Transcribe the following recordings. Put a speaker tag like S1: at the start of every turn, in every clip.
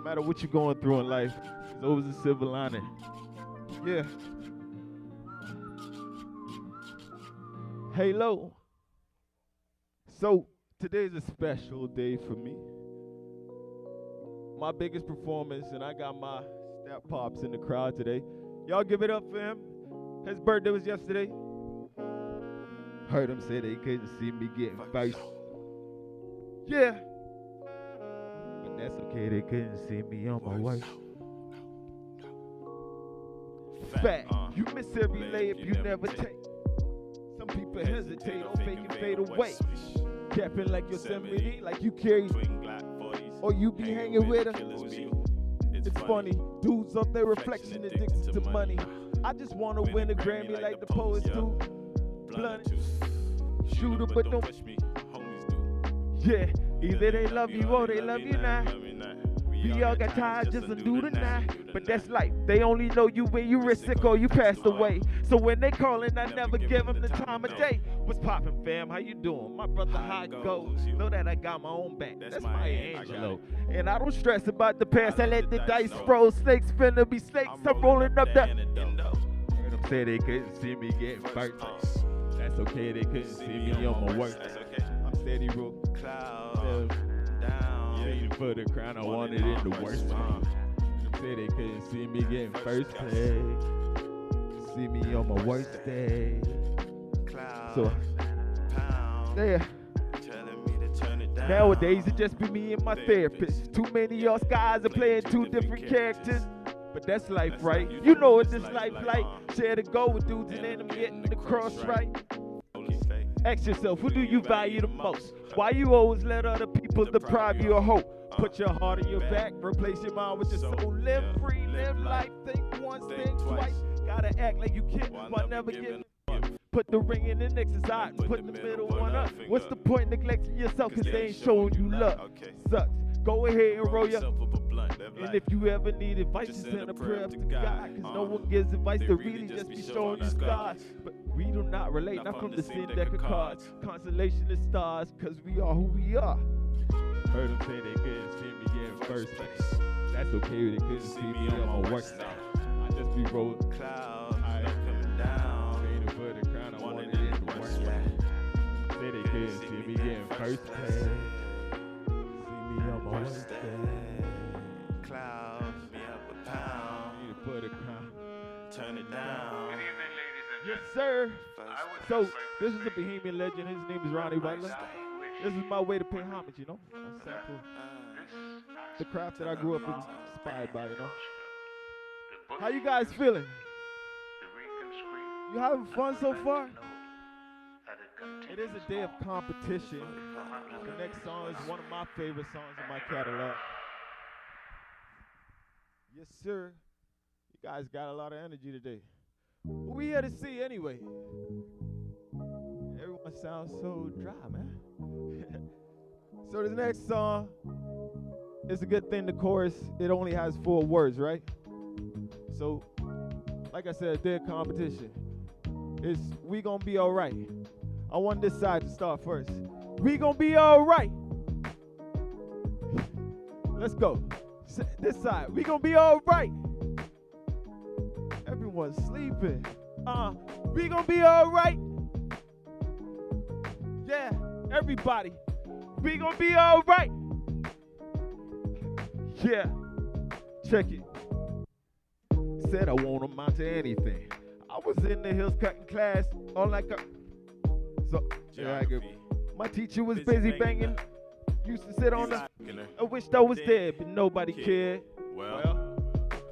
S1: matter what you're going through in life, there's always a silver lining. Yeah. Hello. So today's a special day for me. My biggest performance, and I got my step pops in the crowd today. Y'all give it up for him. His birthday was yesterday. Heard him say they couldn't see me getting first. Yeah. But that's okay, they couldn't see me on my worst. Fact, you miss every layup you never take. Some people hesitate or fake and fade away. Capping like Yosemite, like you carry, or you be hanging with her. It's funny, dudes up there reflection addicted to money. I just wanna win a Grammy like the poets do. Blunt, shooter, but don't. Yeah, either they love you or they love you now. We all got tired just to do the night. But that's life. They only know you when you risk it or you passed away. So when they callin', I never give them the time of day. What's poppin', fam? How you doing? My brother, how it goes? Know that I got my own back. That's my Angelo. And I don't stress about the past. I let the dice roll. Snakes finna be snakes. I'm rolling up that. Heard them say they couldn't see me getting burnt. That's okay. They couldn't see me on my work. I'm steady roll. Cloud down. Waiting for the crown. I wanted it the worst. Say they couldn't see me getting first place. See me on my worst day. So, yeah. Nowadays it just be me and my therapist. Too many of y'all guys are playing two different characters. But that's life, right? You know what this life like. Share the goal with dudes and then I'm getting the cross right. Ask yourself, who do you value the most? Why you always let other people deprive you of hope? Put your heart on your back, replace your mind with your soul. Live free, live life, think once, think twice. Gotta act like you can, while never giving up. Put the ring in the next side and put the middle one up. What's the point neglecting yourself cause they ain't showing you love? Sucks. Go ahead and roll your. And if you ever need advice, just send a prayer up to God. Cause no one gives advice to really just be showing you stars. But we do not relate, not from the same deck of cards. Constellation of stars, cause we are who we are. Heard them say they couldn't see me getting first place. That's okay, they couldn't see me on my work now. I just be rolling clouds, coming down. Waiting for the crown, I wanted it in the work. Say they couldn't see me getting first place. See me on my worst day. Clouds, me up a pound. Need to put a crown, turn it down.
S2: Good evening, ladies and
S1: Yes,
S2: gentlemen.
S1: sir. So, this is a Bohemian legend. His name is Ronnie Butler. This is my way to pay homage, you know? I sample the craft that I grew up inspired by, you know? How you guys feeling? You having fun so far? It is a day of competition. The next song is one of my favorite songs in my catalog. Yes, sir. You guys got a lot of energy today. Who we here to see anyway? Everyone sounds so dry, man. So this next song, it's a good thing the chorus, it only has 4 words, right? So, like I said, their competition is we gonna be all right. I want this side to start first. We gonna be all right. Let's go. This side, we gonna be all right. Everyone's sleeping. We gonna be all right. Yeah, everybody. We gonna be all right. Yeah, check it. Said I won't amount to anything. I was in the hills cutting class all like a. So, yeah, my teacher was busy banging. Used to sit on the. I wished I was dead, but nobody cared. Well,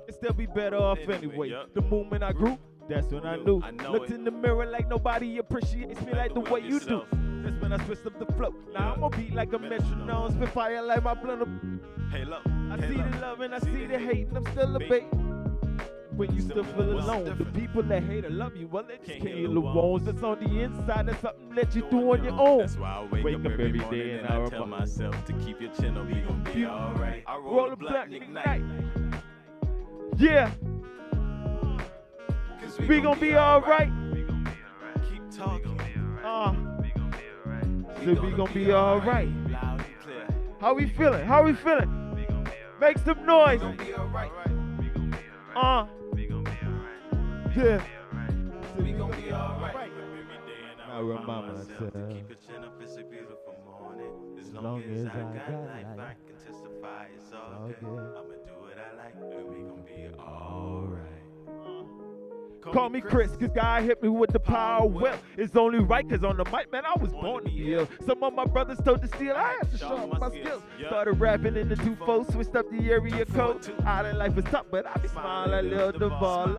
S1: it'd still be better off anyway. The moment I grew, that's when I knew. Looked in the mirror like nobody appreciates me like the way you do. That's when I switched up the flow. Now I'm gonna beat like a metronome, spit fire like my blunt. I see the love and I see the hate, and I'm still a bait. When you still feel alone, the people that hate or love you, well, they just can't heal the wounds that's on the inside. That's something that you do on your own.
S3: That's why I wake up every day and I tell myself to keep your chin up, we gon' be alright. I roll a blunt, ignite.
S1: Yeah. We gon' be alright.
S3: Keep talking.
S1: So we gon' be alright. How we feeling? How we feeling? Make some noise. Yeah. I remind myself.
S3: Keep your chin up, it's a beautiful morning. As
S1: long as I got
S3: life,
S1: life,
S3: I can testify it's all
S1: all
S3: good.
S1: good.
S3: I'ma do what I like, and we gon' be alright.
S1: Call me Chris, cause God hit me with the power well. It's only right, cause on the mic, man, I was born to be ill. Some of my brothers told to steal, I had to sharpen my skills. Started rapping in the 2-4, switched up the area code. Island life was tough, but I be smiling like Lil Duval.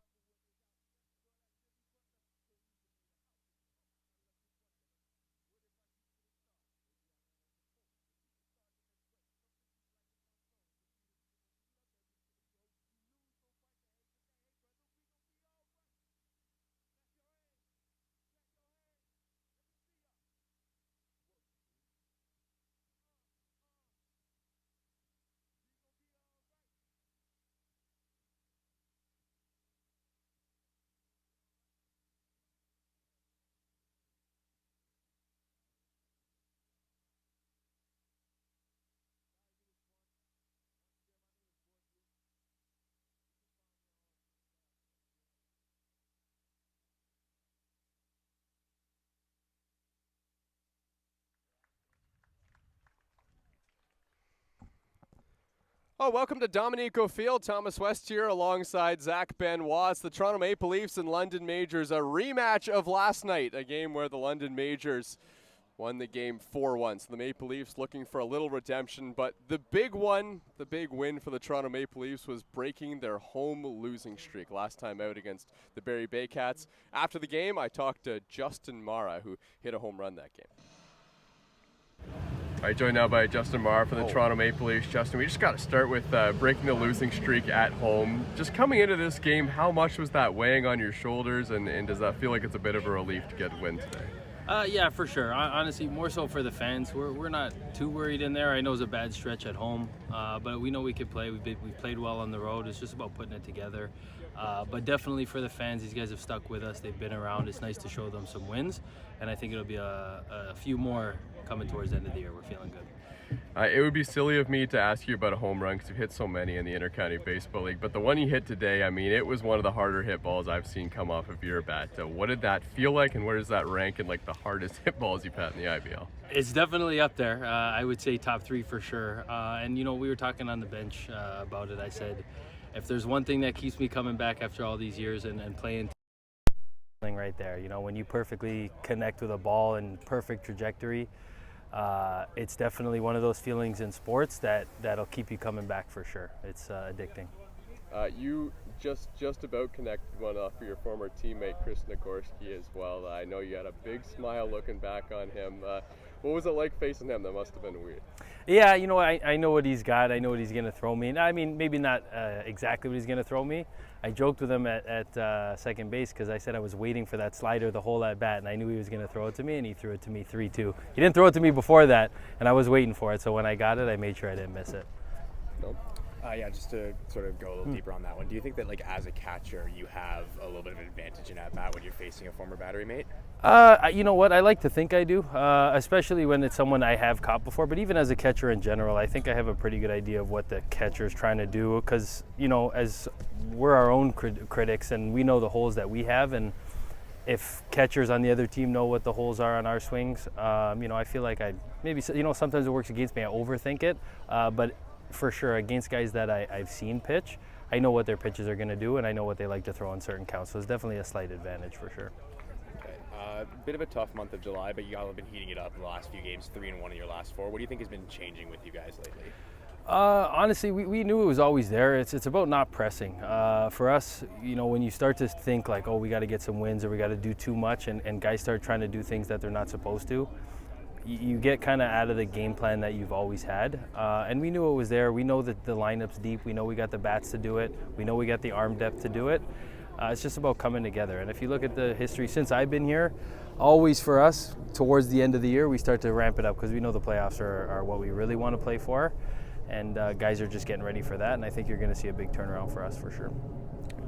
S2: Oh, welcome to Dominico Field. Thomas West here alongside Zach Benoit. It's the Toronto Maple Leafs and London Majors, a rematch of last night, a game where the London Majors won the game 4-1. So the Maple Leafs looking for a little redemption, but the big one, the big win for the Toronto Maple Leafs was breaking their home losing streak last time out against the Barrie Baycats. After the game, I talked to Justin Mara, who hit a home run that game. All right, joined now by Justin Marr for the Toronto Maple Leafs. Justin, we just got to start with breaking the losing streak at home. Just coming into this game, how much was that weighing on your shoulders, and does that feel like it's a bit of a relief to get a win today?
S4: Yeah, for sure. Honestly, more so for the fans. We're not too worried in there. I know it's a bad stretch at home, but we know we could play. We've played well on the road. It's just about putting it together. But definitely for the fans, these guys have stuck with us. They've been around. It's nice to show them some wins, and I think it'll be a few more coming towards the end of the year. We're feeling good.
S2: It would be silly of me to ask you about a home run because you've hit so many in the Intercounty Baseball League, but the one you hit today, I mean, it was one of the harder hit balls I've seen come off of your bat. What did that feel like, and where does that rank in like the hardest hit balls you've had in the IBL?
S4: It's definitely up there. I would say top 3 for sure. And you know, we were talking on the bench about it. I said, if there's one thing that keeps me coming back after all these years and playing right there, you know, when you perfectly connect with a ball in perfect trajectory, it's definitely one of those feelings in sports that'll keep you coming back for sure. It's addicting.
S2: You just about connected one off for your former teammate Chris Nagorski as well. I know you had a big smile looking back on him. What was it like facing him? That must have been weird.
S4: Yeah, you know, I know what he's got. I know what he's going to throw me. I mean, maybe not exactly what he's going to throw me. I joked with him at second base because I said I was waiting for that slider the whole at bat, and I knew he was going to throw it to me, and he threw it to me 3-2. He didn't throw it to me before that, and I was waiting for it. So when I got it, I made sure I didn't miss it.
S2: Nope.
S5: Yeah, just to sort of go a little deeper on that one, do you think that, like, as a catcher, you have a little bit of an advantage in at bat when you're facing a former battery mate?
S4: You know what? I like to think I do, especially when it's someone I have caught before. But even as a catcher in general, I think I have a pretty good idea of what the catcher's trying to do because, you know, as we're our own critics and we know the holes that we have, and if catchers on the other team know what the holes are on our swings, you know, I feel like sometimes it works against me. I overthink it, but for sure, against guys that I've seen pitch, I know what their pitches are going to do, and I know what they like to throw in certain counts. So it's definitely a slight advantage for sure.
S5: Okay. Bit of a tough month of July, but you all have been heating it up in the last few games, 3-1 in your last 4. What do you think has been changing with you guys lately?
S4: Honestly, we knew it was always there. It's about not pressing. For us, you know, when you start to think like, oh, we got to get some wins or we got to do too much, and guys start trying to do things that they're not supposed to, you get kind of out of the game plan that you've always had. And we knew it was there. We know that the lineup's deep. We know we got the bats to do it. We know we got the arm depth to do it. It's just about coming together. And if you look at the history since I've been here, always for us, towards the end of the year, we start to ramp it up because we know the playoffs are what we really want to play for. And guys are just getting ready for that. And I think you're going to see a big turnaround for us for sure.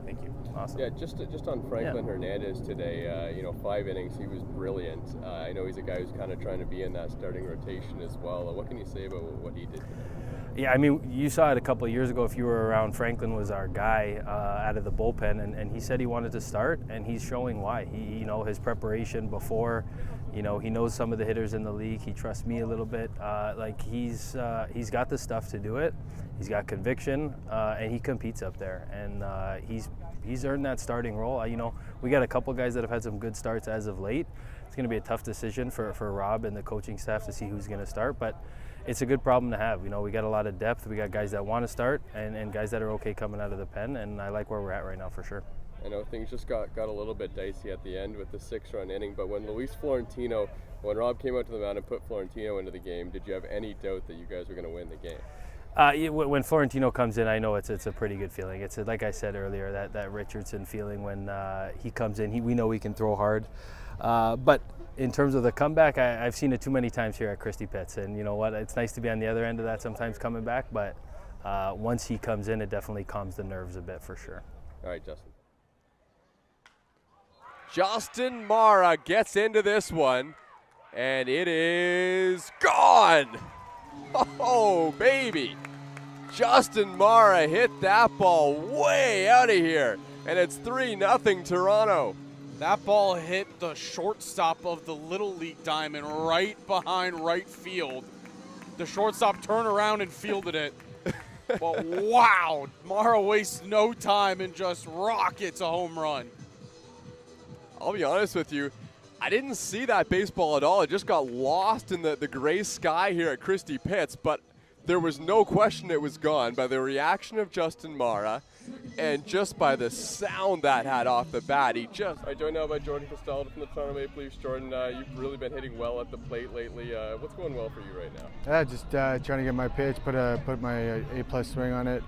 S5: Thank you.
S4: Awesome.
S2: Yeah, just on Franklin Hernandez today, you know, 5 innings, he was brilliant. I know he's a guy who's kind of trying to be in that starting rotation as well. What can you say about what he did today?
S4: Yeah, I mean, you saw it a couple of years ago. If you were around, Franklin was our guy out of the bullpen, and he said he wanted to start, and he's showing why. He, his preparation before, he knows some of the hitters in the league. He trusts me a little bit. He's got the stuff to do it. He's got conviction, and he competes up there, and he's earned that starting role. We got a couple guys that have had some good starts as of late. It's going to be a tough decision for Rob and the coaching staff to see who's going to start, but it's a good problem to have. We got a lot of depth. We got guys that want to start and guys that are okay coming out of the pen, and I like where we're at right now for sure.
S2: I know things just got a little bit dicey at the end with the 6-run inning, but when when Rob came out to the mound and put Florentino into the game, did you have any doubt that you guys were going to win the game?
S4: When Florentino comes in, I know it's a pretty good feeling. It's like I said earlier, that Richardson feeling when he comes in. We know he can throw hard, but in terms of the comeback, I've seen it too many times here at Christie Pitts, and you know what? It's nice to be on the other end of that sometimes coming back, but once he comes in, it definitely calms the nerves a bit for sure.
S2: All right, Justin. Justin Mara gets into this one, and it is gone. Oh, baby. Justin Mara hit that ball way out of here, and it's 3-0 Toronto.
S6: That ball hit the shortstop of the Little League diamond right behind right field. The shortstop turned around and fielded it. But wow, Mara wastes no time and just rockets a home run.
S2: I'll be honest with you, I didn't see that baseball at all. It just got lost in the gray sky here at Christie Pitts, but there was no question it was gone by the reaction of Justin Mara and just by the sound that had off the bat. All right, joined now by Jordan Castaldo from the Toronto Maple Leafs. Jordan, you've really been hitting well at the plate lately. What's going well for you right now?
S7: Just trying to get my pitch, put my A+ swing on it.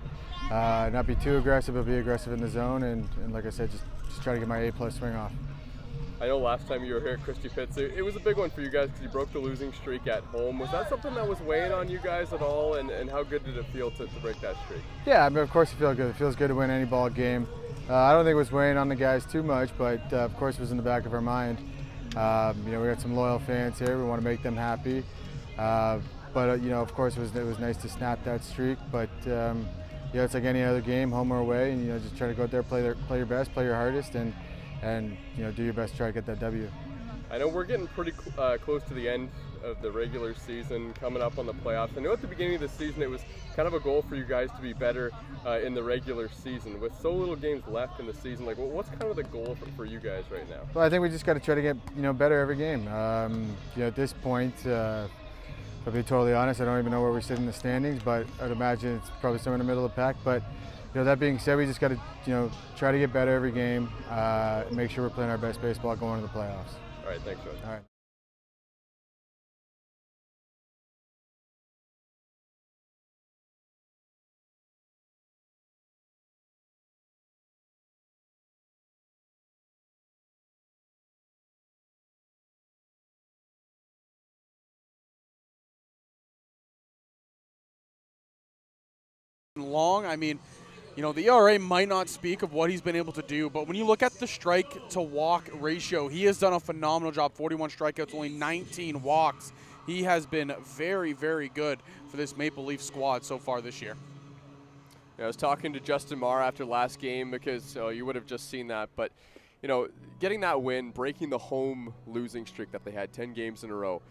S7: Not be too aggressive, but be aggressive in the zone, and like I said, just try to get my A+ swing off.
S2: I know last time you were here at Christie Pitts, it was a big one for you guys because you broke the losing streak at home. Was that something that was weighing on you guys at all, and how good did it feel to break that streak? Yeah,
S7: I mean, of course it feels good. It feels good to win any ball game. I don't think it was weighing on the guys too much, but of course it was in the back of our mind. We got some loyal fans here. We want to make them happy. But of course it was nice to snap that streak. But it's like any other game, home or away, and just try to go out there, play your best, play your hardest, and do your best to try to get that W.
S2: I know we're getting pretty close to the end of the regular season, coming up on the playoffs. I know at the beginning of the season it was kind of a goal for you guys to be better in the regular season. With so little games left in the season, what's kind of the goal for you guys right now?
S7: Well, I think we just got to try to get better every game. At this point, to be totally honest, I don't even know where we sit in the standings, but I'd imagine it's probably somewhere in the middle of the pack. But that being said, we just got to try to get better every game, and make sure we're playing our best baseball going to the playoffs.
S2: All right, thanks, Jordan.
S7: All right.
S6: Long, I mean, the ERA might not speak of what he's been able to do, but when you look at the strike to walk ratio, he has done a phenomenal job. 41 strikeouts, only 19 walks. He has been very, very good for this Maple Leaf squad so far this year.
S2: I was talking to Justin Mara after last game because you would have just seen that, but getting that win, breaking the home losing streak that they had 10 games in a row.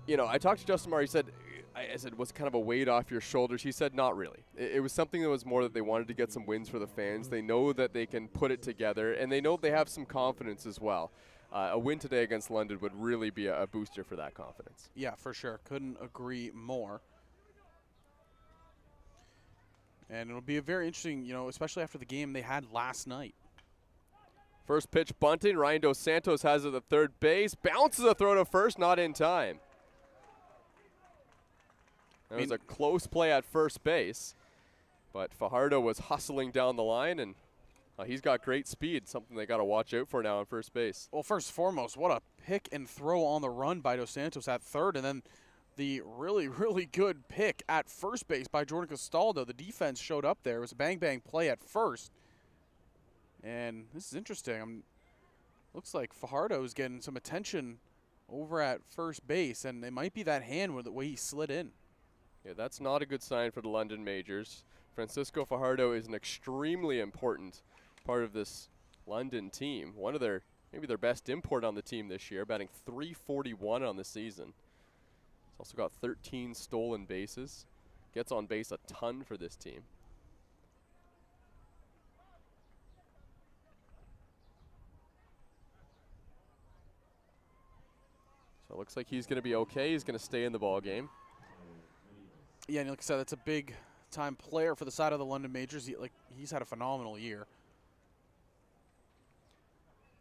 S2: I talked to Justin Mara. He said, I said, was kind of a weight off your shoulders? He said, not really. It was something that was more that they wanted to get some wins for the fans. They know that they can put it together, and they know they have some confidence as well. A win today against London would really be a booster for that confidence.
S6: Yeah, for sure. Couldn't agree more. And it'll be a very interesting, especially after the game they had last night.
S2: First pitch bunting. Ryan Dos Santos has it at third base. Bounces a throw to first, not in time. That was a close play at first base, but Fajardo was hustling down the line, and he's got great speed, something they got to watch out for now on first base.
S6: Well, first and foremost, what a pick and throw on the run by Dos Santos at third, and then the really, really good pick at first base by Jordan Castaldo. The defense showed up there. It was a bang-bang play at first. And this is interesting. Looks like Fajardo is getting some attention over at first base, and it might be that hand with the way he slid in.
S2: Yeah, that's not a good sign for the London Majors. Francisco Fajardo is an extremely important part of this London team. One of maybe their best import on the team this year, batting .341 on the season. He's also got 13 stolen bases. Gets on base a ton for this team. So it looks like he's going to be okay. He's going to stay in the ball game.
S6: Yeah, and like I said, that's a big time player for the side of the London Majors. He's had a phenomenal year.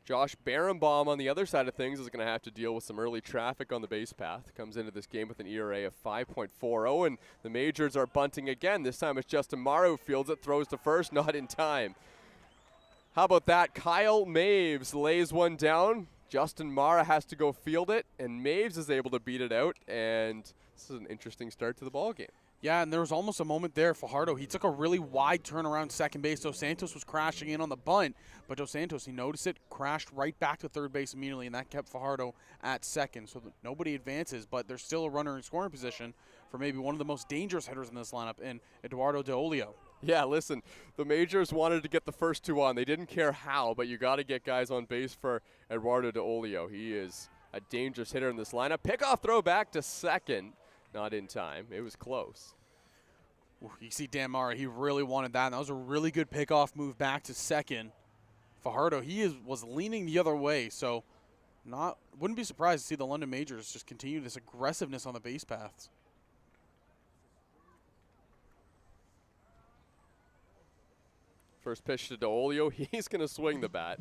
S2: Josh Berenbaum on the other side of things is going to have to deal with some early traffic on the base path. Comes into this game with an ERA of 5.40, and the Majors are bunting again. This time it's Justin Morrow fields it, throws to first, not in time. How about that? Kyle Maves lays one down. Justin Mara has to go field it, and Maves is able to beat it out, and this is an interesting start to the ball game.
S6: Yeah, and there was almost a moment there. Fajardo, he took a really wide turnaround second base. Dos Santos was crashing in on the bunt, but Dos Santos, he noticed it, crashed right back to third base immediately, and that kept Fajardo at second. So nobody advances, but there's still a runner in scoring position for maybe one of the most dangerous hitters in this lineup, in Eduardo De Olio.
S2: Yeah, listen, the Majors wanted to get the first two on. They didn't care how, but you got to get guys on base for Eduardo De Olio. He is a dangerous hitter in this lineup. Pickoff throw back to second. Not in time. It was close.
S6: You see Dan Mara, he really wanted that, and that was a really good pickoff move back to second. Fajardo, was leaning the other way, so wouldn't be surprised to see the London Majors just continue this aggressiveness on the base paths.
S2: First pitch to De Olio. He's going to swing the bat,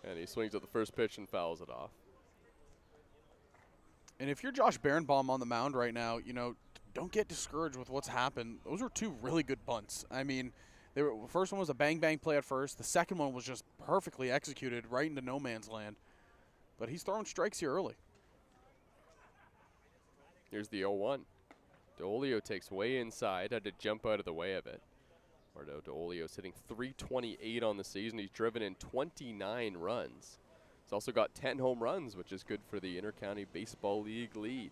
S2: and he swings at the first pitch and fouls it off.
S6: And if you're Josh Berenbaum on the mound right now, don't get discouraged with what's happened. Those were two really good bunts. I mean, the first one was a bang-bang play at first. The second one was just perfectly executed right into no man's land. But he's throwing strikes here early.
S2: Here's the 0-1. De Olio takes way inside, had to jump out of the way of it. Eduardo De Olio's hitting .328 on the season. He's driven in 29 runs. He's also got 10 home runs, which is good for the Intercounty Baseball League lead.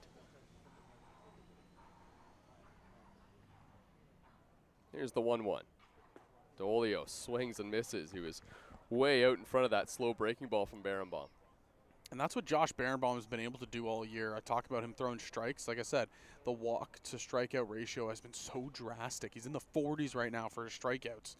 S2: Here's the 1-1. De Olio swings and misses. He was way out in front of that slow breaking ball from Berenbaum.
S6: And that's what Josh Berenbaum has been able to do all year. I talked about him throwing strikes. Like I said, the walk to strikeout ratio has been so drastic. He's in the 40s right now for his strikeouts.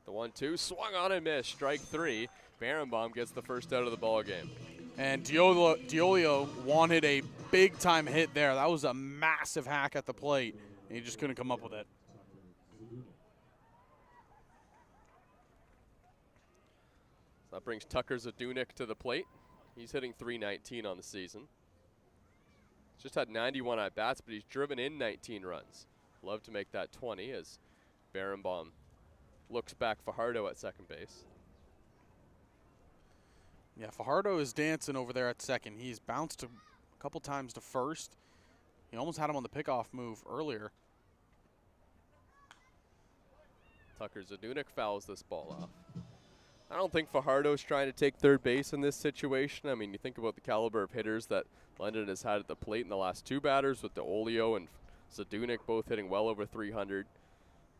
S2: The 1-2 swung on and missed. Strike three. Berenbaum gets the first out of the ball game.
S6: And De Olio wanted a big-time hit there. That was a massive hack at the plate, and he just couldn't come up with it.
S2: That brings Tucker Zadunik to the plate. He's hitting .319 on the season. He's just had 91 at-bats, but he's driven in 19 runs. Love to make that 20 as Berenbaum looks back Fajardo at second base.
S6: Yeah, Fajardo is dancing over there at second. He's bounced a couple times to first. He almost had him on the pickoff move earlier.
S2: Tucker Zadunik fouls this ball off. I don't think Fajardo's trying to take third base in this situation. I mean, you think about the caliber of hitters that London has had at the plate in the last two batters with De Olio and Zadunik both hitting well over 300,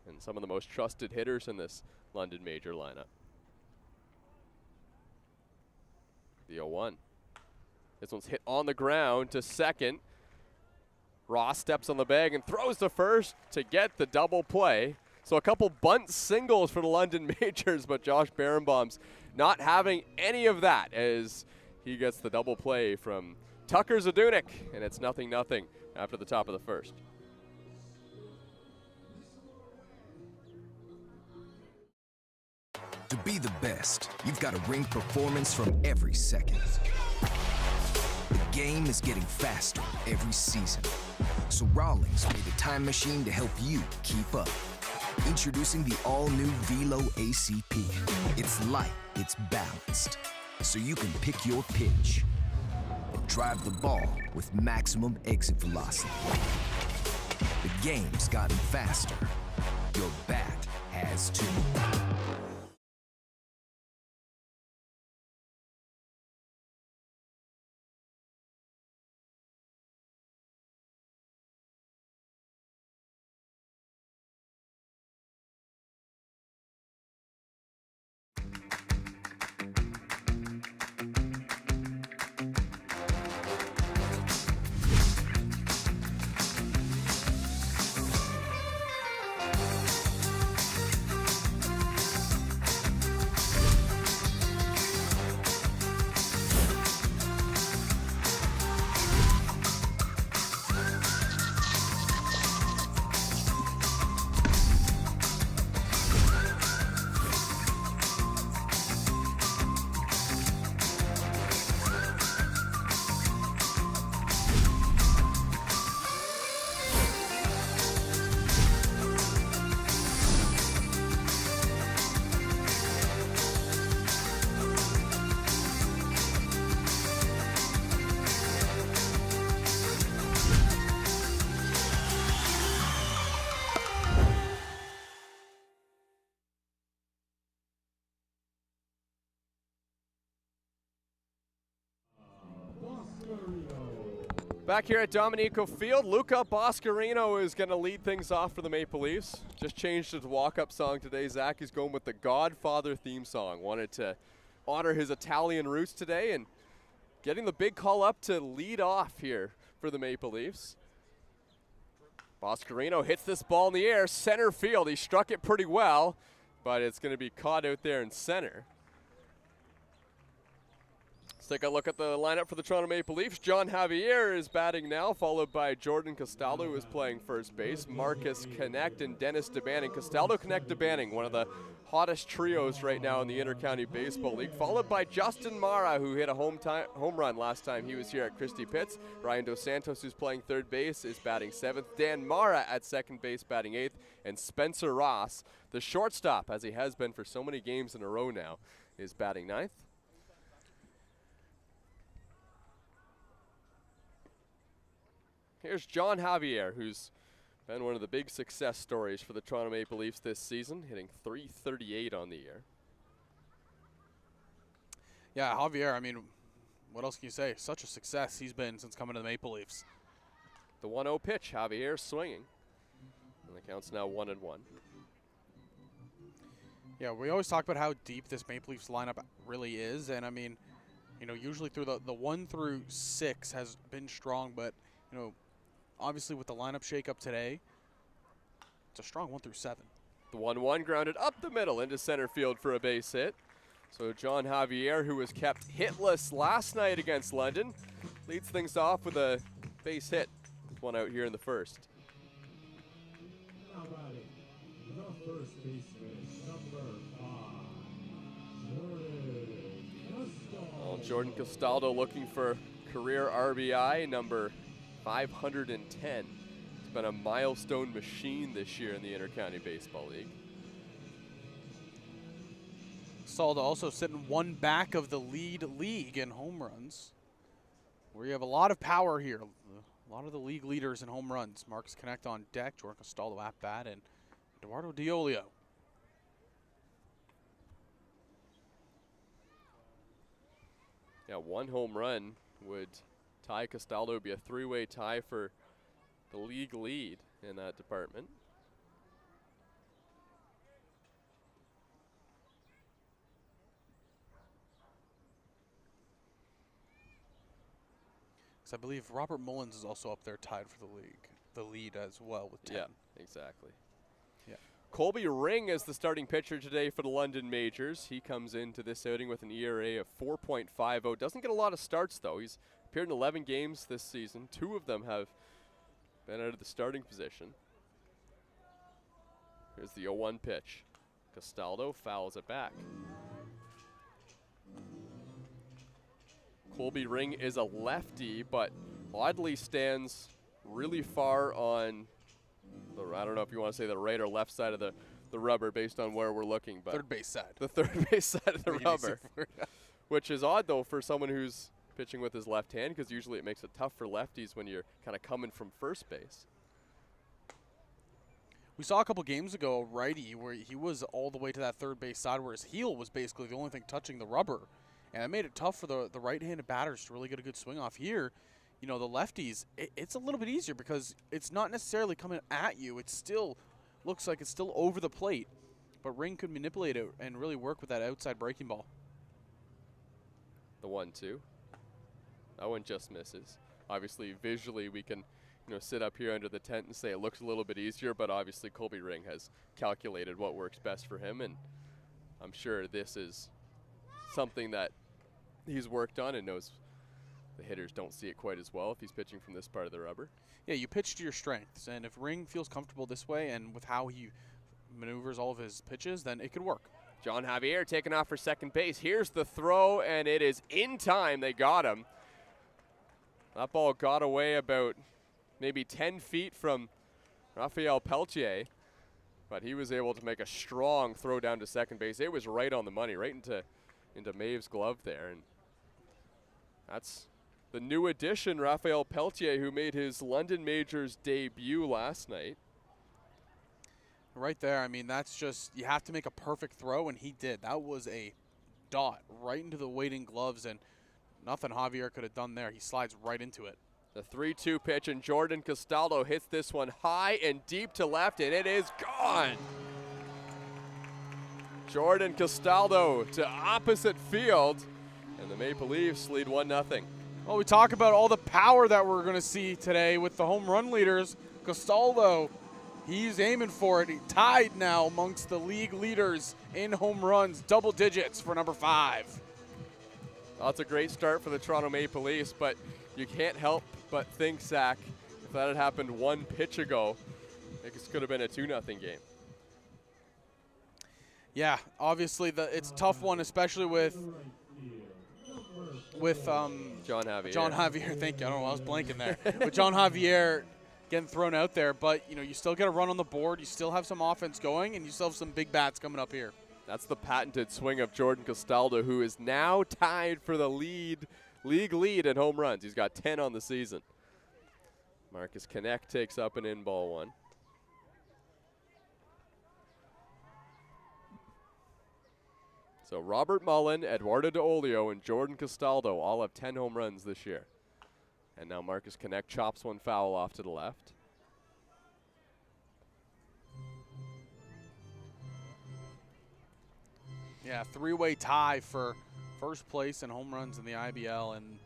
S2: and some of the most trusted hitters in this London Major lineup. The 0-1. This one's hit on the ground to second. Ross steps on the bag and throws to first to get the double play. So a couple bunt singles for the London Majors, but Josh Berenbaum's not having any of that as he gets the double play from Tucker Zadunik, and it's 0-0 after the top of the first.
S8: To be the best, you've got to bring performance from every second. The game is getting faster every season. So Rawlings made a time machine to help you keep up. Introducing the all-new Velo ACP. It's light, it's balanced, so you can pick your pitch and drive the ball with maximum exit velocity. The game's gotten faster. Your bat has too.
S2: Back here at Dominico Field, Luca Boscarino is going to lead things off for the Maple Leafs. Just changed his walk-up song today. Zach is going with the Godfather theme song. Wanted to honor his Italian roots today and getting the big call up to lead off here for the Maple Leafs. Boscarino hits this ball in the air, center field. He struck it pretty well, but it's going to be caught out there in center. Let's take a look at the lineup for the Toronto Maple Leafs. John Javier is batting now, followed by Jordan Castaldo, who is playing first base, Marcus Connect, and Dennis DeBanning. Castaldo, Connect, DeBanning, one of the hottest trios right now in the Intercounty Baseball League, followed by Justin Mara, who hit a home run last time he was here at Christie Pitts. Ryan Dos Santos, who's playing third base, is batting seventh. Dan Mara at second base, batting eighth. And Spencer Ross, the shortstop, as he has been for so many games in a row now, is batting ninth. Here's John Javier, who's been one of the big success stories for the Toronto Maple Leafs this season, hitting .338 on the year.
S6: Yeah, Javier, I mean, what else can you say? Such a success he's been since coming to the Maple Leafs.
S2: The 1-0 pitch, Javier swinging. And the count's now 1-1.
S6: Yeah, we always talk about how deep this Maple Leafs lineup really is. And, I mean, you know, usually through the 1 through 6 has been strong, but, you know, obviously with the lineup shakeup today, it's a strong 1 through 7.
S2: The 1-1 grounded up the middle into center field for a base hit. So John Javier, who was kept hitless last night against London, leads things off with a base hit. One out here in the first. Jordan Castaldo looking for career RBI number 510. It's been a milestone machine this year in the Intercounty Baseball League.
S6: Castaldo also sitting one back of the lead league in home runs, where you have a lot of power here. A lot of the league leaders in home runs. Marcus Connect on deck, Jordan Castaldo at bat, and Eduardo Diolio.
S2: Yeah, one home run would tie Castaldo. Would be a three-way tie for the league lead in that department.
S6: I believe Robert Mullins is also up there tied for the lead as well with 10.
S2: Yeah, exactly.
S6: Yeah.
S2: Colby Ring is the starting pitcher today for the London Majors. He comes into this outing with an ERA of 4.50. Doesn't get a lot of starts, though. He's appeared in 11 games this season. 2 of them have been out of the starting position. Here's the 0-1 pitch. Castaldo fouls it back. Colby Ring is a lefty, but oddly stands really far on the, I don't know if you want to say the right or left side of the rubber based on where we're looking. But
S6: third base side.
S2: The third base side of the rubber, which is odd, though, for someone who's pitching with his left hand, because usually it makes it tough for lefties when you're kind of coming from first base.
S6: We saw a couple games ago a righty where he was all the way to that third base side where his heel was basically the only thing touching the rubber. And it made it tough for the right-handed batters to really get a good swing off. Here, you know, the lefties, it's a little bit easier because it's not necessarily coming at you. It still looks like it's still over the plate. But Ring could manipulate it and really work with that outside breaking ball.
S2: The 1-2. That one just misses. Obviously, visually, we can, you know, sit up here under the tent and say it looks a little bit easier, but obviously Colby Ring has calculated what works best for him, and I'm sure this is something that he's worked on and knows the hitters don't see it quite as well if he's pitching from this part of the rubber.
S6: Yeah, you pitch to your strengths, and if Ring feels comfortable this way and with how he maneuvers all of his pitches, then it could work.
S2: John Javier taking off for second base. Here's the throw, and it is in time. They got him. That ball got away about maybe 10 feet from Raphael Pelletier, but he was able to make a strong throw down to second base. It was right on the money, right into Maeve's glove there, and that's the new addition, Raphael Pelletier, who made his London Majors debut last night.
S6: Right there, I mean, that's just, you have to make a perfect throw, and he did. That was a dot right into the waiting gloves, and nothing Javier could have done there. He slides right into it.
S2: The 3-2 pitch, and Jordan Castaldo hits this one high and deep to left, and it is gone. Jordan Castaldo to opposite field, and the Maple Leafs lead 1-0.
S6: Well, we talk about all the power that we're going to see today with the home run leaders. Castaldo, he's aiming for it. He tied now amongst the league leaders in home runs, double digits for number 5.
S2: Well, that's a great start for the Toronto Maple Leafs, but you can't help but think, Zach, if that had happened one pitch ago, this could have been a 2-0 game.
S6: Yeah, obviously it's a tough one, especially with
S2: John Javier.
S6: John Javier, thank you. I don't know, I was blanking there. With John Javier getting thrown out there, but you still get a run on the board. You still have some offense going, and you still have some big bats coming up here.
S2: That's the patented swing of Jordan Castaldo, who is now tied for the league lead in home runs. He's got 10 on the season. Marcus Connect takes up an in-ball one. So Robert Mullen, Eduardo DeOlio, and Jordan Castaldo all have 10 home runs this year. And now Marcus Connect chops one foul off to the left.
S6: Yeah, three-way tie for first place in home runs in the IBL. And,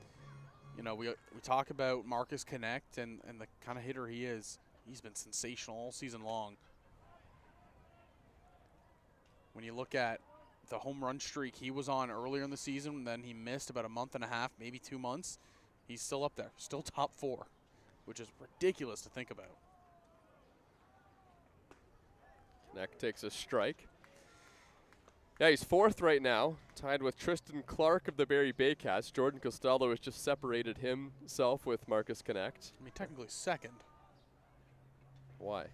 S6: we talk about Marcus Connect and the kind of hitter he is. He's been sensational all season long. When you look at the home run streak he was on earlier in the season, then he missed about a month and a half, maybe 2 months. He's still up there, still top 4, which is ridiculous to think about.
S2: Connect takes a strike. Yeah, he's 4th right now, tied with Tristan Clark of the Barrie Baycats. Jordan Castaldo has just separated himself with Marcus Connect.
S6: I mean, technically 2nd.
S2: Why?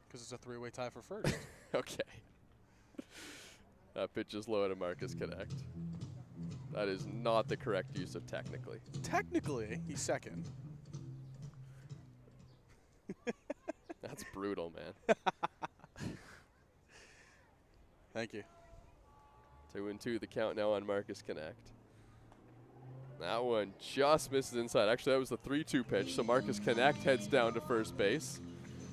S6: Because it's a 3-way tie for 1st.
S2: Okay. That pitch is low to Marcus Connect. That is not the correct use of technically.
S6: Technically, he's 2nd.
S2: That's brutal, man.
S6: Thank you.
S2: 2-2 the count now on Marcus Connect. That one just misses inside. Actually, that was the 3-2 pitch, so Marcus Connect heads down to first base.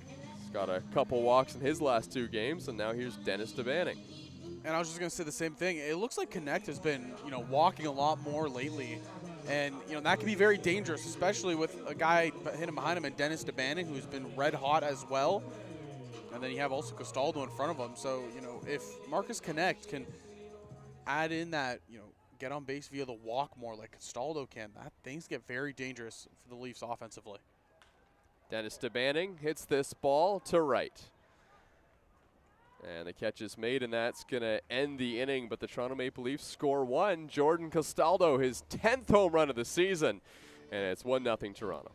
S2: He's got a couple walks in his last 2 games, and now here's Dennis DeBanning.
S6: And I was just going to say the same thing. It looks like Connect has been, walking a lot more lately. And, that can be very dangerous, especially with a guy hitting behind him and Dennis DeBanning, who's been red hot as well. And then you have also Castaldo in front of him. So, if Marcus Connect can add in that, get on base via the walk more like Castaldo can, things get very dangerous for the Leafs offensively.
S2: Dennis DeBanning hits this ball to right. And the catch is made, and that's going to end the inning. But the Toronto Maple Leafs score 1. Jordan Castaldo, his 10th home run of the season. And it's 1-0 Toronto.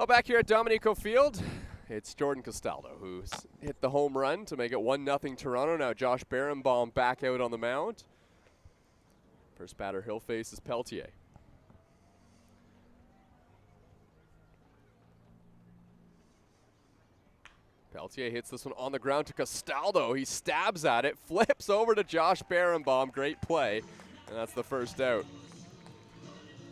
S2: Well, back here at Dominico Field, it's Jordan Castaldo who's hit the home run to make it 1-0 Toronto. Now Josh Berenbaum back out on the mound. First batter he'll face is Peltier. Peltier hits this one on the ground to Castaldo. He stabs at it, flips over to Josh Berenbaum. Great play, and that's the first out.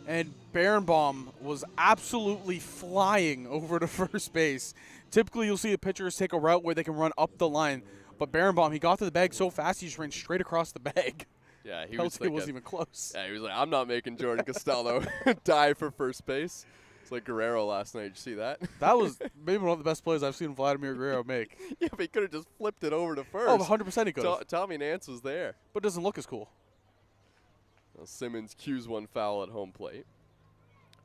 S6: And Berenbaum was absolutely flying over to first base. Typically, you'll see the pitchers take a route where they can run up the line. But Berenbaum, he got to the bag so fast, he just ran straight across the bag.
S2: Yeah, he was thinking,
S6: wasn't even close.
S2: Yeah, he was like, I'm not making Jordan Castaldo dive for first base. It's like Guerrero last night. Did you see that?
S6: That was maybe one of the best plays I've seen Vladimir Guerrero make.
S2: Yeah, but he could have just flipped it over to first.
S6: Oh, 100% he could have.
S2: Tommy Nance was there.
S6: But it doesn't look as cool.
S2: Well, Simmons cues one foul at home plate.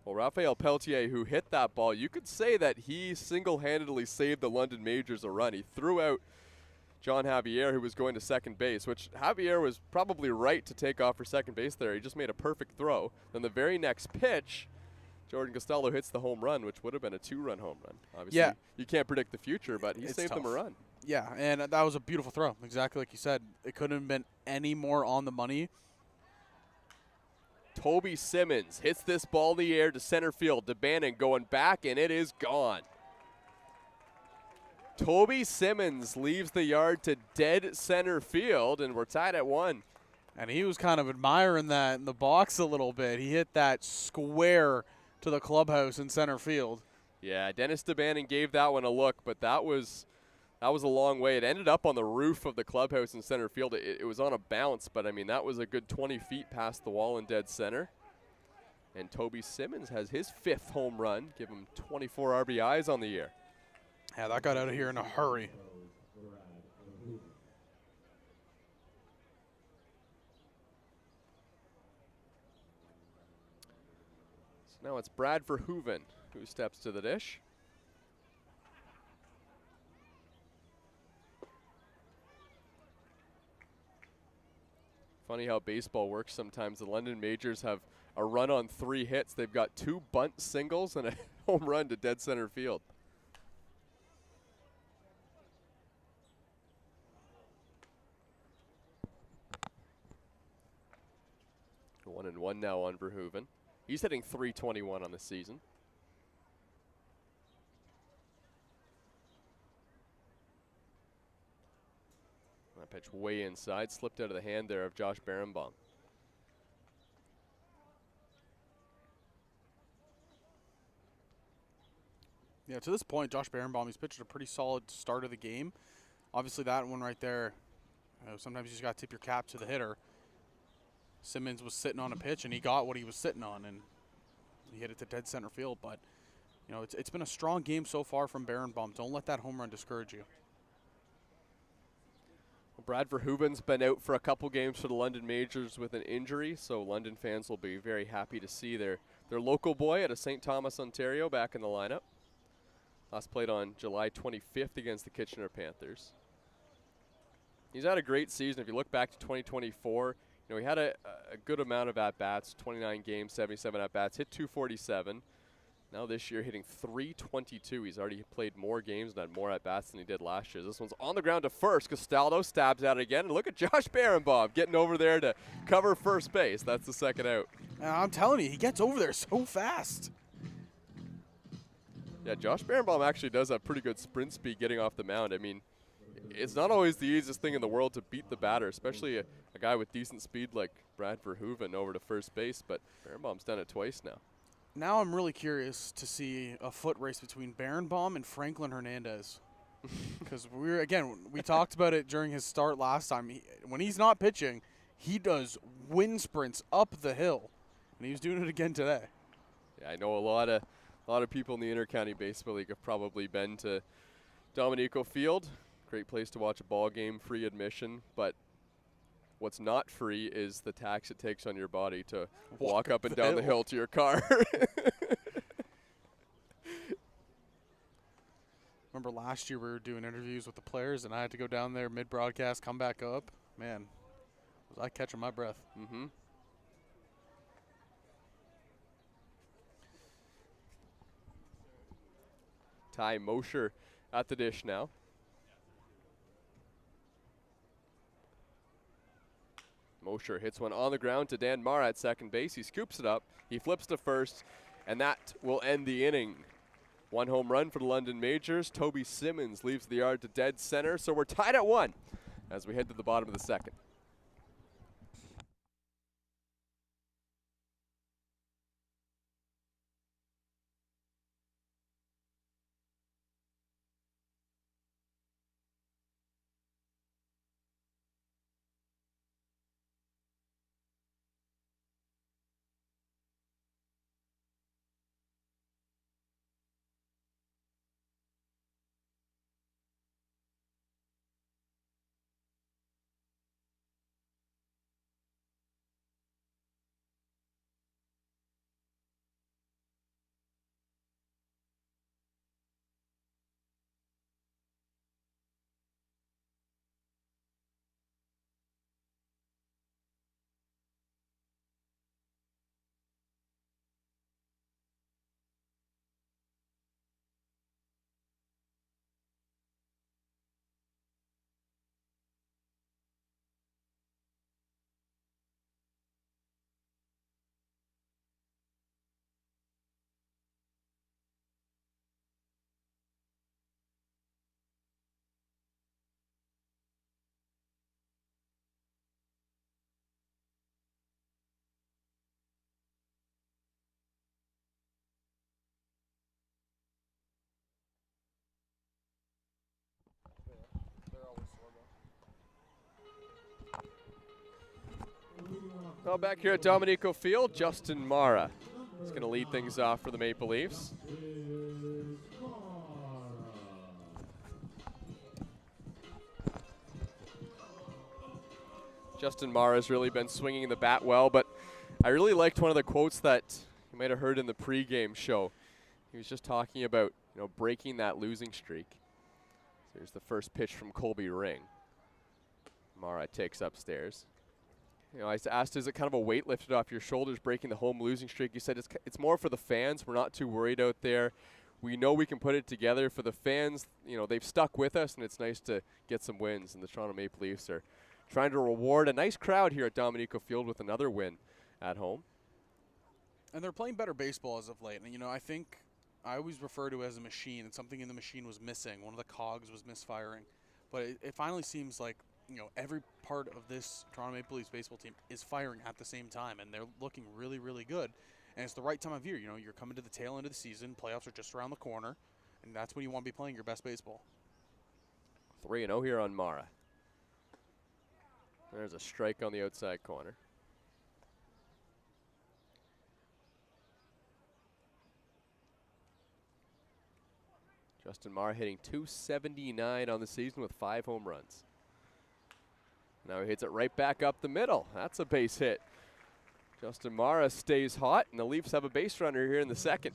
S2: Well, Rafael Peltier, who hit that ball, you could say that he single-handedly saved the London Majors a run. He threw out John Javier, who was going to second base, which Javier was probably right to take off for second base there. He just made a perfect throw. Then the very next pitch, Jordan Castaldo hits the home run, which would have been a 2-run home run. Obviously, you can't predict the future, but he saved them a run.
S6: Yeah, and that was a beautiful throw. Exactly like you said. It couldn't have been any more on the money.
S2: Toby Simmons hits this ball in the air to center field. DeBannon going back, and it is gone. Toby Simmons leaves the yard to dead center field, and we're tied at 1.
S6: And he was kind of admiring that in the box a little bit. He hit that square to the clubhouse in center field.
S2: Yeah, Dennis DeBannon gave that one a look, but that was a long way. It ended up on the roof of the clubhouse in center field. It was on a bounce, but I mean, that was a good 20 feet past the wall in dead center. And Toby Simmons has his 5th home run, give him 24 RBIs on the year.
S6: Yeah, that got out of here in a hurry.
S2: So now it's Brad Verhoeven who steps to the dish. Funny how baseball works sometimes. The London Majors have a run on 3 hits. They've got 2 bunt singles and a home run to dead center field. One and one now on Verhoeven. He's hitting .321 on the season. That pitch way inside, slipped out of the hand there of Josh Berenbaum.
S6: Yeah, to this point, Josh Berenbaum, he's pitched a pretty solid start of the game. Obviously, that one right there, sometimes you just got to tip your cap to the hitter. Simmons was sitting on a pitch, and he got what he was sitting on, and he hit it to dead center field. But, you know, it's been a strong game so far from Berenbaum. Don't let that home run discourage you.
S2: Well, Brad Verhoeven's been out for a couple games for the London Majors with an injury, so London fans will be very happy to see their local boy out of St. Thomas, Ontario, back in the lineup. Last played on July 25th against the Kitchener Panthers. He's had a great season. If you look back to 2024, you know, he had a good amount of at-bats, 29 games, 77 at-bats, hit .247. Now this year hitting .322. He's already played more games and had more at-bats than he did last year. This one's on the ground to first. Castaldo stabs at it again. And look at Josh Berenbaum getting over there to cover first base. That's the second out.
S6: And I'm telling you, he gets over there so fast.
S2: Yeah, Josh Berenbaum actually does have pretty good sprint speed getting off the mound. I mean, it's not always the easiest thing in the world to beat the batter, especially a guy with decent speed like Brad Verhoeven over to first base, but Berenbaum's done it twice now.
S6: Now I'm really curious to see a foot race between Berenbaum and Franklin Hernandez. Because we talked about it during his start last time. When he's not pitching, he does wind sprints up the hill, and he was doing it again today.
S2: Yeah, I know a lot of people in the Intercounty Baseball League have probably been to Dominico Field. Great place to watch a ball game, free admission, but what's not free is the tax it takes on your body to walk up and down the hill to your car.
S6: Remember last year we were doing interviews with the players, and I had to go down there mid-broadcast, come back up. Man, was I catching my breath.
S2: Mm-hmm. Ty Mosher at the dish now. Mosher hits one on the ground to Dan Mara at second base. He scoops it up, he flips to first, and that will end the inning. One home run for the London Majors. Toby Simmons leaves the yard to dead center, so we're tied at 1 as we head to the bottom of the second. Well, back here at Dominico Field, Justin Mara is going to lead things off for the Maple Leafs. Justin Mara has really been swinging the bat well, but I really liked one of the quotes that you might have heard in the pregame show. He was just talking about, breaking that losing streak. Here's the first pitch from Colby Ring. Mara takes upstairs. I asked, is it kind of a weight lifted off your shoulders breaking the home losing streak? He said it's more for the fans. We're not too worried out there. We know we can put it together. For the fans, they've stuck with us, and it's nice to get some wins. And the Toronto Maple Leafs are trying to reward a nice crowd here at Dominico Field with another win at home.
S6: And they're playing better baseball as of late. And, I think I always refer to it as a machine, and something in the machine was missing. One of the cogs was misfiring. But it finally seems like, every part of this Toronto Maple Leafs baseball team is firing at the same time, and they're looking really, really good. And it's the right time of year. You're coming to the tail end of the season. Playoffs are just around the corner, and that's when you want to be playing your best baseball.
S2: 3-0 here on Mara. There's a strike on the outside corner. Justin Mara hitting .279 on the season with 5 home runs. Now he hits it right back up the middle. That's a base hit. Justin Mara stays hot, and the Leafs have a base runner here in the second.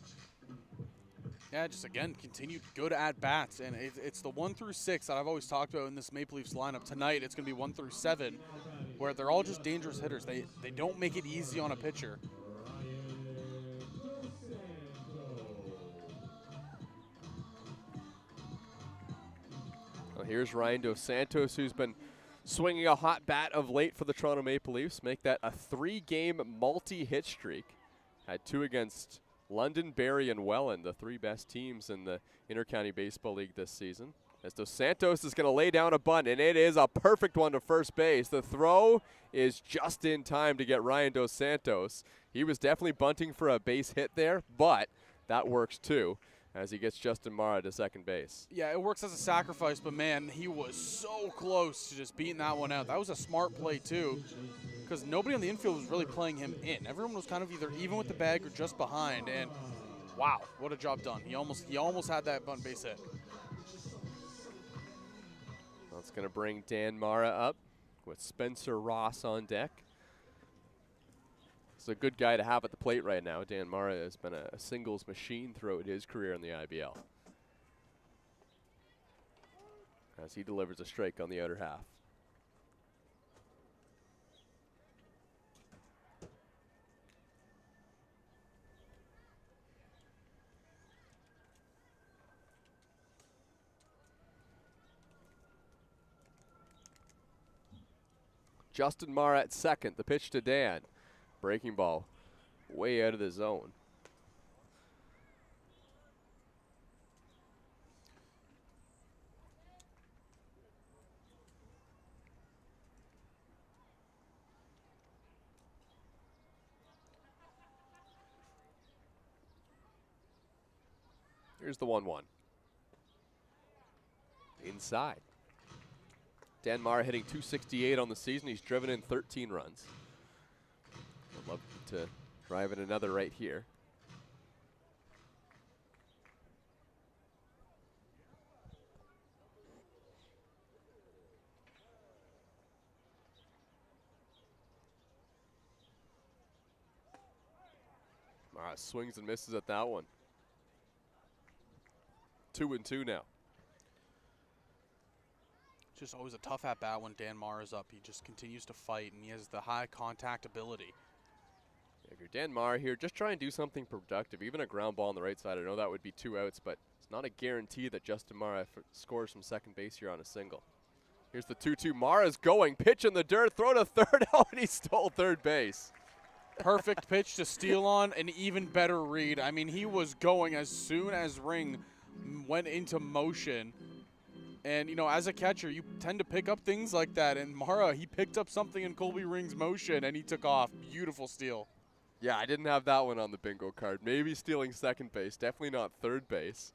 S6: Yeah, just again, continued good at-bats, and it's the 1 through 6 that I've always talked about in this Maple Leafs lineup. Tonight, it's going to be 1 through 7, where they're all just dangerous hitters. They don't make it easy on a pitcher.
S2: Well, here's Ryan Dos Santos, who's been swinging a hot bat of late for the Toronto Maple Leafs. Make that a 3-game multi-hit streak. Had 2 against London, Barrie, and Welland, the 3 best teams in the Intercounty Baseball League this season. As Dos Santos is going to lay down a bunt, and it is a perfect one to first base. The throw is just in time to get Ryan Dos Santos. He was definitely bunting for a base hit there, but that works too, as he gets Justin Mara to second base.
S6: Yeah, it works as a sacrifice, but man, he was so close to just beating that one out. That was a smart play too, because nobody on the infield was really playing him in. Everyone was kind of either even with the bag or just behind, and wow, what a job done. He almost had that bunt base hit.
S2: That's going to bring Dan Mara up with Spencer Ross on deck. He's a good guy to have at the plate right now. Dan Mara has been a singles machine throughout his career in the IBL, as he delivers a strike on the outer half. Justin Marr at second. The pitch to Dan. Breaking ball way out of the zone. Here's the 1-1. Inside. Dan Marr hitting .268 on the season. He's driven in 13 runs. I'd love to drive in another right here. Marr swings and misses at that one. 2-2 now.
S6: Just always a tough at-bat when Dan Marr is up. He just continues to fight, and he has the high contact ability.
S2: If you're Dan Marr here, just try and do something productive. Even a ground ball on the right side, I know that would be 2 outs, but it's not a guarantee that Justin Marr scores from second base here on a single. Here's the 2-2. Marr is going. Pitch in the dirt. Throw to third. Oh, and he stole third base.
S6: Perfect pitch to steal on, an even better read. I mean, he was going as soon as Ring went into motion. And, you know, as a catcher, you tend to pick up things like that. And Marra, he picked up something in Colby Ring's motion, and he took off. Beautiful steal.
S2: Yeah, I didn't have that one on the bingo card. Maybe stealing second base, definitely not third base.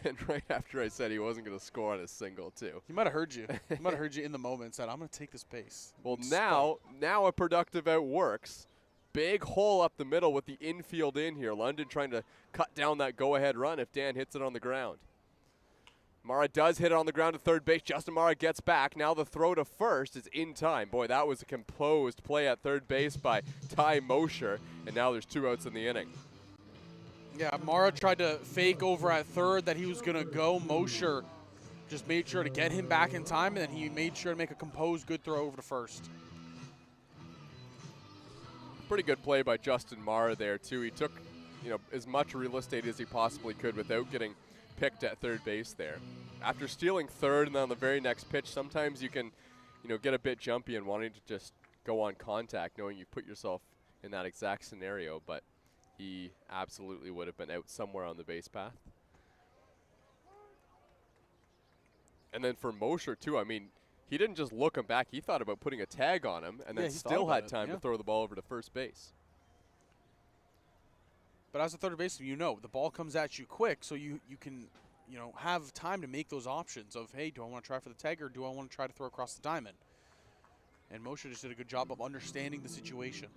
S2: And right after I said he wasn't going to score on a single, too.
S6: He might have heard you. He might have heard you in the moment and said, I'm going to take this base.
S2: Well, now a productive out works. Big hole up the middle with the infield in here. London trying to cut down that go-ahead run if Dan hits it on the ground. Marra does hit it on the ground to third base. Justin Marra gets back. Now the throw to first is in time. Boy, that was a composed play at third base by Ty Mosher, and now there's 2 outs in the inning.
S6: Yeah, Marra tried to fake over at third that he was going to go. Mosher just made sure to get him back in time, and then he made sure to make a composed good throw over to first.
S2: Pretty good play by Justin Marra there, too. He took, you know, as much real estate as he possibly could without getting picked at third base there. After stealing third and then on the very next pitch, sometimes you can, you know, get a bit jumpy and wanting to just go on contact, knowing you put yourself in that exact scenario, but he absolutely would have been out somewhere on the base path. And then for Mosher, too, I mean, he didn't just look him back. He thought about putting a tag on him and then still had time to throw the ball over to first base.
S6: But as a third baseman, you know, the ball comes at you quick, so you can, you know, have time to make those options of, hey, do I want to try for the tag or do I want to try to throw across the diamond? And Moshe just did a good job of understanding the situation.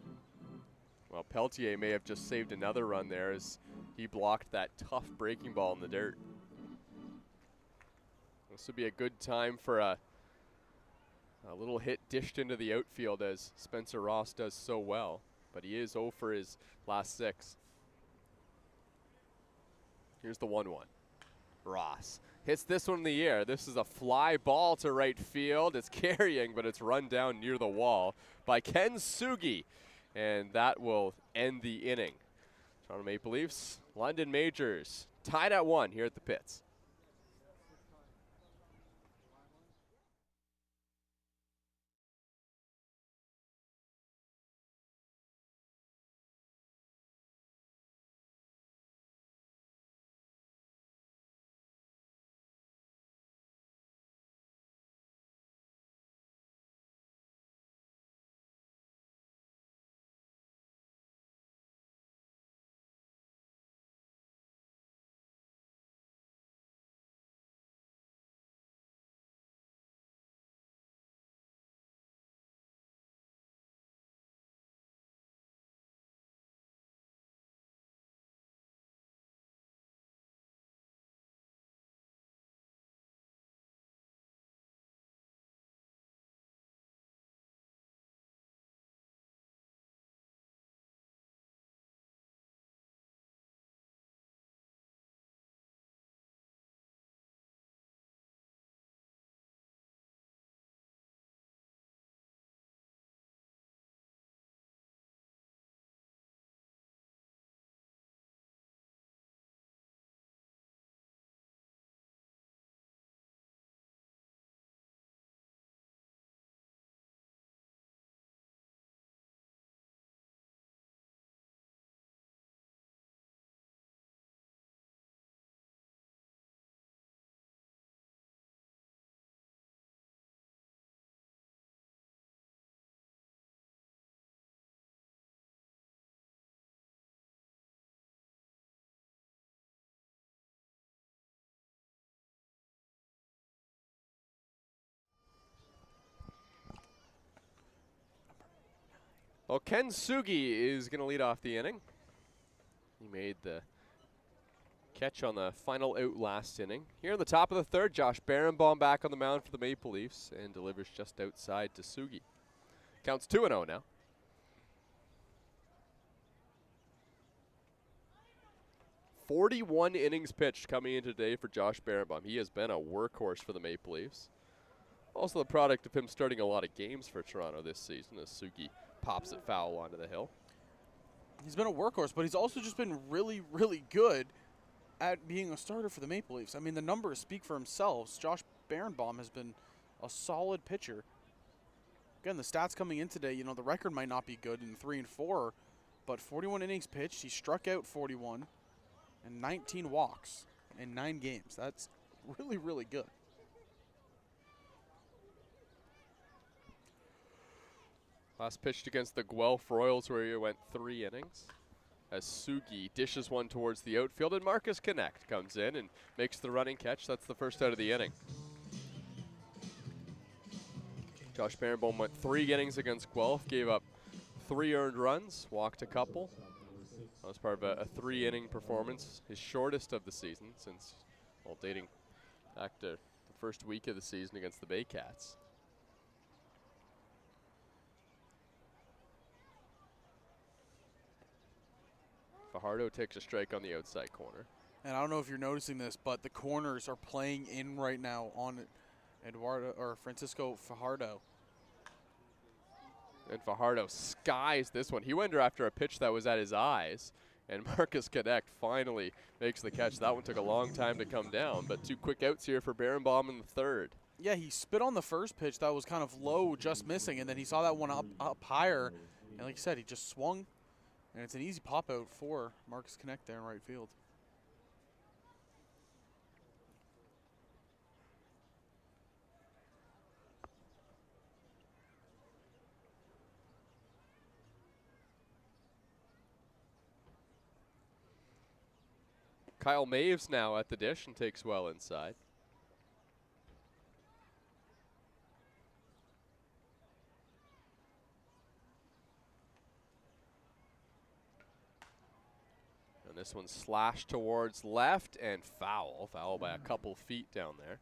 S2: Well, Peltier may have just saved another run there as he blocked that tough breaking ball in the dirt. This would be a good time for a little hit dished into the outfield as Spencer Ross does so well. But he is 0 for his last 6. Here's the 1-1. Ross hits this one in the air. This is a fly ball to right field. It's carrying, but it's run down near the wall by Ken Sugi. And that will end the inning. Toronto Maple Leafs, London Majors, tied at 1 here at the pits. Well, Ken Sugi is going to lead off the inning. He made the catch on the final out last inning. Here in the top of the third, Josh Berenbaum back on the mound for the Maple Leafs and delivers just outside to Sugi. Counts 2-0 now. "41 innings pitched coming in today for Josh Berenbaum. He has been a workhorse for the Maple Leafs. Also the product of him starting a lot of games for Toronto this season as Sugi pops it foul onto the hill.
S6: He's been a workhorse, but he's also just been really, really good at being a starter for the Maple Leafs. I mean, the numbers speak for themselves. Josh Berenbaum has been a solid pitcher. Again, the stats coming in today, you know, the record might not be good in 3 and 4, but 41 innings pitched. He struck out 41 and 19 walks in 9 games. That's really, really good.
S2: Last pitched against the Guelph Royals where he went 3 innings. As Sugi dishes one towards the outfield, and Marcus Connect comes in and makes the running catch. That's the first out of the inning. Josh Berenbaum went 3 innings against Guelph, gave up 3 earned runs, walked a couple. That was part of a 3-inning performance, his shortest of the season since, well, dating back to the first week of the season against the Baycats. Fajardo takes a strike on the outside corner.
S6: And I don't know if you're noticing this, but the corners are playing in right now on Francisco Fajardo.
S2: And Fajardo skies this one. He went after a pitch that was at his eyes, and Marcus Connect finally makes the catch. That one took a long time to come down, but 2 quick outs here for Berenbaum in the third.
S6: Yeah, he spit on the first pitch that was kind of low, just missing, and then he saw that one up higher, and like you said, he just swung. And it's an easy pop out for Marcus Connect there in right field.
S2: Kyle Maves now at the dish and takes well inside. And this one slashed towards left and foul. Foul by a couple feet down there.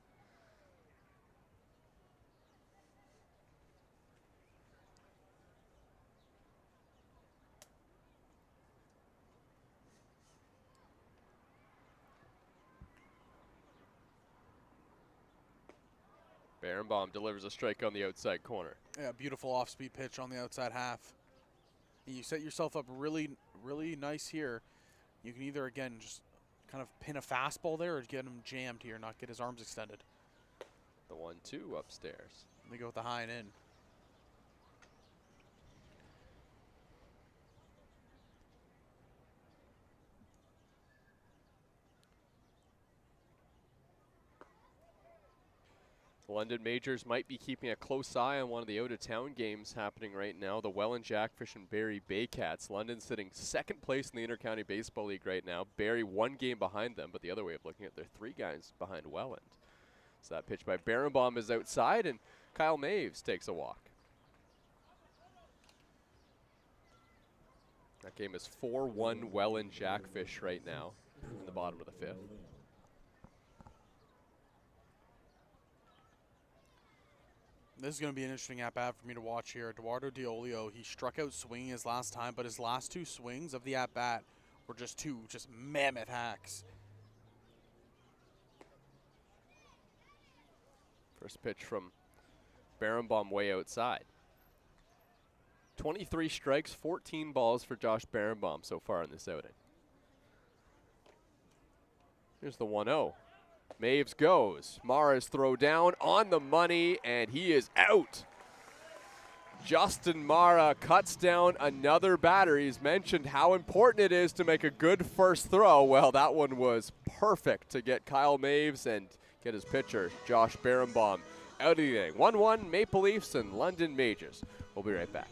S2: Berenbaum delivers a strike on the outside corner.
S6: Yeah, beautiful off-speed pitch on the outside half. And you set yourself up really, really nice here. You can either, again, just kind of pin a fastball there or get him jammed here, not get his arms extended.
S2: The 1-2 upstairs.
S6: They go with the high and in.
S2: The London Majors might be keeping a close eye on one of the out-of-town games happening right now. The Welland Jackfish and Barrie Baycats. London sitting 2nd place in the Inter-County Baseball League right now. Barrie 1 game behind them, but the other way of looking at it, they're 3 guys behind Welland. So that pitch by Berenbaum is outside, and Kyle Maves takes a walk. That game is 4-1 Welland Jackfish right now in the bottom of the 5th.
S6: This is going to be an interesting at-bat for me to watch here. Eduardo Diolio, he struck out swinging his last time, but his last 2 swings of the at-bat were just 2 mammoth hacks.
S2: First pitch from Berenbaum way outside. 23 strikes, 14 balls for Josh Berenbaum so far in this outing. Here's the 1-0. Maves goes. Mara's throw down on the money, and he is out. Justin Mara cuts down another batter. He's mentioned how important it is to make a good first throw. Well, that one was perfect to get Kyle Maves and get his pitcher, Josh Berenbaum, out of the inning. 1-1 Maple Leafs and London Majors. We'll be right back.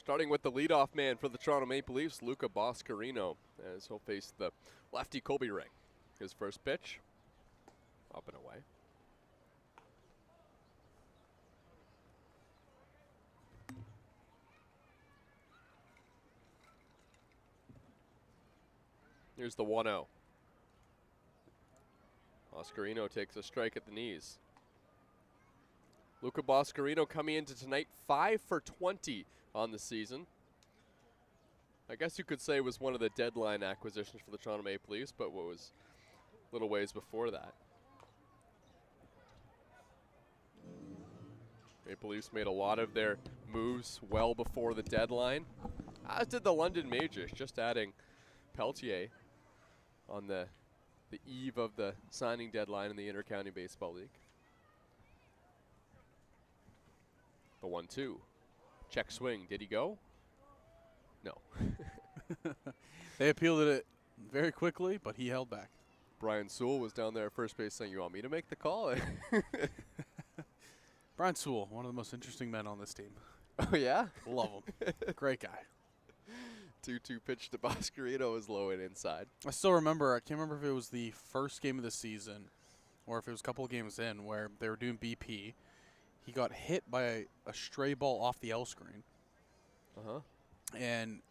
S2: Starting with the leadoff man for the Toronto Maple Leafs, Luca Boscarino, as he'll face the lefty Colby Ring. His first pitch, up and away. Here's the 1-0. Boscarino takes a strike at the knees. Luca Boscarino coming into tonight 5 for 20 on the season. I guess you could say it was one of the deadline acquisitions for the Toronto Maple Leafs, but what was little ways before that. Maple Leafs made a lot of their moves well before the deadline, as did the London Majors, just adding Peltier on the eve of the signing deadline in the Intercounty Baseball League. The 1-2. Check swing. Did he go? No.
S6: They appealed it very quickly, but he held back.
S2: Brian Sewell was down there at first base saying, "You want me to make the call?"
S6: Brian Sewell, one of the most interesting men on this team.
S2: Oh, yeah?
S6: Love him. Great guy.
S2: 2-2 pitch to Boscarino is low and inside.
S6: I still remember, I can't remember if it was the first game of the season or if it was a couple of games in where they were doing BP. He got hit by a stray ball off the L screen. And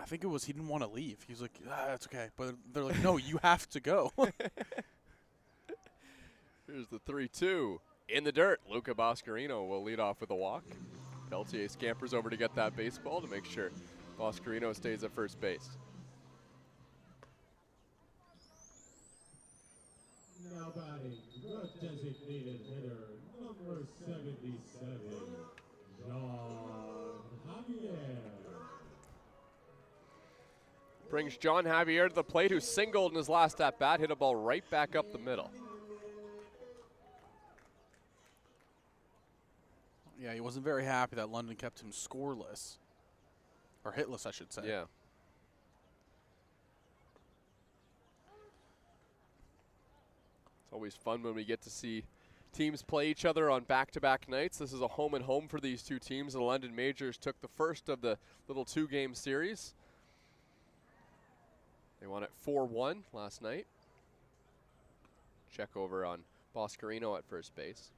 S6: I think it was he didn't want to leave. He was like, that's okay. But they're like, no, you have to go.
S2: Here's the 3-2. In the dirt, Luca Boscarino will lead off with a walk. Peltier scampers over to get that baseball to make sure Boscarino stays at first base.
S9: Now batting, the designated hitter, number 77, John Javier.
S2: Brings John Javier to the plate, who singled in his last at-bat, hit a ball right back up the middle.
S6: Yeah, he wasn't very happy that London kept him scoreless. Or hitless, I should say.
S2: Yeah. It's always fun when we get to see teams play each other on back-to-back nights. This is a home and home for these two teams. The London Majors took the first of the little two-game series. They won it 4-1 last night. Check over on Boscarino at first base.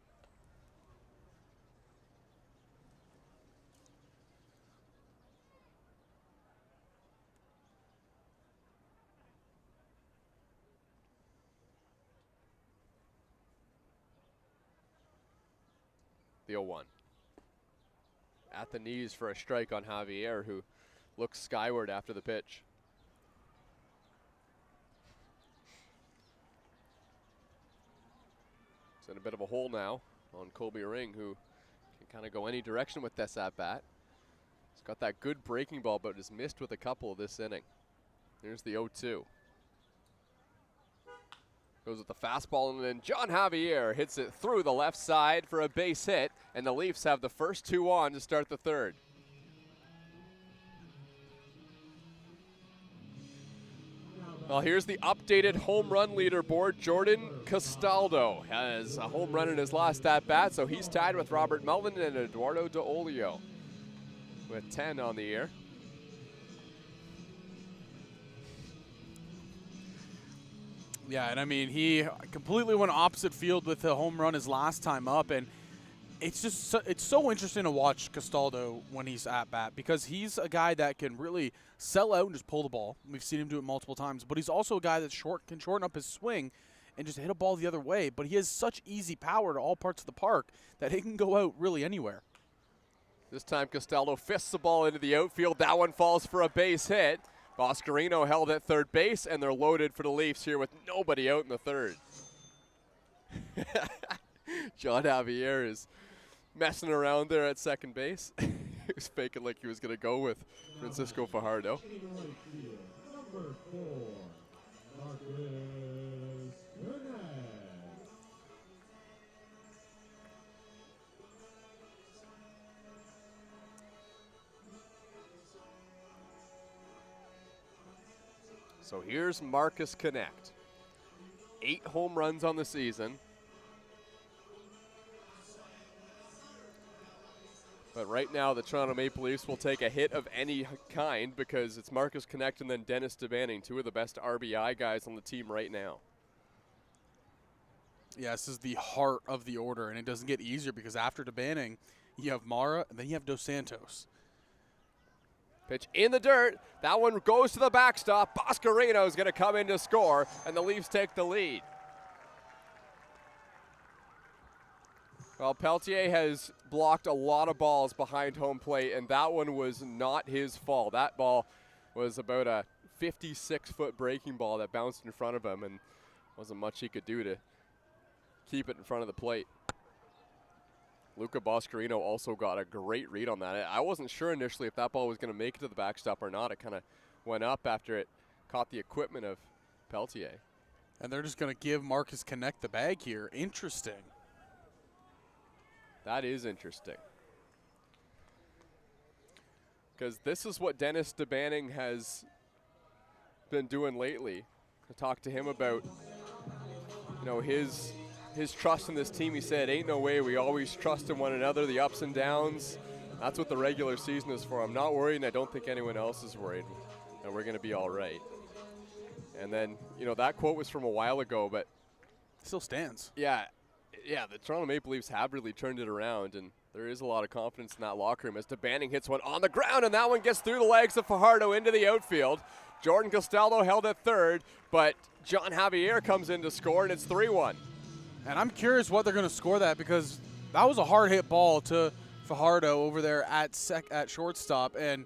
S2: The 0-1. At the knees for a strike on Javier, who looks skyward after the pitch. It's in a bit of a hole now on Colby Ring, who can kind of go any direction with this at-bat. He's got that good breaking ball, but has missed with a couple this inning. Here's the 0-2. Goes with the fastball, and then John Javier hits it through the left side for a base hit, and the Leafs have the first two on to start the third. Well, here's the updated home run leaderboard. Jordan Castaldo has a home run in his last at-bat, so he's tied with Robert Melvin and Eduardo De Olio with 10 on the year.
S6: Yeah, and I mean, he completely went opposite field with the home run his last time up, and it's just it's so interesting to watch Castaldo when he's at bat, because he's a guy that can really sell out and just pull the ball. We've seen him do it multiple times, but he's also a guy that can shorten up his swing and just hit a ball the other way, but he has such easy power to all parts of the park that he can go out really anywhere.
S2: This time Castaldo fists the ball into the outfield. That one falls for a base hit. Boscarino held at third base, and they're loaded for the Leafs here with nobody out in the third. John Javier is messing around there at second base. He was faking like he was going to go with Francisco Fajardo.
S9: Number 4, Marcus Hernandez.
S2: So here's Marcus Connect. 8 home runs on the season. But right now, the Toronto Maple Leafs will take a hit of any kind because it's Marcus Connect and then Dennis DeBanning, two of the best RBI guys on the team right now.
S6: Yeah, this is the heart of the order, and it doesn't get easier because after DeBanning, you have Mara, and then you have Dos Santos.
S2: Pitch in the dirt. That one goes to the backstop. Boscarino is going to come in to score, and the Leafs take the lead. Well, Peltier has blocked a lot of balls behind home plate, and that one was not his fault. That ball was about a 56-foot breaking ball that bounced in front of him, and wasn't much he could do to keep it in front of the plate. Luca Boscarino also got a great read on that. I wasn't sure initially if that ball was going to make it to the backstop or not. It kind of went up after it caught the equipment of Peltier.
S6: And they're just going to give Marcus Connect the bag here. Interesting.
S2: That is interesting. Because this is what Dennis DeBanning has been doing lately. I talked to him about, his trust in this team. He said, ain't no way, we always trust in one another, the ups and downs. That's what the regular season is for. I'm not worried, and I don't think anyone else is worried. And we're going to be all right. And then, that quote was from a while ago, but
S6: still stands.
S2: Yeah, the Toronto Maple Leafs have really turned it around, and there is a lot of confidence in that locker room as DeBanning hits one on the ground, and that one gets through the legs of Fajardo into the outfield. Jordan Castaldo held at third, but John Javier comes in to score, and it's 3-1.
S6: And I'm curious what they're going to score that, because that was a hard hit ball to Fajardo over there at shortstop, and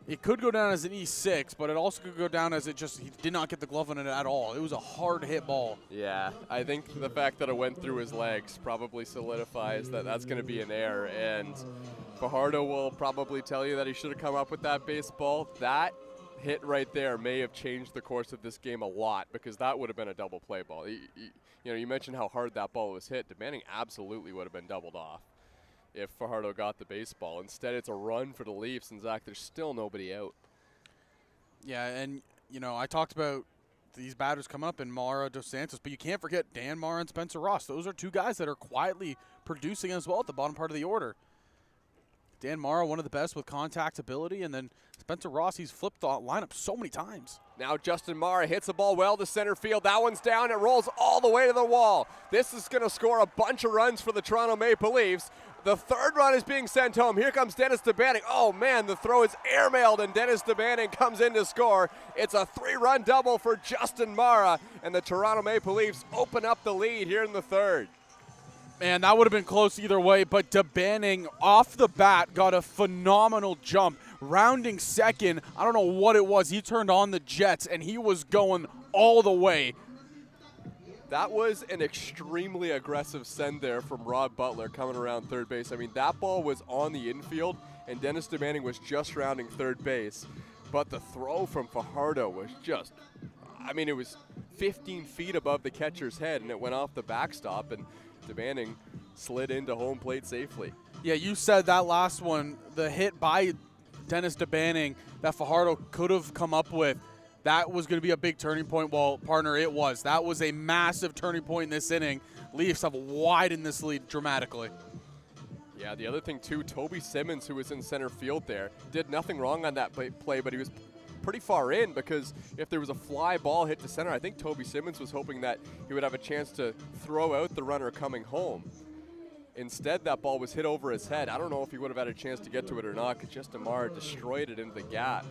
S6: it could go down as an E6, but it also could go down as he did not get the glove on it at all. It was a hard hit ball.
S2: Yeah, I think the fact that it went through his legs probably solidifies that that's going to be an error, and Fajardo will probably tell you that he should have come up with that baseball. That hit right there may have changed the course of this game a lot, because that would have been a double play ball. You mentioned how hard that ball was hit. DeBanning absolutely would have been doubled off if Fajardo got the baseball. Instead, it's a run for the Leafs, and Zach, there's still nobody out.
S6: Yeah, and, I talked about these batters coming up in Mara, Dos Santos, but you can't forget Dan Mara and Spencer Ross. Those are two guys that are quietly producing as well at the bottom part of the order. Dan Mara, one of the best with contact ability, and then Spencer Ross, he's flipped the lineup so many times.
S2: Now Justin Mara hits the ball well to center field. That one's down. It rolls all the way to the wall. This is going to score a bunch of runs for the Toronto Maple Leafs. The third run is being sent home. Here comes Dennis DeBanning. Oh, man, the throw is airmailed, and Dennis DeBanning comes in to score. It's a 3-run double for Justin Mara, and the Toronto Maple Leafs open up the lead here in the third.
S6: Man, that would have been close either way, but DeBanning off the bat got a phenomenal jump. Rounding second, I don't know what it was. He turned on the jets, and he was going all the way.
S2: That was an extremely aggressive send there from Rob Butler coming around third base. I mean, that ball was on the infield, and Dennis DeBanning was just rounding third base. But the throw from Fajardo was just, it was 15 feet above the catcher's head, and it went off the backstop, and DeBanning slid into home plate safely.
S6: Yeah, you said that last one, the hit by Dennis DeBanning that Fajardo could have come up with, that was going to be a big turning point. Well, partner, it was. That was a massive turning point in this inning. Leafs have widened this lead dramatically.
S2: Yeah, the other thing, too, Toby Simmons, who was in center field there, did nothing wrong on that play, but he was pretty far in, because if there was a fly ball hit to center, I think Toby Simmons was hoping that he would have a chance to throw out the runner coming home. Instead, that ball was hit over his head. I don't know if he would have had a chance to get to it or not, because Justin Mara destroyed it into the gap.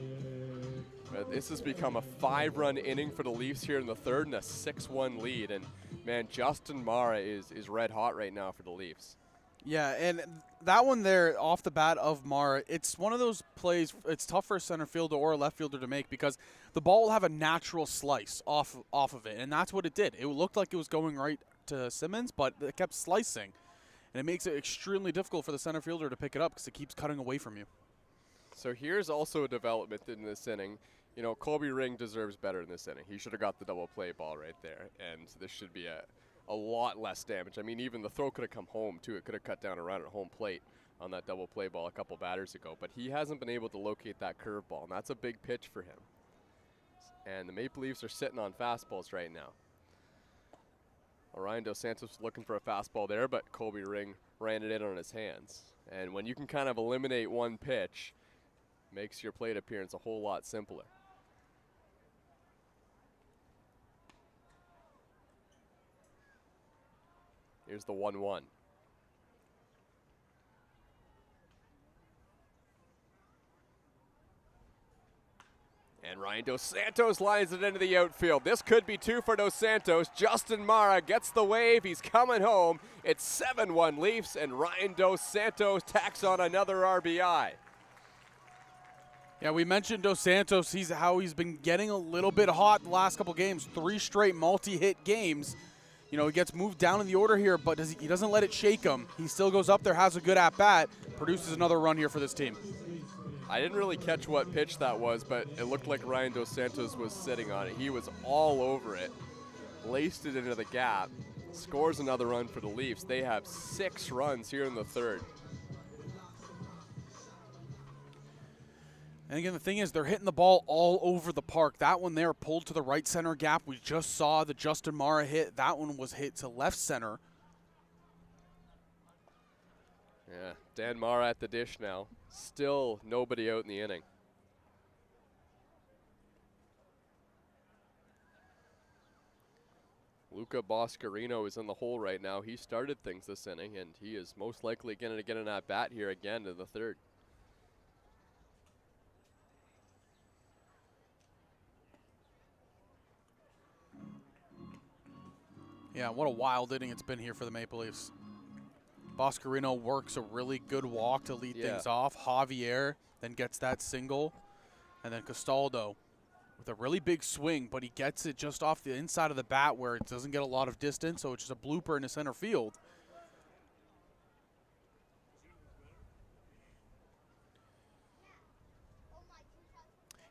S2: But this has become a 5-run inning for the Leafs here in the third and a 6-1 lead. And, man, Justin Mara is red hot right now for the Leafs.
S6: Yeah, and that one there off the bat of Mara, it's one of those plays, it's tough for a center fielder or a left fielder to make, because the ball will have a natural slice off of it, and that's what it did. It looked like it was going right to Simmons, but it kept slicing. And it makes it extremely difficult for the center fielder to pick it up because it keeps cutting away from you.
S2: So here's also a development in this inning. Colby Ring deserves better in this inning. He should have got the double play ball right there, and this should be a lot less damage. Even the throw could have come home, too. It could have cut down around at home plate on that double play ball a couple batters ago, but he hasn't been able to locate that curveball, and that's a big pitch for him. And the Maple Leafs are sitting on fastballs right now. Orion Dos Santos looking for a fastball there, but Colby Ring ran it in on his hands. And when you can kind of eliminate one pitch, makes your plate appearance a whole lot simpler. Here's the 1-1. And Ryan Dos Santos lines it into the outfield. This could be 2 for Dos Santos. Justin Mara gets the wave. He's coming home. It's 7-1 Leafs, and Ryan Dos Santos tacks on another RBI.
S6: Yeah, we mentioned Dos Santos. How he's been getting a little bit hot the last couple games. 3 straight multi-hit games. You know, he gets moved down in the order here, but he doesn't let it shake him. He still goes up there, has a good at-bat, produces another run here for this team.
S2: I didn't really catch what pitch that was, but it looked like Ryan Dos Santos was sitting on it. He was all over it, laced it into the gap, scores another run for the Leafs. They have 6 runs here in the third.
S6: And again, the thing is, they're hitting the ball all over the park. That one there pulled to the right center gap. We just saw the Justin Mara hit. That one was hit to left center.
S2: Yeah, Dan Mara at the dish now. Still nobody out in the inning. Luca Boscarino is in the hole right now. He started things this inning, and he is most likely going to get an at-bat here again in the third.
S6: Yeah, what a wild inning it's been here for the Maple Leafs. Boscarino works a really good walk to lead things off. Javier then gets that single. And then Castaldo with a really big swing, but he gets it just off the inside of the bat where it doesn't get a lot of distance, so it's just a blooper in the center field.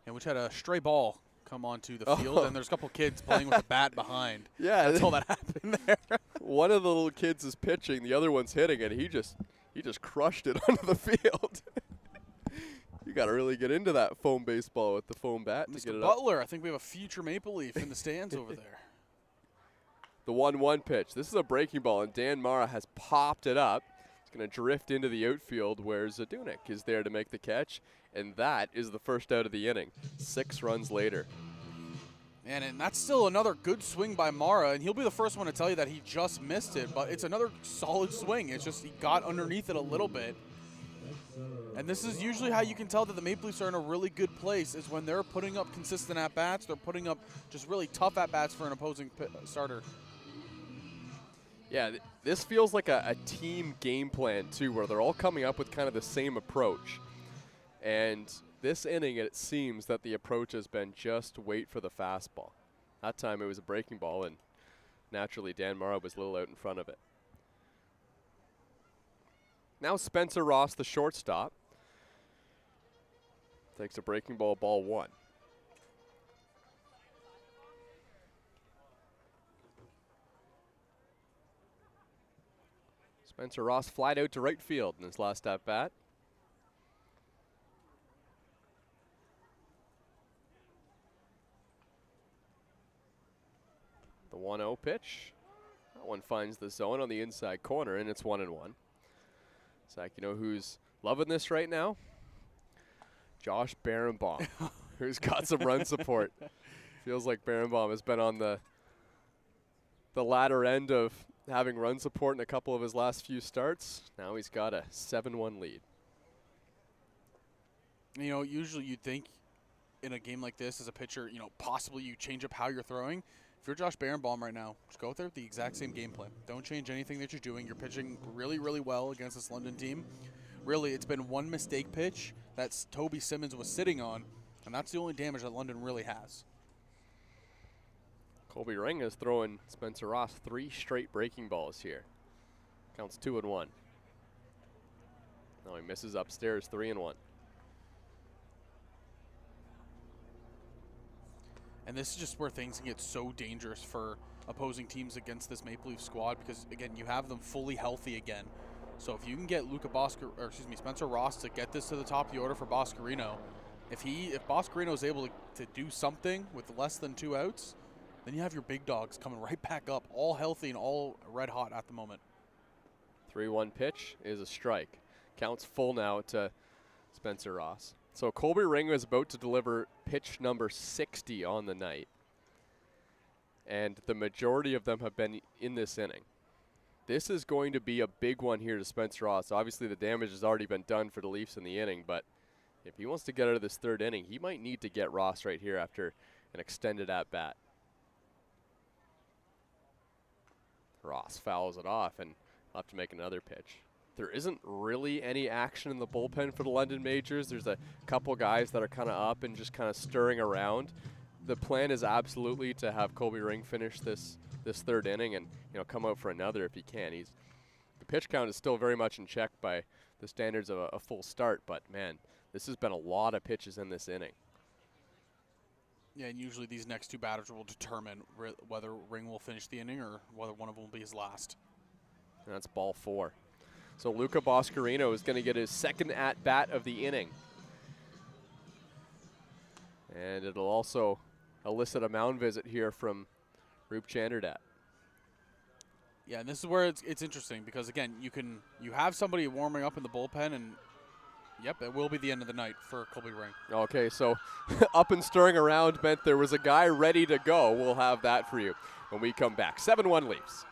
S6: And we just had a stray ball come onto the field, and there's a couple kids playing with the bat behind.
S2: Yeah,
S6: that's all that happened there.
S2: One of the little kids is pitching, the other one's hitting, and he just crushed it onto the field. You got to really get into that foam baseball with the foam bat to get it up.
S6: Butler, I think we have a future Maple Leaf in the stands over there.
S2: The 1-1 pitch. This is a breaking ball, and Dan Mara has popped it up. It's going to drift into the outfield where Zadunik is there to make the catch, and that is the first out of the inning. 6 runs later.
S6: And that's still another good swing by Mara, and he'll be the first one to tell you that he just missed it, but it's another solid swing. It's just he got underneath it a little bit. And this is usually how you can tell that the Maple Leafs are in a really good place, is when they're putting up consistent at-bats. They're putting up just really tough at-bats for an opposing starter.
S2: Yeah, this feels like a team game plan, too, where they're all coming up with kind of the same approach. And this inning, it seems that the approach has been just wait for the fastball. That time it was a breaking ball, and naturally Dan Mara was a little out in front of it. Now Spencer Ross, the shortstop, takes a breaking ball, ball 1. Spencer Ross flied out to right field in his last at-bat. The 1-0 pitch. That one finds the zone on the inside corner, and it's 1-1. Zach, you know who's loving this right now? Josh Berenbaum, who's got some run support. Feels like Berenbaum has been on the latter end of having run support in a couple of his last few starts. Now he's got a 7-1 lead.
S6: You know, usually you'd think in a game like this as a pitcher, you know, possibly you change up how you're throwing. If you're Josh Berenbaum right now, just go out there with the exact same game plan. Don't change anything that you're doing. You're pitching really, really well against this London team. Really, it's been one mistake pitch that Toby Simmons was sitting on, and that's the only damage that London really has.
S2: Colby Ring is throwing Spencer Ross 3 straight breaking balls here. Counts 2-1. Now he misses upstairs, 3-1.
S6: And this is just where things can get so dangerous for opposing teams against this Maple Leaf squad, because again, you have them fully healthy again. So if you can get Spencer Ross to get this to the top of the order for Boscarino, if Boscarino is able to do something with less than 2 outs, then you have your big dogs coming right back up, all healthy and all red hot at the moment.
S2: 3-1 pitch is a strike. Counts full now to Spencer Ross. So Colby Ring was about to deliver pitch number 60 on the night. And the majority of them have been in this inning. This is going to be a big one here to Spencer Ross. Obviously the damage has already been done for the Leafs in the inning, but if he wants to get out of this third inning, he might need to get Ross right here after an extended at-bat. Ross fouls it off and will have to make another pitch. There isn't really any action in the bullpen for the London Majors. There's a couple guys that are kind of up and just kind of stirring around. The plan is absolutely to have Colby Ring finish this third inning and come out for another if he can. The pitch count is still very much in check by the standards of a full start, but man, this has been a lot of pitches in this inning.
S6: Yeah, and usually these next two batters will determine whether Ring will finish the inning or whether one of them will be his last.
S2: And that's ball 4. So Luca Boscarino is going to get his second at-bat of the inning. And it'll also elicit a mound visit here from Roop Chanderdat.
S6: Yeah, and this is where it's interesting because, again, you have somebody warming up in the bullpen, and, yep, it will be the end of the night for Colby Ring.
S2: Okay, so up and stirring around meant there was a guy ready to go. We'll have that for you when we come back. 7-1 Leafs.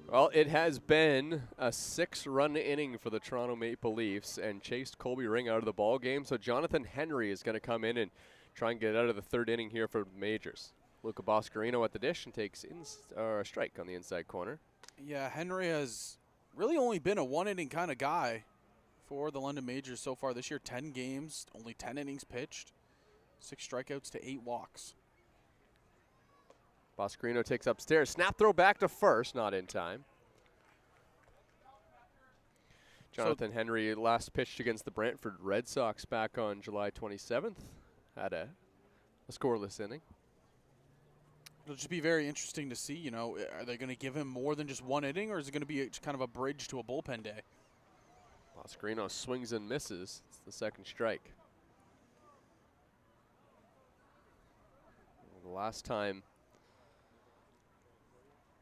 S2: Well, it has been a 6-run inning for the Toronto Maple Leafs and chased Colby Ring out of the ball game. So Jonathan Henry is going to come in and try and get out of the third inning here for the Majors. Luca Boscarino at the dish and takes a strike on the inside corner.
S6: Yeah, Henry has really only been a one-inning kind of guy for the London Majors so far this year. 10 games, only 10 innings pitched, 6 strikeouts to 8 walks.
S2: Boscarino takes upstairs. Snap throw back to first, not in time. Jonathan Henry last pitched against the Brantford Red Sox back on July 27th. Had a scoreless inning.
S6: It'll just be very interesting to see, are they going to give him more than just one inning, or is it going to be kind of a bridge to a bullpen day?
S2: Boscarino swings and misses. It's the second strike. Well, the last time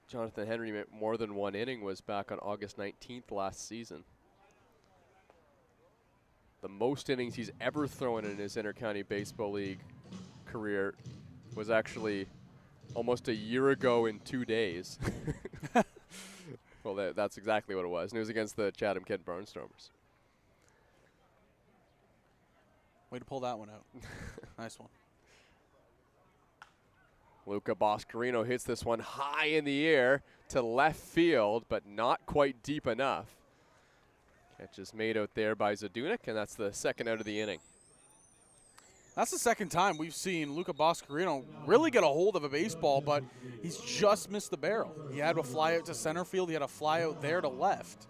S2: Jonathan Henry made more than one inning was back on August 19th last season. The most innings he's ever thrown in his Intercounty Baseball League career was actually almost a year ago in 2 days. Well, that's exactly what it was. And it was against the Chatham-Kent Barnstormers.
S6: Way to pull that one out. Nice one.
S2: Luca Boscarino hits this one high in the air to left field, but not quite deep enough. Catch is made out there by Zadunik, and that's the second out of the inning.
S6: That's the second time we've seen Luca Boscarino really get a hold of a baseball, but he's just missed the barrel. He had a fly out to center field. He had a fly out there to left.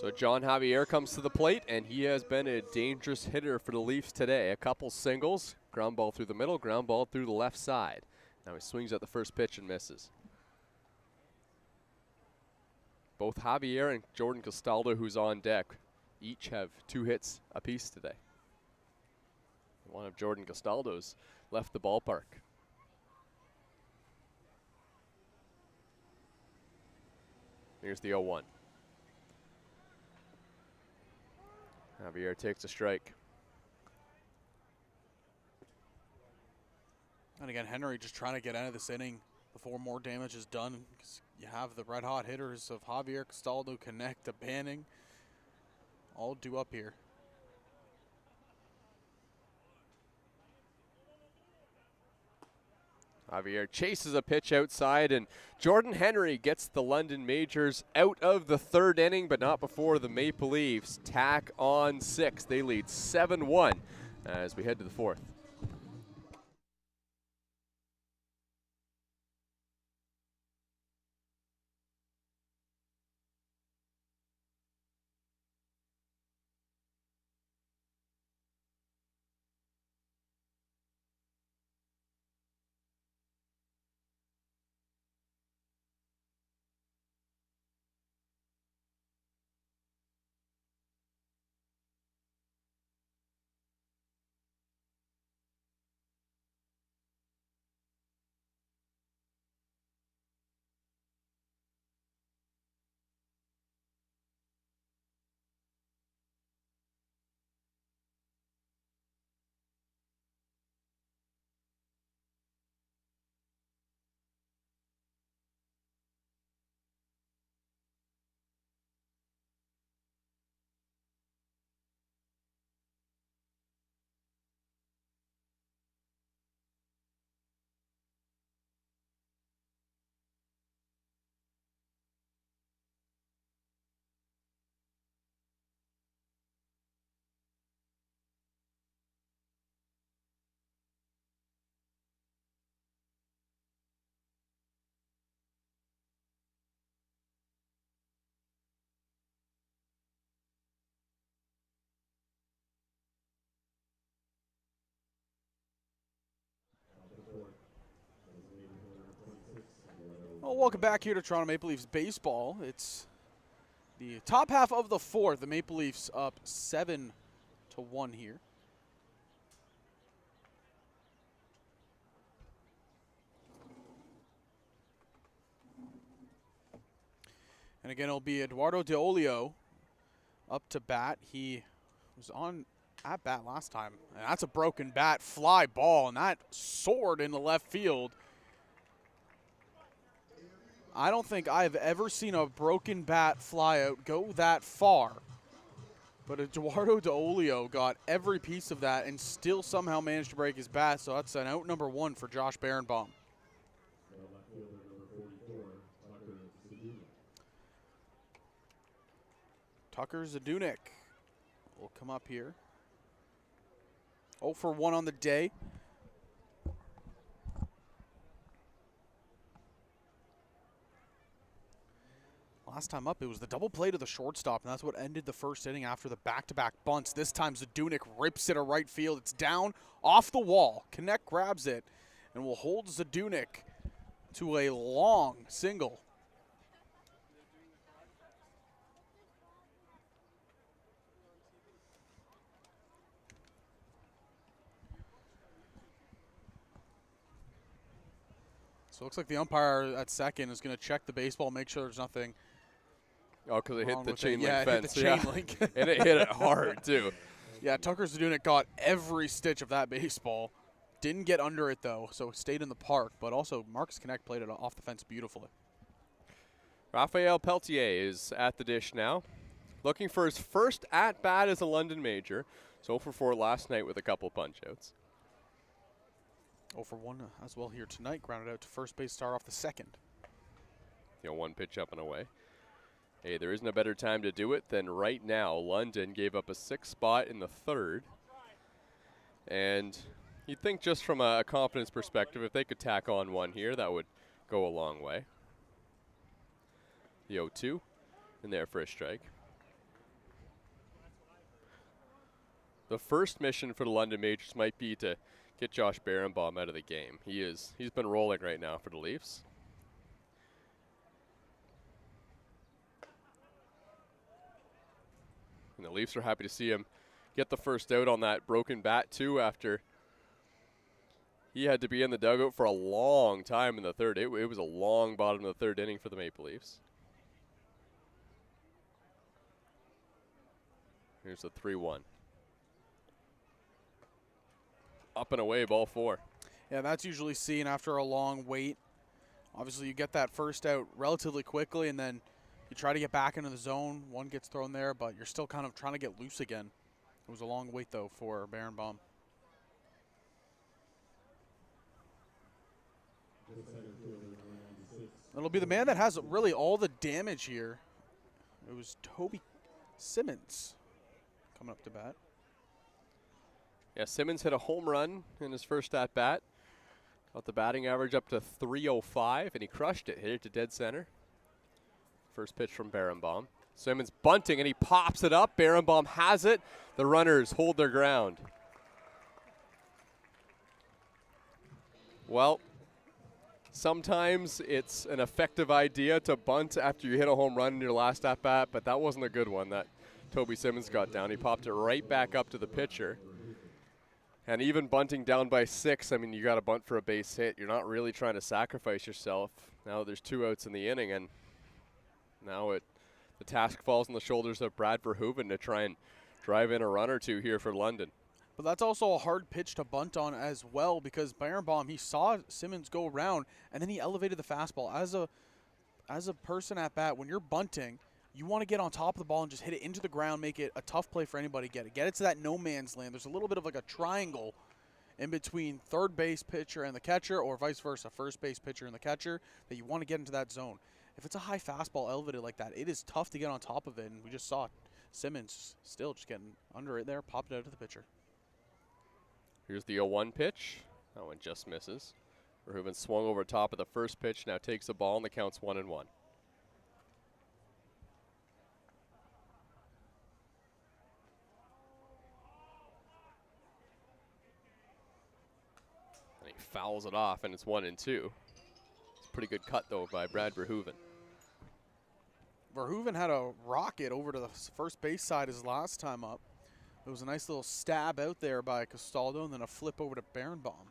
S2: So John Javier comes to the plate, and he has been a dangerous hitter for the Leafs today. A couple singles, ground ball through the middle, ground ball through the left side. Now he swings at the first pitch and misses. Both Javier and Jordan Castaldo, who's on deck, each have 2 hits apiece today. One of Jordan Castaldo's left the ballpark. Here's the 0-1. Javier takes a strike.
S6: And again, Henry just trying to get out of this inning before more damage is done. Because you have the red-hot hitters of Javier, Castaldo, Connect, Banning, all due up here.
S2: Javier chases a pitch outside, and Jordan Henry gets the London Majors out of the 3rd inning, but not before the Maple Leafs tack on 6. They lead 7-1 as we head to the 4th.
S6: Well, welcome back here to Toronto Maple Leafs baseball. It's the top half of the 4th. The Maple Leafs up 7-1 here. And again, it'll be Eduardo De Olio up to bat. He was on at bat last time. And that's a broken bat, fly ball, and that soared into left field. I don't think I've ever seen a broken bat fly out go that far. But Eduardo De Olio got every piece of that and still somehow managed to break his bat. So that's an out number 1 for Josh Berenbaum. Tucker Zadunik will come up here. 0 for 1 on the day. Last time up, it was the double play to the shortstop, and that's what ended the first inning after the back-to-back bunts. This time, Zadunik rips it to right field. It's down off the wall. Connect grabs it and will hold Zadunik to a long single. So it looks like the umpire at second is going to check the baseball, make sure there's nothing.
S2: Oh, because it hit the chain link
S6: fence.
S2: fence.
S6: Hit the chain link.
S2: And it hit it hard, too.
S6: Yeah, Tucker Zadunik got every stitch of that baseball. Didn't get under it, though, so stayed in the park. But also, Marcus Connect played it off the fence beautifully.
S2: Raphael Peltier is at the dish now, looking for his first at-bat as a London Major. So 0 for 4 last night with a couple punch-outs.
S6: 0 for 1 as well here tonight. Grounded out to first base, start off the second.
S2: You know, one pitch up and away. Hey, there isn't a better time to do it than right now. London gave up a 6th spot in the 3rd. And you'd think just from a confidence perspective, if they could tack on one here, that would go a long way. The 0-2 in there for a strike. The first mission for the London Majors might be to get Josh Berenbaum out of the game. He's been rolling right now for the Leafs. And the Leafs are happy to see him get the first out on that broken bat too, after he had to be in the dugout for a long time in the 3rd. It was a long bottom of the 3rd inning for the Maple Leafs. Here's the 3-1. Up and away, ball 4.
S6: Yeah, that's usually seen after a long wait. Obviously, you get that first out relatively quickly, and then you try to get back into the zone. One gets thrown there, but you're still kind of trying to get loose again. It was a long wait, though, for Berenbaum. It'll be the man that has really all the damage here. It was Toby Simmons coming up to bat.
S2: Yeah, Simmons hit a home run in his first at-bat. Got the batting average up to .305, and he crushed it. Hit it to dead center. First pitch from Berenbaum. Simmons bunting, and he pops it up. Berenbaum has it. The runners hold their ground. Well, sometimes it's an effective idea to bunt after you hit a home run in your last at-bat, but that wasn't a good one that Toby Simmons got down. He popped it right back up to the pitcher. And even bunting down by 6, I mean, you got to bunt for a base hit. You're not really trying to sacrifice yourself. Now there's 2 outs in the inning, and now the task falls on the shoulders of Brad Verhoeven to try and drive in a run or 2 here for London.
S6: But that's also a hard pitch to bunt on as well, because Berenbaum, he saw Simmons go around, and then he elevated the fastball. As a person at bat, when you're bunting, you want to get on top of the ball and just hit it into the ground, make it a tough play for anybody to get it. Get it to that no man's land. There's a little bit of like a triangle in between third base pitcher and the catcher, or vice versa, first base pitcher and the catcher, that you want to get into that zone. If it's a high fastball elevated like that, it is tough to get on top of it, and we just saw Simmons still just getting under it there, popped it out to the pitcher.
S2: Here's the 0-1 pitch. That one just misses. Verhoeven swung over top of the first pitch, now takes the ball, and the count's 1-1. Fouls it off, and it's 1-2. It's a pretty good cut, though, by Brad Verhoeven.
S6: Verhoeven had a rocket over to the first base side his last time up. It was a nice little stab out there by Castaldo, and then a flip over to Berenbaum.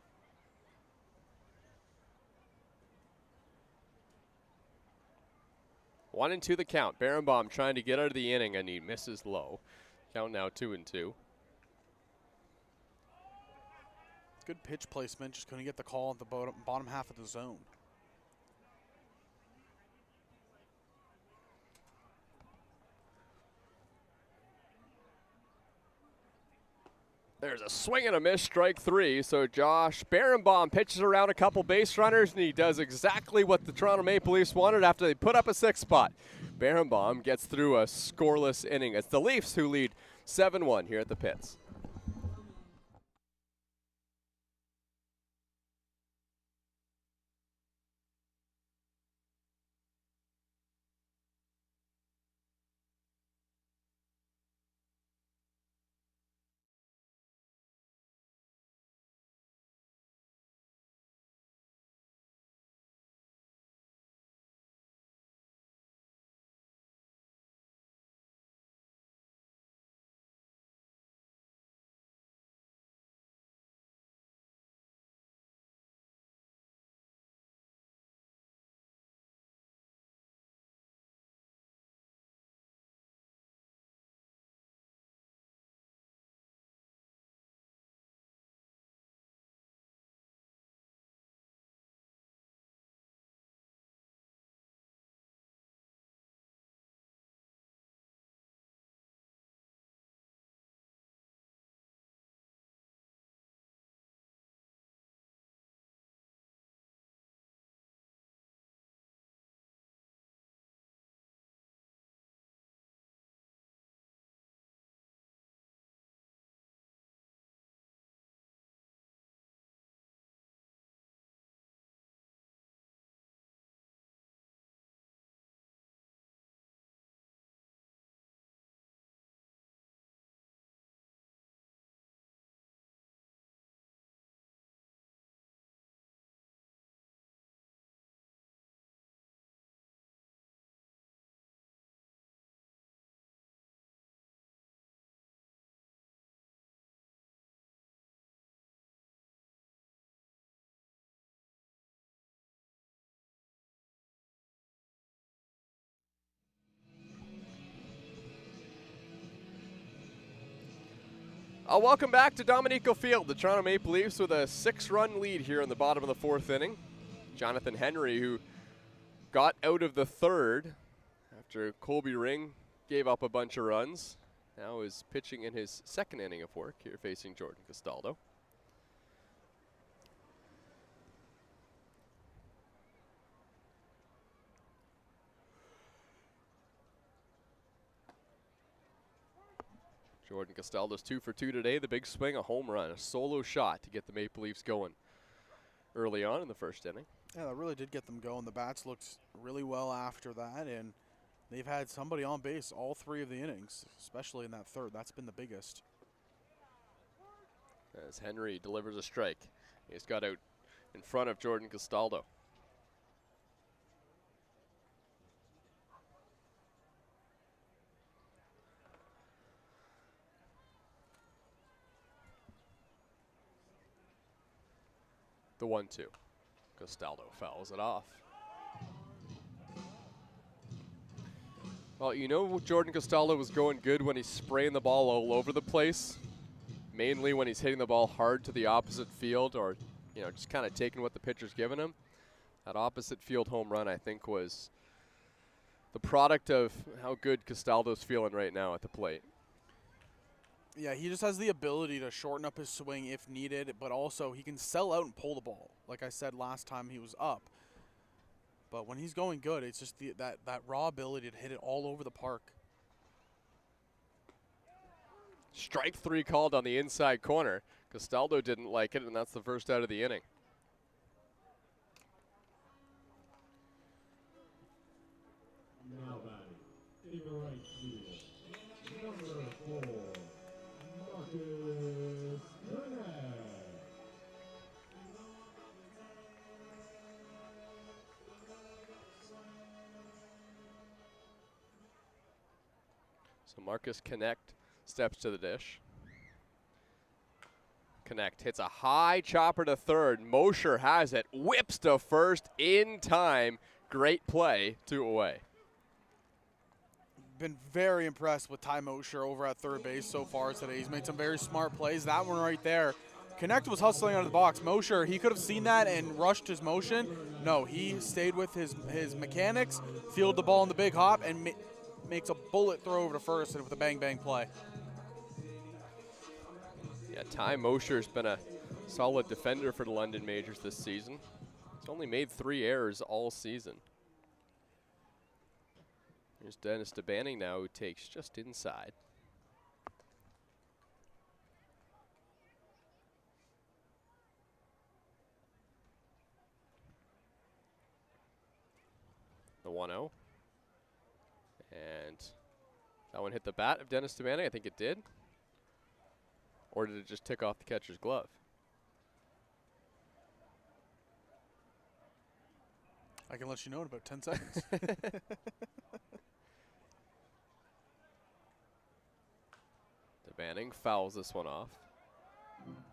S2: One and 2 the count. Berenbaum trying to get out of the inning, and he misses low. Count now 2-2.
S6: Good pitch placement, just couldn't get the call at the bottom half of the zone.
S2: There's a swing and a miss, strike 3. So Josh Berenbaum pitches around a couple base runners, and he does exactly what the Toronto Maple Leafs wanted after they put up a 6th spot. Berenbaum gets through a scoreless inning. It's the Leafs who lead 7-1 here at the pits. Welcome back to Dominico Field. The Toronto Maple Leafs with a 6-run lead here in the bottom of the 4th inning. Jonathan Henry, who got out of the 3rd after Colby Ring gave up a bunch of runs, now is pitching in his 2nd inning of work here facing Jordan Castaldo. Jordan Castaldo's 2 for 2 today. The big swing, a home run, a solo shot to get the Maple Leafs going early on in the 1st inning.
S6: Yeah, that really did get them going. The bats looked really well after that, and they've had somebody on base all 3 of the innings, especially in that 3rd. That's been the biggest.
S2: As Henry delivers a strike, he's got out in front of Jordan Castaldo. The 1-2. Castaldo fouls it off. Well, you know Jordan Castaldo was going good when he's spraying the ball all over the place. Mainly when he's hitting the ball hard to the opposite field or, you know, just kind of taking what the pitcher's giving him. That opposite field home run, I think, was the product of how good Castaldo's feeling right now at the plate.
S6: Yeah, he just has the ability to shorten up his swing if needed, but also he can sell out and pull the ball. Like I said last time he was up. But when he's going good, it's just that raw ability to hit it all over the park.
S2: Strike 3 called on the inside corner. Castaldo didn't like it, and that's the first out of the inning.
S9: Now batting in the right field, number 4, Marcus Burnett.
S2: So Marcus Connect steps to the dish. Connect hits a high chopper to 3rd. Mosher has it, whips to 1st in time. Great play, 2 away.
S6: Been very impressed with Ty Mosher over at 3rd base so far today. He's made some very smart plays. That one right there. Connect was hustling out of the box. Mosher, he could have seen that and rushed his motion. No, he stayed with his mechanics, fielded the ball in the big hop, and makes a bullet throw over to 1st and with a bang-bang play.
S2: Yeah, Ty Mosher's been a solid defender for the London Majors this season. He's only made 3 errors all season. Here's Dennis DeBanning now, who takes just inside. The 1-0. And that one hit the bat of Dennis DeBanning. I think it did. Or did it just tick off the catcher's glove?
S6: I can let you know in about 10 seconds.
S2: DeBanning fouls this one off.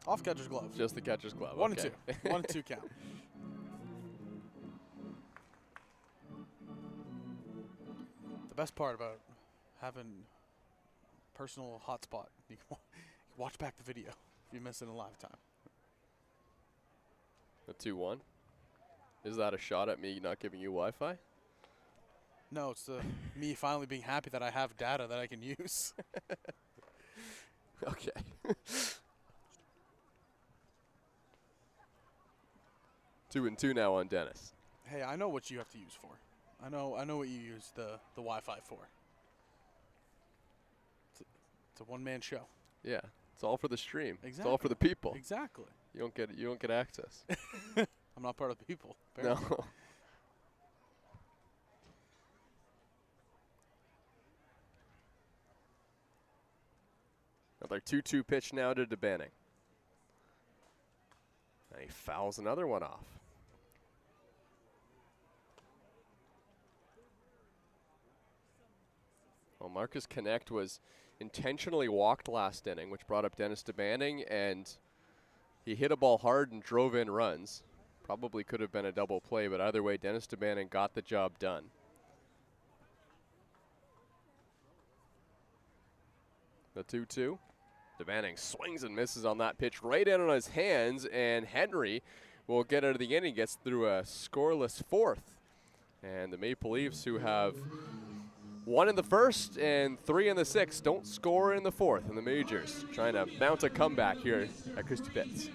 S6: Off catcher's glove.
S2: Just the catcher's glove.
S6: 1
S2: okay.
S6: and 2. 1 and 2 count. The best part about having personal hotspot, you can watch back the video if you miss it in live time.
S2: The 2-1. Is that a shot at me not giving you Wi-Fi?
S6: No, it's me finally being happy that I have data that I can use.
S2: Okay. 2-2 now on Dennis.
S6: Hey, I know what you have to use for. I know what you use the Wi-Fi for. It's a one-man show.
S2: Yeah, it's all for the stream.
S6: Exactly.
S2: It's all for the people.
S6: Exactly.
S2: You don't get access.
S6: I'm not part of the people. Apparently.
S2: No. Another 2-2 pitch now to DeBanning. And he fouls another one off. Well, Marcus Connect was intentionally walked last inning, which brought up Dennis DeBanning, and he hit a ball hard and drove in runs. Probably could have been a double play, but either way, Dennis DeBanning got the job done. The 2-2. DeBanning swings and misses on that pitch right in on his hands, and Henry will get out of the inning, gets through a scoreless fourth. And the Maple Leafs, who have 1 in the first and 3 in the sixth, don't score in the fourth, and the Majors trying to mount a comeback here at Christie Pitts.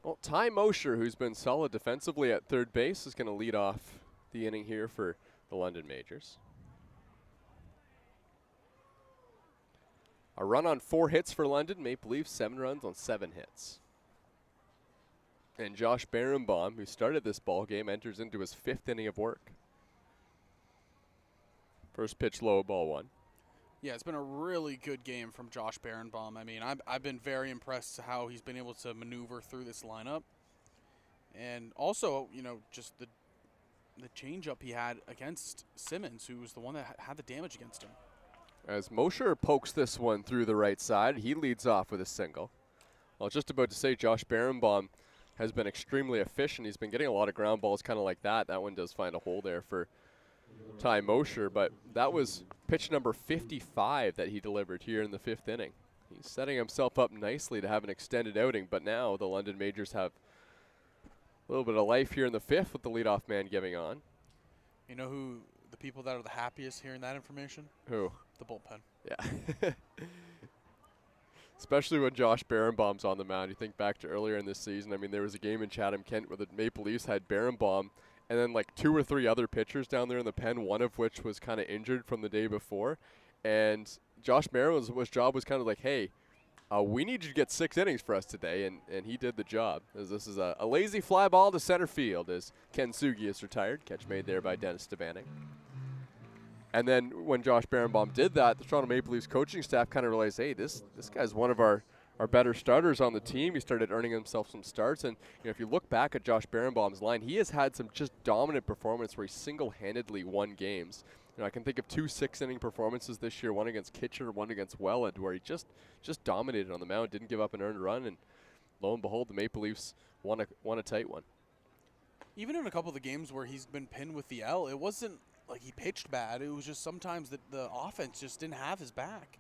S2: Well, Ty Mosher, who's been solid defensively at third base, is going to lead off the inning here for the London Majors. A run on 4 hits for London. Maple Leafs 7 runs on 7 hits. And Josh Berenbaum, who started this ball game, enters into his 5th inning of work. First pitch low, ball 1.
S6: Yeah, it's been a really good game from Josh Berenbaum. I mean, I've been very impressed how he's been able to maneuver through this lineup. And also, you know, just the changeup he had against Simmons, who was the one that had the damage against him.
S2: As Mosher pokes this one through the right side, he leads off with a single. Well, just about to say, Josh Berenbaum has been extremely efficient. He's been getting a lot of ground balls kind of like that. That one does find a hole there for Ty Mosher, but that was pitch number 55 that he delivered here in the 5th inning. He's setting himself up nicely to have an extended outing, but now the London Majors have a little bit of life here in the 5th with the leadoff man giving on.
S6: You know who the people that are the happiest hearing that information?
S2: Who?
S6: The bullpen.
S2: Yeah. Especially when Josh Berenbaum's on the mound. You think back to earlier in this season. I mean, there was a game in Chatham-Kent where the Maple Leafs had Berenbaum and then like 2 or 3 other pitchers down there in the pen, one of which was kind of injured from the day before. And Josh Berenbaum's job was kind of like, hey, we need you to get 6 innings for us today, and he did the job. As this is a lazy fly ball to center field as Ken Sugi is retired. Catch made there by Dennis DeBanning. And then when Josh Berenbaum did that, the Toronto Maple Leafs coaching staff kind of realized, hey, this guy's one of our better starters on the team. He started earning himself some starts. And you know, if you look back at Josh Berenbaum's line, he has had some just dominant performance where he single-handedly won games. You know, I can think of 2 6-inning performances this year, one against Kitchener, one against Welland, where he just dominated on the mound, didn't give up an earned run, and lo and behold, the Maple Leafs won a tight one.
S6: Even in a couple of the games where he's been pinned with the L, it wasn't like he pitched bad. It was just sometimes the offense just didn't have his back.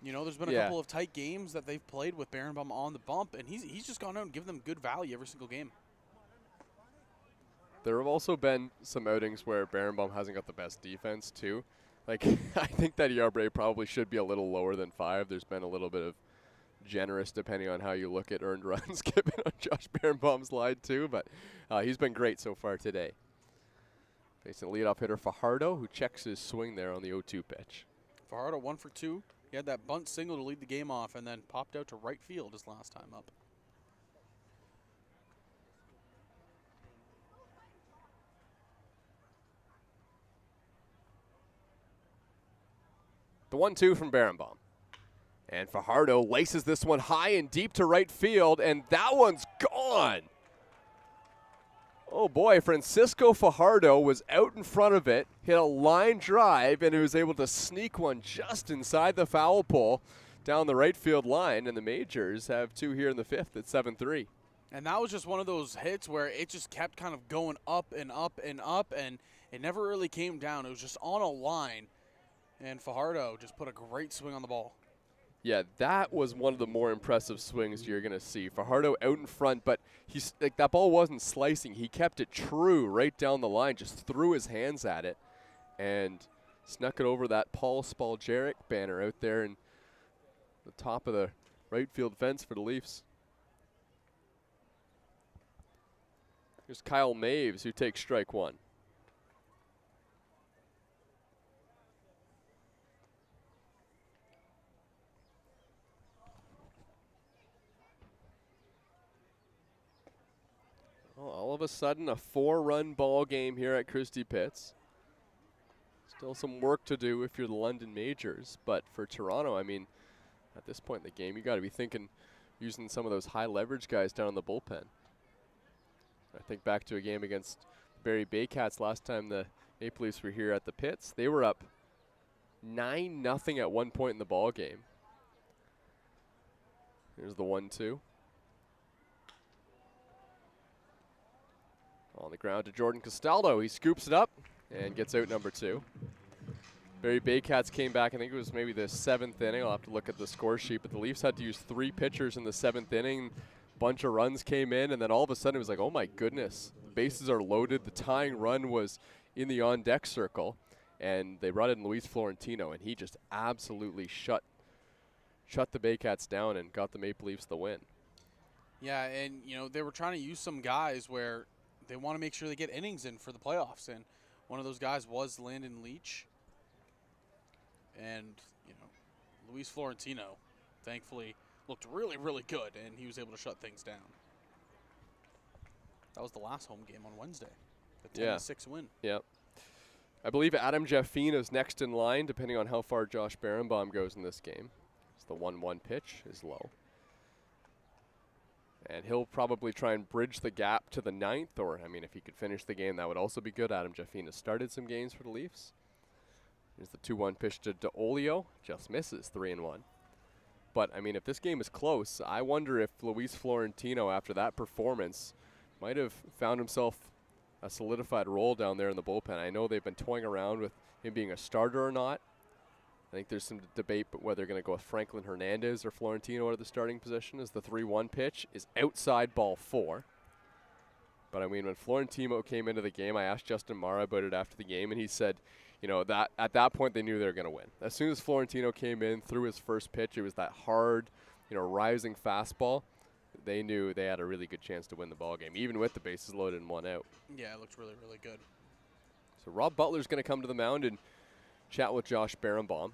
S6: You know, there's been a couple of tight games that they've played with Berenbaum on the bump, and he's just gone out and given them good value every single game.
S2: There have also been some outings where Berenbaum hasn't got the best defense, too. Like, I think that ERA probably should be a little lower than 5. There's been a little bit of generous, depending on how you look at earned runs given on Josh Berenbaum's line, too. But he's been great so far today. Facing leadoff hitter Fajardo, who checks his swing there on the 0-2 pitch.
S6: Fajardo 1 for 2. He had that bunt single to lead the game off and then popped out to right field his last time up.
S2: The 1-2 from Berenbaum. And Fajardo laces this one high and deep to right field, and that one's gone. Oh boy, Francisco Fajardo was out in front of it, hit a line drive, and he was able to sneak one just inside the foul pole down the right field line, and the Majors have 2 here in the 5th at 7-3.
S6: And that was just one of those hits where it just kept kind of going up and up and up, and it never really came down. It was just on a line, and Fajardo just put a great swing on the ball.
S2: Yeah, that was one of the more impressive swings you're going to see. Fajardo out in front, but he's like, that ball wasn't slicing. He kept it true right down the line, just threw his hands at it and snuck it over that Paul Spaljaric banner out there in the top of the right field fence for the Leafs. Here's Kyle Maves, who takes strike 1. Well, all of a sudden, a 4-run ball game here at Christie Pitts. Still some work to do if you're the London Majors, but for Toronto, I mean, at this point in the game, you got to be thinking using some of those high leverage guys down in the bullpen. I think back to a game against Barrie Baycats last time the Maple Leafs were here at the Pits. They were up 9-0 at one point in the ball game. Here's the 1-2. On the ground to Jordan Castaldo. He scoops it up and gets out number 2. Barrie Baycats came back, I think it was maybe the 7th inning. I'll have to look at the score sheet, but the Leafs had to use 3 pitchers in the 7th inning. Bunch of runs came in, and then all of a sudden it was like, oh my goodness, the bases are loaded. The tying run was in the on-deck circle, and they brought in Luis Florentino, and he just absolutely shut the Baycats down and got the Maple Leafs the win.
S6: Yeah, and you know, they were trying to use some guys where they want to make sure they get innings in for the playoffs, and one of those guys was Landon Leach. And, you know, Luis Florentino, thankfully, looked really, really good, and he was able to shut things down. That was the last home game on Wednesday, the 10-6 win.
S2: Yep. I believe Adam Jeffine is next in line, depending on how far Josh Berenbaum goes in this game. It's the 1-1 pitch is low. And he'll probably try and bridge the gap to the 9th, or, I mean, if he could finish the game, that would also be good. Adam Jeffine has started some games for the Leafs. Here's the 2-1 pitch to DeOlio. Just misses, 3-1. But, I mean, if this game is close, I wonder if Luis Florentino, after that performance, might have found himself a solidified role down there in the bullpen. I know they've been toying around with him being a starter or not. I think there's some debate but whether they're going to go with Franklin Hernandez or Florentino out of the starting position, as the 3-1 pitch is outside ball 4. But, I mean, when Florentino came into the game, I asked Justin Mara about it after the game, and he said, you know, that at that point they knew they were going to win. As soon as Florentino came in, threw his first pitch, it was that hard, you know, rising fastball. They knew they had a really good chance to win the ball game, even with the bases loaded and 1 out.
S6: Yeah, it looked really, really good.
S2: So Rob Butler's going to come to the mound and chat with Josh Berenbaum.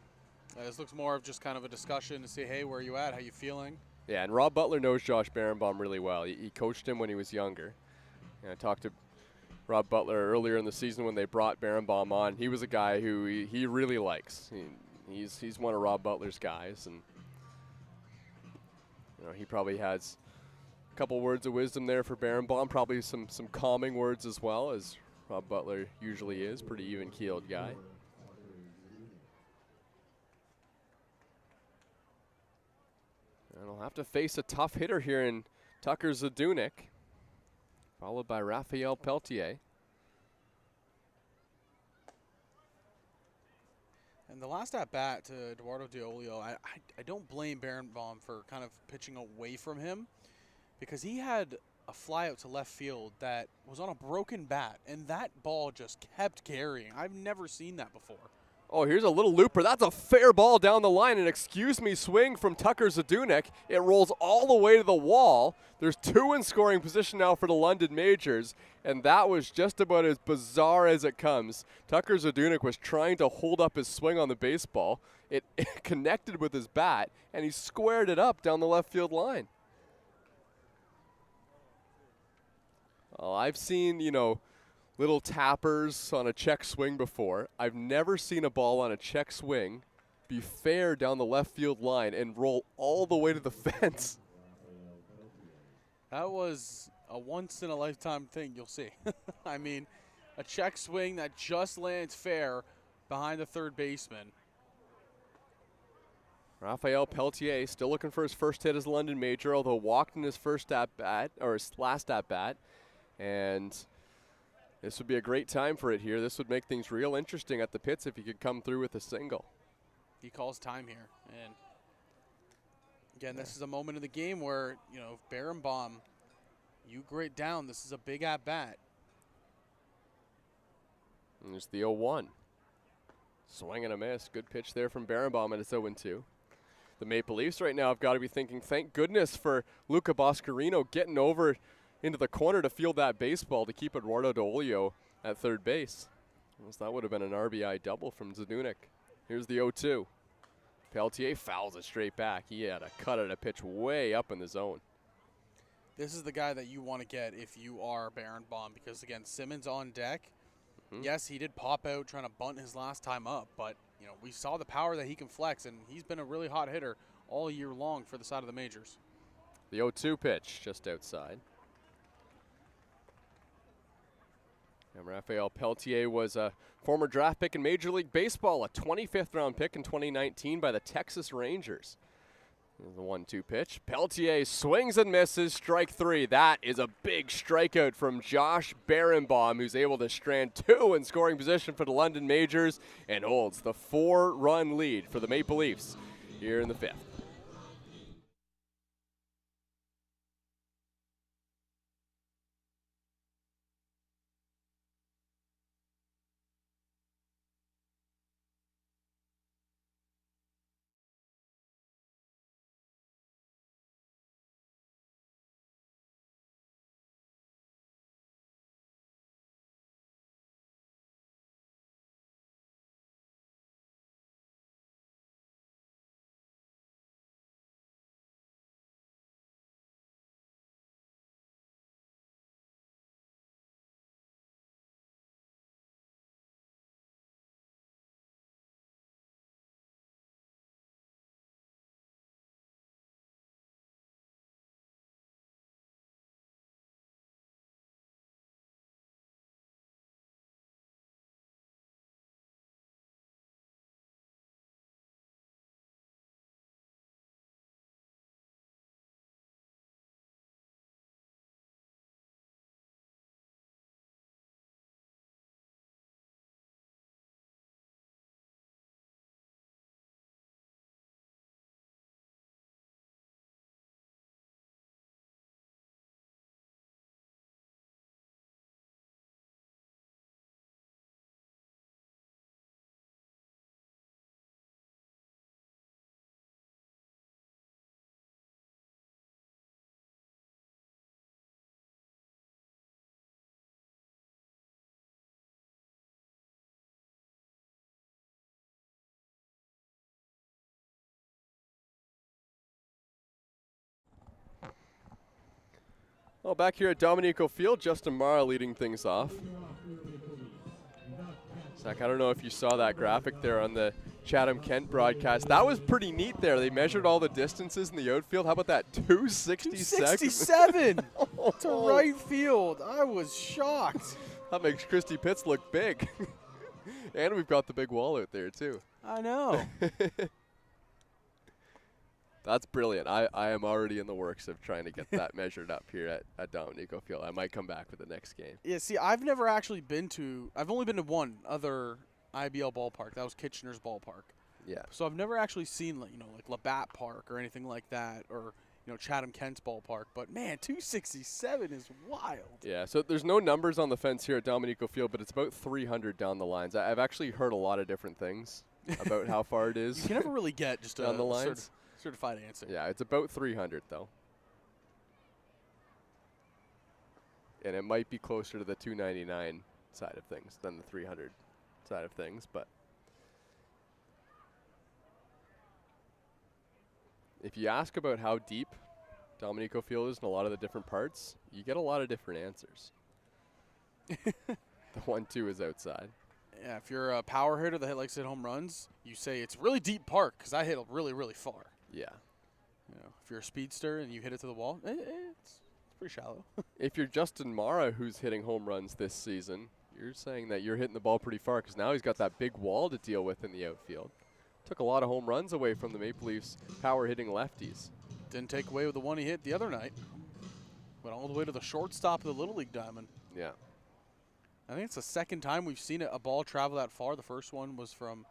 S6: This looks more of just kind of a discussion to say, hey, where are you at? How you feeling?
S2: Yeah, and Rob Butler knows Josh Berenbaum really well. He coached him when he was younger. And I talked to Rob Butler earlier in the season when they brought Berenbaum on. He was a guy who he really likes. He's one of Rob Butler's guys, and you know, he probably has a couple words of wisdom there for Berenbaum, probably some calming words as well, as Rob Butler usually is, pretty even-keeled guy. And he'll have to face a tough hitter here in Tucker Zadunik, followed by Raphael Peltier.
S6: And the last at-bat to Eduardo DeOlio, I don't blame Berenbaum for kind of pitching away from him, because he had a fly out to left field that was on a broken bat, and that ball just kept carrying. I've never seen that before.
S2: Oh, here's a little looper. That's a fair ball down the line. An excuse-me swing from Tucker Zadunik. It rolls all the way to the wall. There's 2 in scoring position now for the London Majors, and that was just about as bizarre as it comes. Tucker Zadunik was trying to hold up his swing on the baseball. It connected with his bat, and he squared it up down the left field line. Well, I've seen, you know, little tappers on a check swing before. I've never seen a ball on a check swing be fair down the left field line and roll all the way to the fence.
S6: That was a once-in-a-lifetime thing you'll see. I mean, a check swing that just lands fair behind the third baseman.
S2: Raphael Pelletier still looking for his first hit as a London Major, although walked in his first at-bat, or his last at-bat. And this would be a great time for it here. This would make things real interesting at the pits if he could come through with a single.
S6: He calls time here. And again, this is a moment in the game where, you know, if Berenbaum, you grit down, this is a big at-bat.
S2: And there's the 0-1. Swing and a miss. Good pitch there from Berenbaum, and it's 0-2. The Maple Leafs right now have got to be thinking, thank goodness for Luca Boscarino getting over into the corner to field that baseball to keep Eduardo D'Olio at third base. That would have been an RBI double from Zanunik. Here's the 0-2. Pelletier fouls it straight back. He had a cut at a pitch way up in the zone.
S6: This is the guy that you want to get if you are Berenbaum, because, again, Simmons on deck. Yes, he did pop out trying to bunt his last time up, but you know, we saw the power that he can flex, and he's been a really hot hitter all year long for the side of the majors.
S2: The 0-2 pitch just outside. And Raphael Pelletier was a former draft pick in Major League Baseball, a 25th round pick in 2019 by the Texas Rangers. The 1-2 pitch. Pelletier swings and misses, strike 3. That is a big strikeout from Josh Berenbaum, who's able to strand 2 in scoring position for the London Majors and holds the 4-run lead for the Maple Leafs here in the 5th. Well, back here at Dominico Field, Justin Mara leading things off. Zach, I don't know if you saw that graphic there on the Chatham-Kent broadcast. That was pretty neat there. They measured all the distances in the outfield. How about that? 267
S6: to right field. I was shocked.
S2: That makes Christy Pitts look big. And we've got the big wall out there, too.
S6: I know.
S2: That's brilliant. I am already in the works of trying to get that measured up here at Dominico Field. I might come back for the next game.
S6: Yeah, see, I've never actually been to – I've only been to one other IBL ballpark. That was Kitchener's ballpark.
S2: Yeah.
S6: So I've never actually seen, like, you know, like Labatt Park or anything like that, or, you know, Chatham-Kent's ballpark. But, man, 267 is wild.
S2: Yeah, so there's no numbers on the fence here at Dominico Field, but it's about 300 down the lines. I've actually heard a lot of different things about how far it is.
S6: You can never really get just
S2: down the lines.
S6: Certified answer.
S2: Yeah, it's about 300 though. And it might be closer to the 299 side of things than the 300 side of things, but if you ask about how deep Dominico Field is in a lot of the different parts, you get a lot of different answers. The 1-2 is outside.
S6: Yeah, if you're a power hitter that likes to hit home runs, you say it's really deep park because I hit it really, really far.
S2: Yeah.
S6: You know, if you're a speedster and you hit it to the wall, it's pretty shallow.
S2: If you're Justin Mara, who's hitting home runs this season, you're saying that you're hitting the ball pretty far because now he's got that big wall to deal with in the outfield. Took a lot of home runs away from the Maple Leafs power hitting lefties.
S6: Didn't take away with the one he hit the other night. Went all the way to the shortstop of the Little League diamond.
S2: Yeah.
S6: I think it's the second time we've seen a ball travel that far. The first one was from,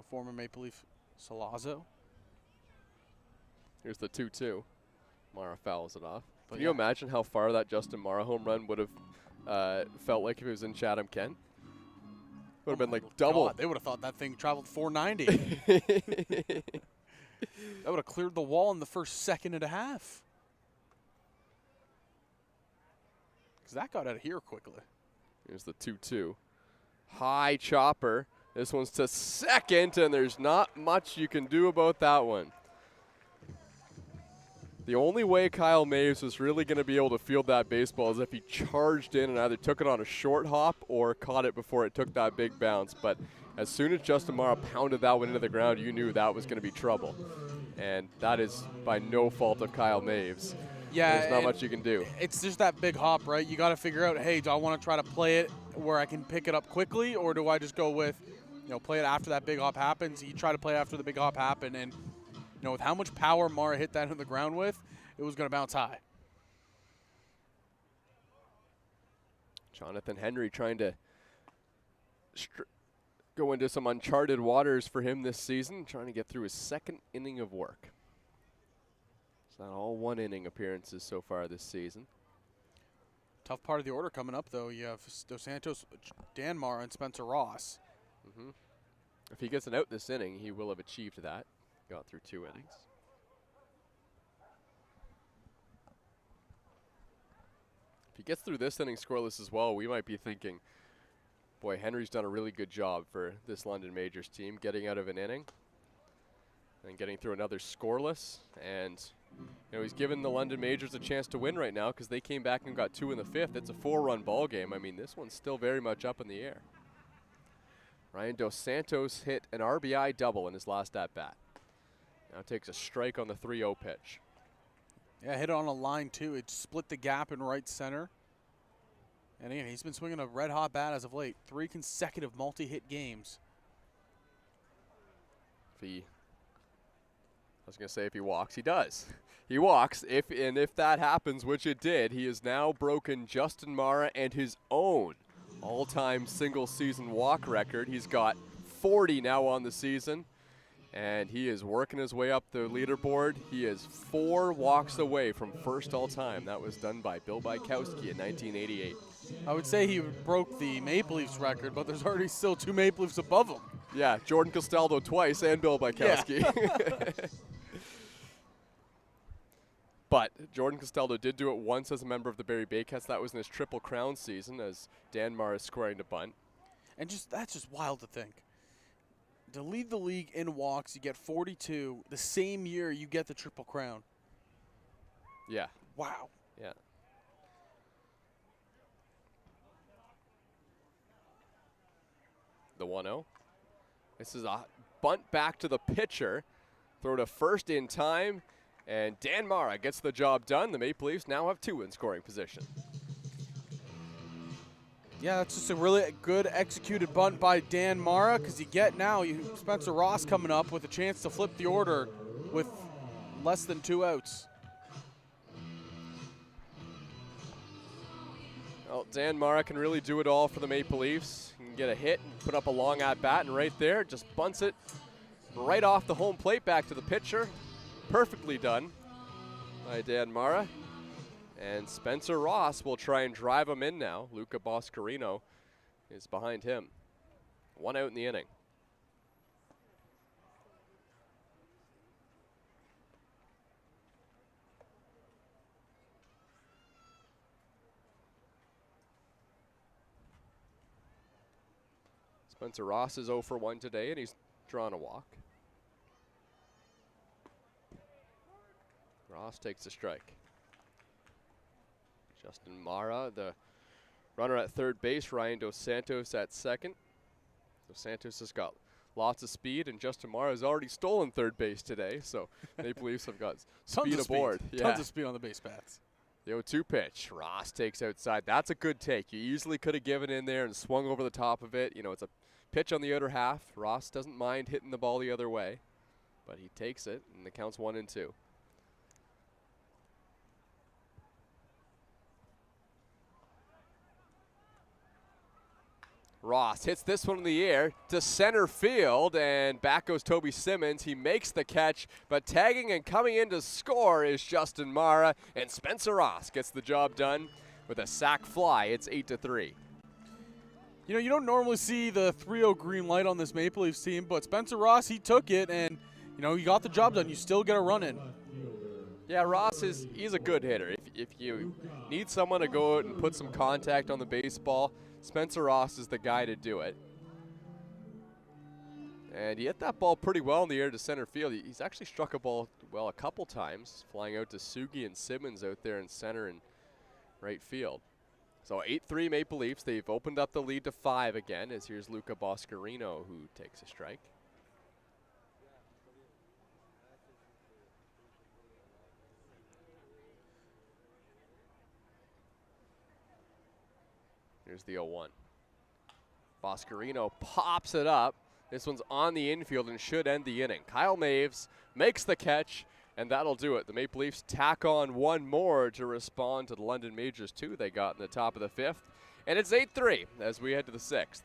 S6: former Maple Leaf Salazzo.
S2: Here's the 2-2. Mara fouls it off.
S6: But
S2: Can you imagine how far that Justin Mara home run would have felt like if it was in Chatham-Kent? Would have been like double.
S6: God, they would have thought that thing traveled 490. That would have cleared the wall in the first second and a half. Because that got out of here quickly.
S2: Here's the 2-2. High chopper. This one's to second, and there's not much you can do about that one. The only way Kyle Maves was really going to be able to field that baseball is if he charged in and either took it on a short hop or caught it before it took that big bounce. But as soon as Justin Mara pounded that one into the ground, you knew that was going to be trouble. And that is by no fault of Kyle Maves.
S6: Yeah,
S2: there's not much you can do.
S6: It's just that big hop, right? You got to figure out, hey, do I want to try to play it where I can pick it up quickly, or do I just go with, play it after that big hop happens? You try to play after the big hop happened, and with how much power Mara hit that on the ground with, it was going to bounce high.
S2: Jonathan Henry trying to go into some uncharted waters for him this season, trying to get through his second inning of work. It's not all one inning appearances so far this season.
S6: Tough part of the order coming up, though. You have Dos Santos, Dan Mara, and Spencer Ross.
S2: Mm-hmm. If he gets an out this inning, he will have achieved that. Got through 2 innings. If he gets through this inning scoreless as well, we might be thinking, boy, Henry's done a really good job for this London Majors team, getting out of an inning and getting through another scoreless. And he's given the London Majors a chance to win right now because they came back and got 2 in the 5th. It's a 4-run ball game. I mean, this one's still very much up in the air. Ryan Dos Santos hit an RBI double in his last at-bat. Now takes a strike on the 3-0 pitch.
S6: Yeah, hit it on a line, too. It split the gap in right center. And again, he's been swinging a red-hot bat as of late. 3 consecutive multi-hit games.
S2: I was going to say if he walks, he does. He walks, if that happens, which it did, he has now broken Justin Mara and his own all-time single-season walk record. He's got 40 now on the season, and he is working his way up the leaderboard. He is 4 walks away from first all-time. That was done by Bill Bykowski in 1988.
S6: I would say he broke the Maple Leafs record, but there's already still 2 Maple Leafs above him.
S2: Yeah, Jordan Castaldo twice and Bill Bykowski. Yeah. But Jordan Castaldo did do it once as a member of the Barrie Baycats. That was in his Triple Crown season as Dan Mara is squaring to bunt.
S6: And that's just wild to think. To lead the league in walks, you get 42. The same year you get the Triple Crown.
S2: Yeah.
S6: Wow.
S2: Yeah. The 1-0. This is a bunt back to the pitcher. Throw to first in time. And Dan Mara gets the job done. The Maple Leafs now have 2 in scoring position.
S6: Yeah, that's just a really good executed bunt by Dan Mara because you get now Spencer Ross coming up with a chance to flip the order with less than 2 outs.
S2: Well, Dan Mara can really do it all for the Maple Leafs. He can get a hit and put up a long at-bat, and right there just bunts it right off the home plate back to the pitcher. Perfectly done by Dan Mara. And Spencer Ross will try and drive him in now. Luca Boscarino is behind him. 1 out in the inning. Spencer Ross is 0 for 1 today, and he's drawn a walk. Ross takes a strike. Justin Mara, the runner at third base. Ryan Dos Santos at second. Dos Santos has got lots of speed, and Justin Mara has already stolen third base today, so Maple Leafs have got speed aboard.
S6: Tons of speed on the base paths.
S2: The 0-2 pitch. Ross takes outside. That's a good take. You easily could have given in there and swung over the top of it. You know, it's a pitch on the outer half. Ross doesn't mind hitting the ball the other way, but he takes it, and the count's 1-2. Ross hits this one in the air to center field, and back goes Toby Simmons. He makes the catch, but tagging and coming in to score is Justin Mara, and Spencer Ross gets the job done with a sac fly. It's 8-3.
S6: You know, you don't normally see the 3-0 green light on this Maple Leafs team, but Spencer Ross, he took it, and, you know, he got the job done. You still get a run in.
S2: Yeah, Ross he's a good hitter. If you need someone to go out and put some contact on the baseball, Spencer Ross is the guy to do it. And he hit that ball pretty well in the air to center field. He's actually struck a ball, well, a couple times, flying out to Sugi and Simmons out there in center and right field. So 8-3 Maple Leafs. They've opened up the lead to 5 again, as here's Luca Boscarino, who takes a strike. Here's the 0-1. Boscarino pops it up. This one's on the infield and should end the inning. Kyle Maves makes the catch, and that'll do it. The Maple Leafs tack on one more to respond to the London Majors 2 they got in the top of the 5th. And it's 8-3 as we head to the 6th.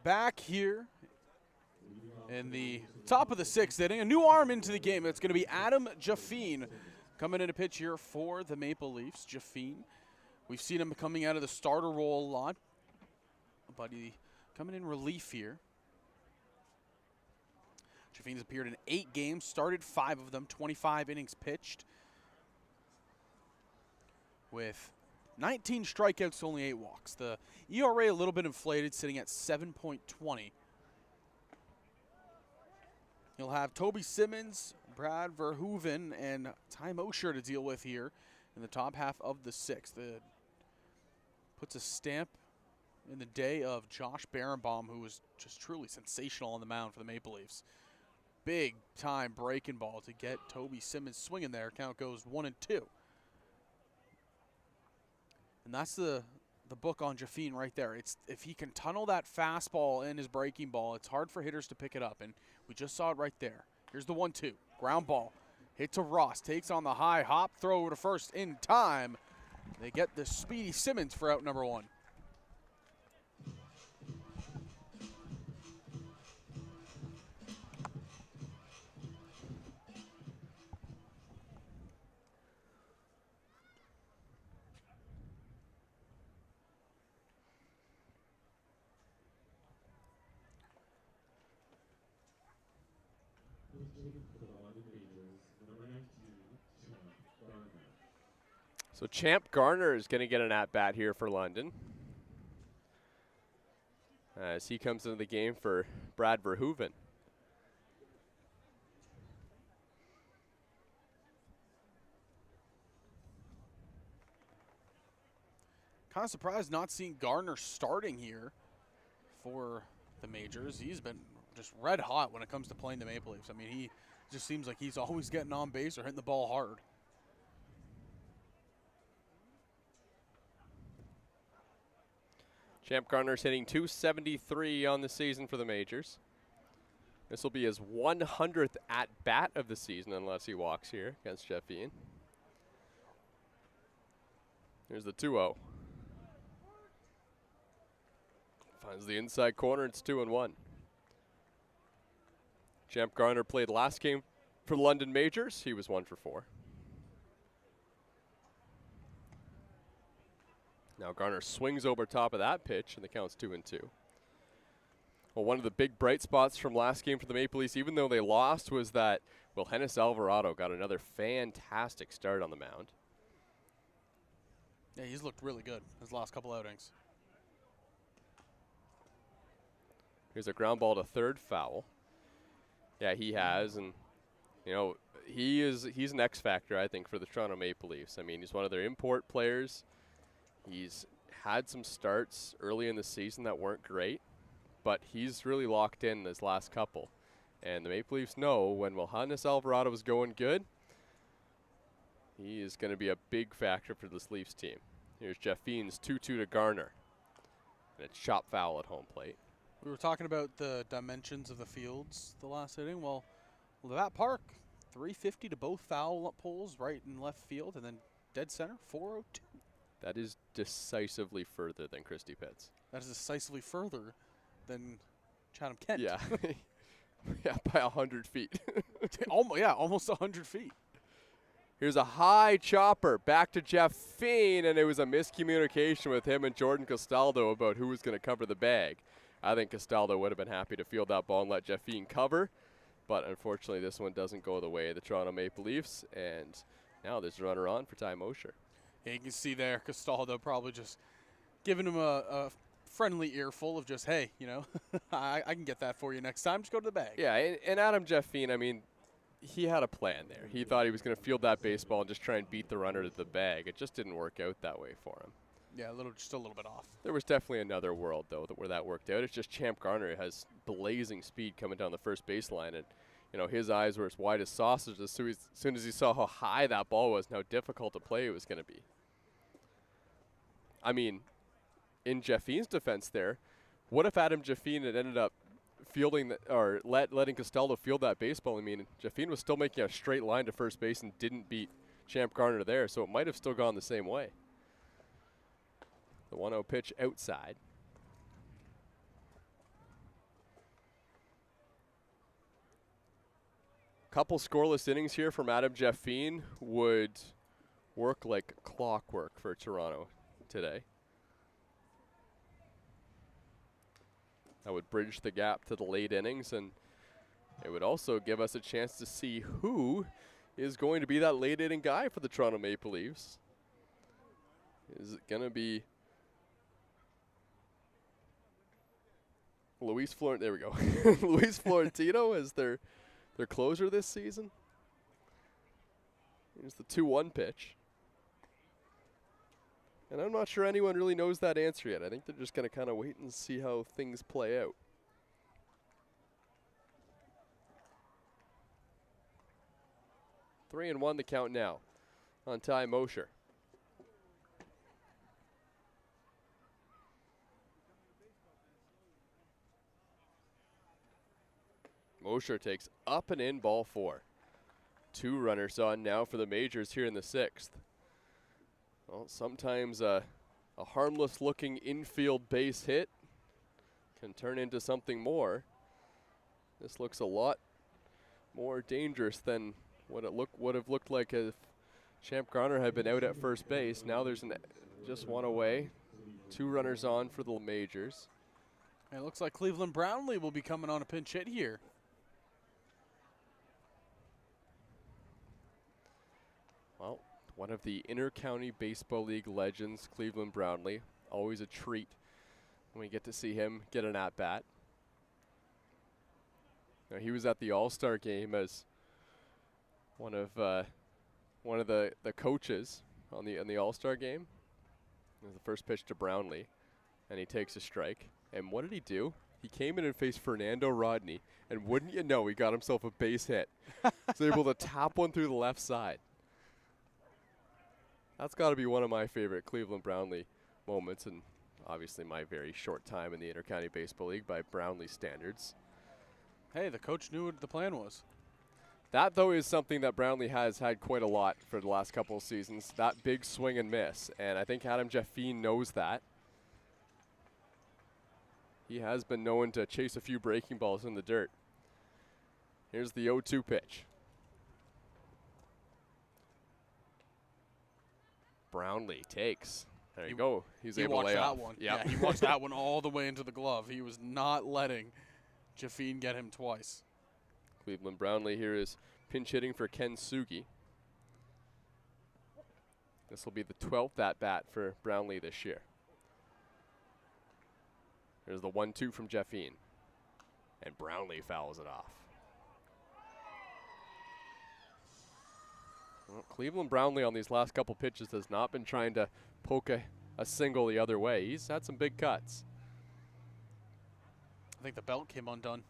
S6: Back here in the top of the 6th inning, a new arm into the game. It's going to be Adam Jaffine coming in to pitch here for the Maple Leafs. Jaffine, we've seen him coming out of the starter role a lot, but he coming in relief here. Jaffine's appeared in 8 games, started 5 of them, 25 innings pitched, with 19 strikeouts, only 8 walks. The ERA a little bit inflated, sitting at 7.20. He'll have Toby Simmons, Brad Verhoeven, and Ty Mosher to deal with here in the top half of the 6th. It puts a stamp in the day of Josh Berenbaum, who was just truly sensational on the mound for the Maple Leafs. Big time breaking ball to get Toby Simmons swinging there. Count goes 1-2. And that's the the book on Jaffine right there. It's if he can tunnel that fastball in his breaking ball, it's hard for hitters to pick it up, and we just saw it right there. Here's the 1-2. Ground ball. Hit to Ross. Takes on the high hop. Throw to first in time. They get the speedy Simmons for out number 1.
S2: So Champ Garner is going to get an at-bat here for London, as he comes into the game for Brad Verhoeven.
S6: Kind of surprised not seeing Garner starting here for the Majors. He's been just red hot when it comes to playing the Maple Leafs. I mean, he just seems like he's always getting on base or hitting the ball hard.
S2: Champ Garner's hitting .273 on the season for the Majors. This will be his 100th at-bat of the season unless he walks here against Jaffine. Here's the 2-0. Finds the inside corner, it's 2-1. Champ Garner played last game for the London Majors. He was 1 for 4. Now Garner swings over top of that pitch, and the count's 2-2. Well, one of the big bright spots from last game for the Maple Leafs, even though they lost, was that Wilhelmus Alvarado got another fantastic start on the mound.
S6: Yeah, he's looked really good his last couple outings.
S2: Here's a ground ball to third, foul. Yeah, he has, and you know, he's an X factor, I think, for the Toronto Maple Leafs. I mean, he's one of their import players. He's had some starts early in the season that weren't great, but he's really locked in this last couple. And the Maple Leafs know when Wilhelmus Alvarado is going good, he is going to be a big factor for this Leafs team. Here's Jaffine's 2-2 to Garner. And it's chop foul at home plate.
S6: We were talking about the dimensions of the fields the last inning. Well, that park, 350 to both foul poles, right and left field, and then dead center, 402.
S2: That is decisively further than Christie Pitts.
S6: That is decisively further than Chatham Kent.
S2: Yeah, yeah, by 100 feet.
S6: Almost 100 feet.
S2: Here's a high chopper back to Jaffine, and it was a miscommunication with him and Jordan Castaldo about who was going to cover the bag. I think Castaldo would have been happy to field that ball and let Jaffine cover, but unfortunately this one doesn't go the way of the Toronto Maple Leafs, and now there's a runner on for Ty Mosher.
S6: Yeah, you can see there Castaldo probably just giving him a friendly earful of just, hey, you know, I can get that for you next time. Just go to the bag.
S2: Yeah, and Adam Jaffine, I mean, he had a plan there. He thought he was going to field that baseball and just try and beat the runner to the bag. It just didn't work out that way for him.
S6: Yeah, just a little bit off.
S2: There was definitely another world, though, where that worked out. It's just Champ Garner has blazing speed coming down the first baseline, and you know his eyes were as wide as sausages as soon as he saw how high that ball was and how difficult to play it was going to be. I mean, in Jaffine's defense there, what if Adam Jaffine had ended up fielding or letting Castaldo field that baseball? I mean, Jaffine was still making a straight line to first base and didn't beat Champ Garner there, so it might have still gone the same way. The 1-0 pitch outside. Couple scoreless innings here from Adam Jaffine would work like clockwork for Toronto today. That would bridge the gap to the late innings, and it would also give us a chance to see who is going to be that late inning guy for the Toronto Maple Leafs. Is it going to be Luis Florentino? There we go. Luis Florentino as their closer this season. Here's the 2-1 pitch. And I'm not sure anyone really knows that answer yet. I think they're just going to kind of wait and see how things play out. Three and 1 the count now on Ty Mosher. Mosher takes up and in, ball 4. 2 runners on now for the Majors here in the 6th. Well, sometimes a harmless-looking infield base hit can turn into something more. This looks a lot more dangerous than what it would have looked like if Champ Garner had been out at first base. Now there's just one away. 2 runners on for the Majors.
S6: And it looks like Cleveland Brownlee will be coming on a pinch hit here.
S2: Well, one of the Inter-County Baseball League legends, Cleveland Brownlee. Always a treat when we get to see him get an at-bat. Now, he was at the All-Star game as one of the coaches on the All-Star game. It was the first pitch to Brownlee, and he takes a strike. And what did he do? He came in and faced Fernando Rodney, and wouldn't you know, he got himself a base hit. He's able to tap one through the left side. That's got to be one of my favorite Cleveland Brownlee moments, and obviously my very short time in the Inter-County Baseball League by Brownlee standards.
S6: Hey, the coach knew what the plan was.
S2: That, though, is something that Brownlee has had quite a lot for the last couple of seasons, that big swing and miss. And I think Adam Jeffine knows that. He has been known to chase a few breaking balls in the dirt. Here's the 0-2 pitch. Brownlee takes. There you go. He's able to lay off.
S6: One. Yep. Yeah, he watched that one all the way into the glove. He was not letting Jeffine get him twice.
S2: Cleveland Brownlee here is pinch hitting for Ken Sugi. This will be the 12th at-bat for Brownlee this year. Here's the 1-2 from Jeffine. And Brownlee fouls it off. Well, Cleveland Brownlee on these last couple pitches has not been trying to poke a single the other way. He's had some big cuts.
S6: I think the belt came undone.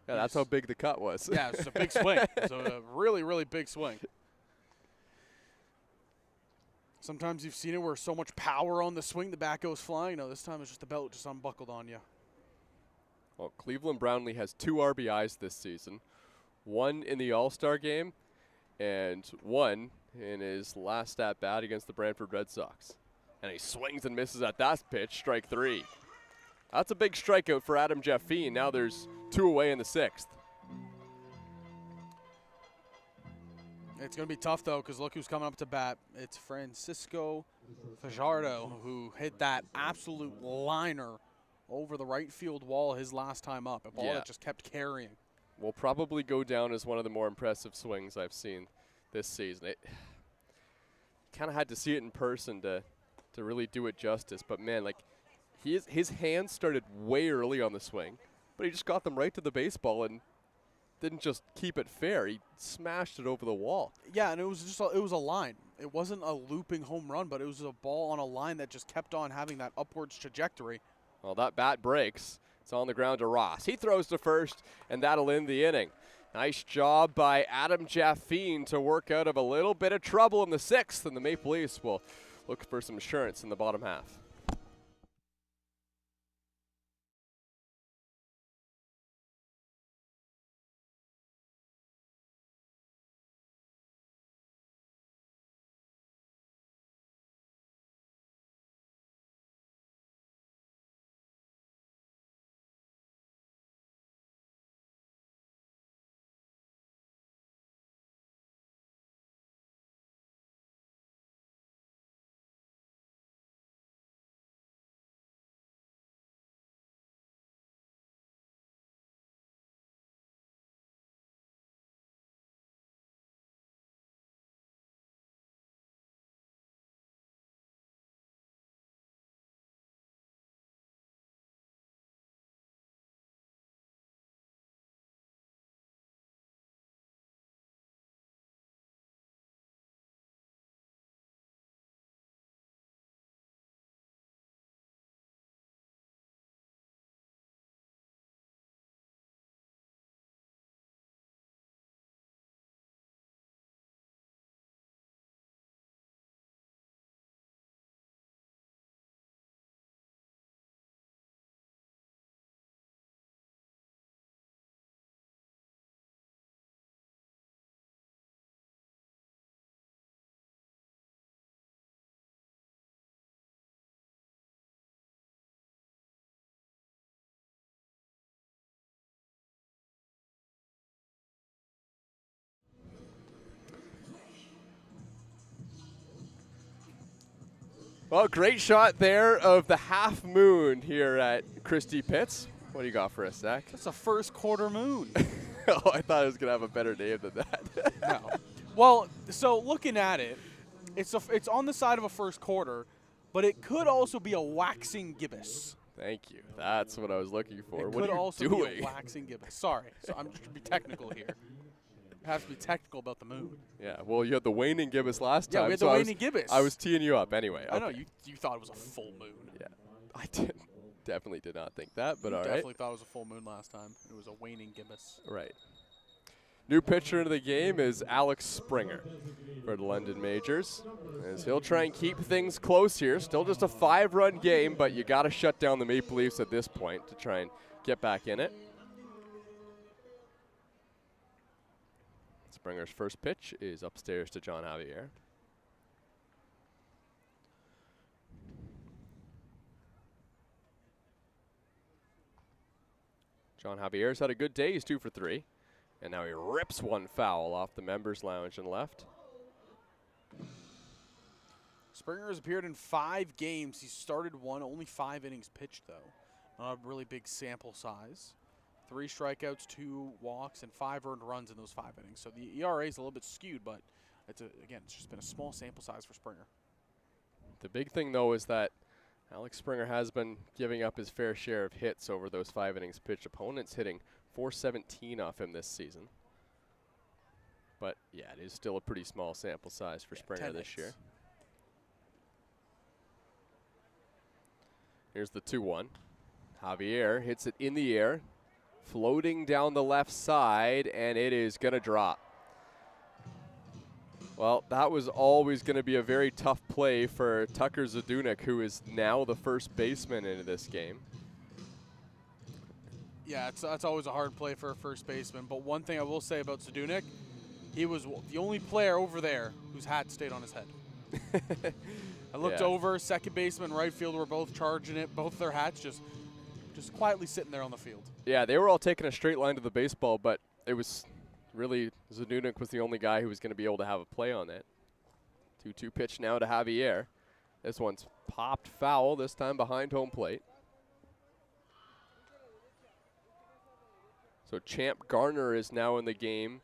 S2: Yeah, that's how big the cut was.
S6: Yeah, it's a big swing. It's a really, really big swing. Sometimes you've seen it where so much power on the swing, the bat goes flying. No, this time it's just the belt just unbuckled on you.
S2: Well, Cleveland Brownlee has 2 RBIs this season. 1 in the All-Star game and 1 in his last at-bat against the Brantford Red Sox. And he swings and misses at that pitch, strike 3. That's a big strikeout for Adam Jeffine. Now there's 2 away in the 6th.
S6: It's going to be tough, though, because look who's coming up to bat. It's Francisco Fajardo, who hit that absolute liner over the right field wall his last time up. A ball that just kept carrying.
S2: Will probably go down as one of the more impressive swings I've seen this season. It kind of had to see it in person to really do it justice. But, man, like, his hands started way early on the swing, but he just got them right to the baseball and didn't just keep it fair. He smashed it over the wall.
S6: Yeah, and it was just it was a line. It wasn't a looping home run, but it was a ball on a line that just kept on having that upwards trajectory.
S2: Well, that bat breaks. It's on the ground to Ross. He throws to first, and that'll end the inning. Nice job by Adam Jeffine to work out of a little bit of trouble in the 6th, and the Maple Leafs will look for some insurance in the bottom half. Well, great shot there of the half moon here at Christie Pitts. What do you got for us, Zach?
S6: That's a first quarter moon.
S2: Oh, I thought it was going to have a better name than that.
S6: No. Well, so looking at it, it's on the side of a first quarter, but it could also be a waxing gibbous.
S2: Thank you. That's what I was looking for.
S6: It
S2: What
S6: could
S2: are you
S6: also
S2: doing?
S6: be a waxing gibbous. Sorry. So I'm just to be technical here. I have to be technical about the moon.
S2: Yeah, well, you had the waning gibbous last time.
S6: Yeah, we had
S2: so
S6: the
S2: I
S6: waning gibbous.
S2: I was teeing you up anyway.
S6: I know,
S2: okay.
S6: you thought it was a full moon.
S2: Yeah, I definitely did not think that, but
S6: You
S2: all right.
S6: definitely thought it was a full moon last time. It was a waning gibbous.
S2: Right. New pitcher into the game is Alex Springer for the London Majors, as he'll try and keep things close here. Still just a 5-run game, but you got to shut down the Maple Leafs at this point to try and get back in it. Springer's first pitch is upstairs to John Javier. John Javier's had a good day. He's 2 for 3. And now he rips one foul off the members' lounge and left.
S6: Springer has appeared in 5 games. He's started one, only 5 innings pitched, though. Not a really big sample size. 3 strikeouts, 2 walks, and 5 earned runs in those 5 innings. So the ERA is a little bit skewed, but again, it's just been a small sample size for Springer.
S2: The big thing, though, is that Alex Springer has been giving up his fair share of hits over those 5 innings pitched. Opponents hitting .417 off him this season. But, yeah, it is still a pretty small sample size for Springer this year. Here's the 2-1. Javier hits it in the air, floating down the left side, and it is going to drop. Well, that was always going to be a very tough play for Tucker Zadunik, who is now the first baseman into this game.
S6: Yeah, that's always a hard play for a first baseman. But one thing I will say about Zadunik, he was the only player over there whose hat stayed on his head. I looked over, second baseman, right fielder were both charging it. Both their hats just quietly sitting there on the field.
S2: Yeah, they were all taking a straight line to the baseball, but it was really Zadunik was the only guy who was going to be able to have a play on it. 2-2 pitch now to Javier. This one's popped foul, this time behind home plate. So Champ Garner is now in the game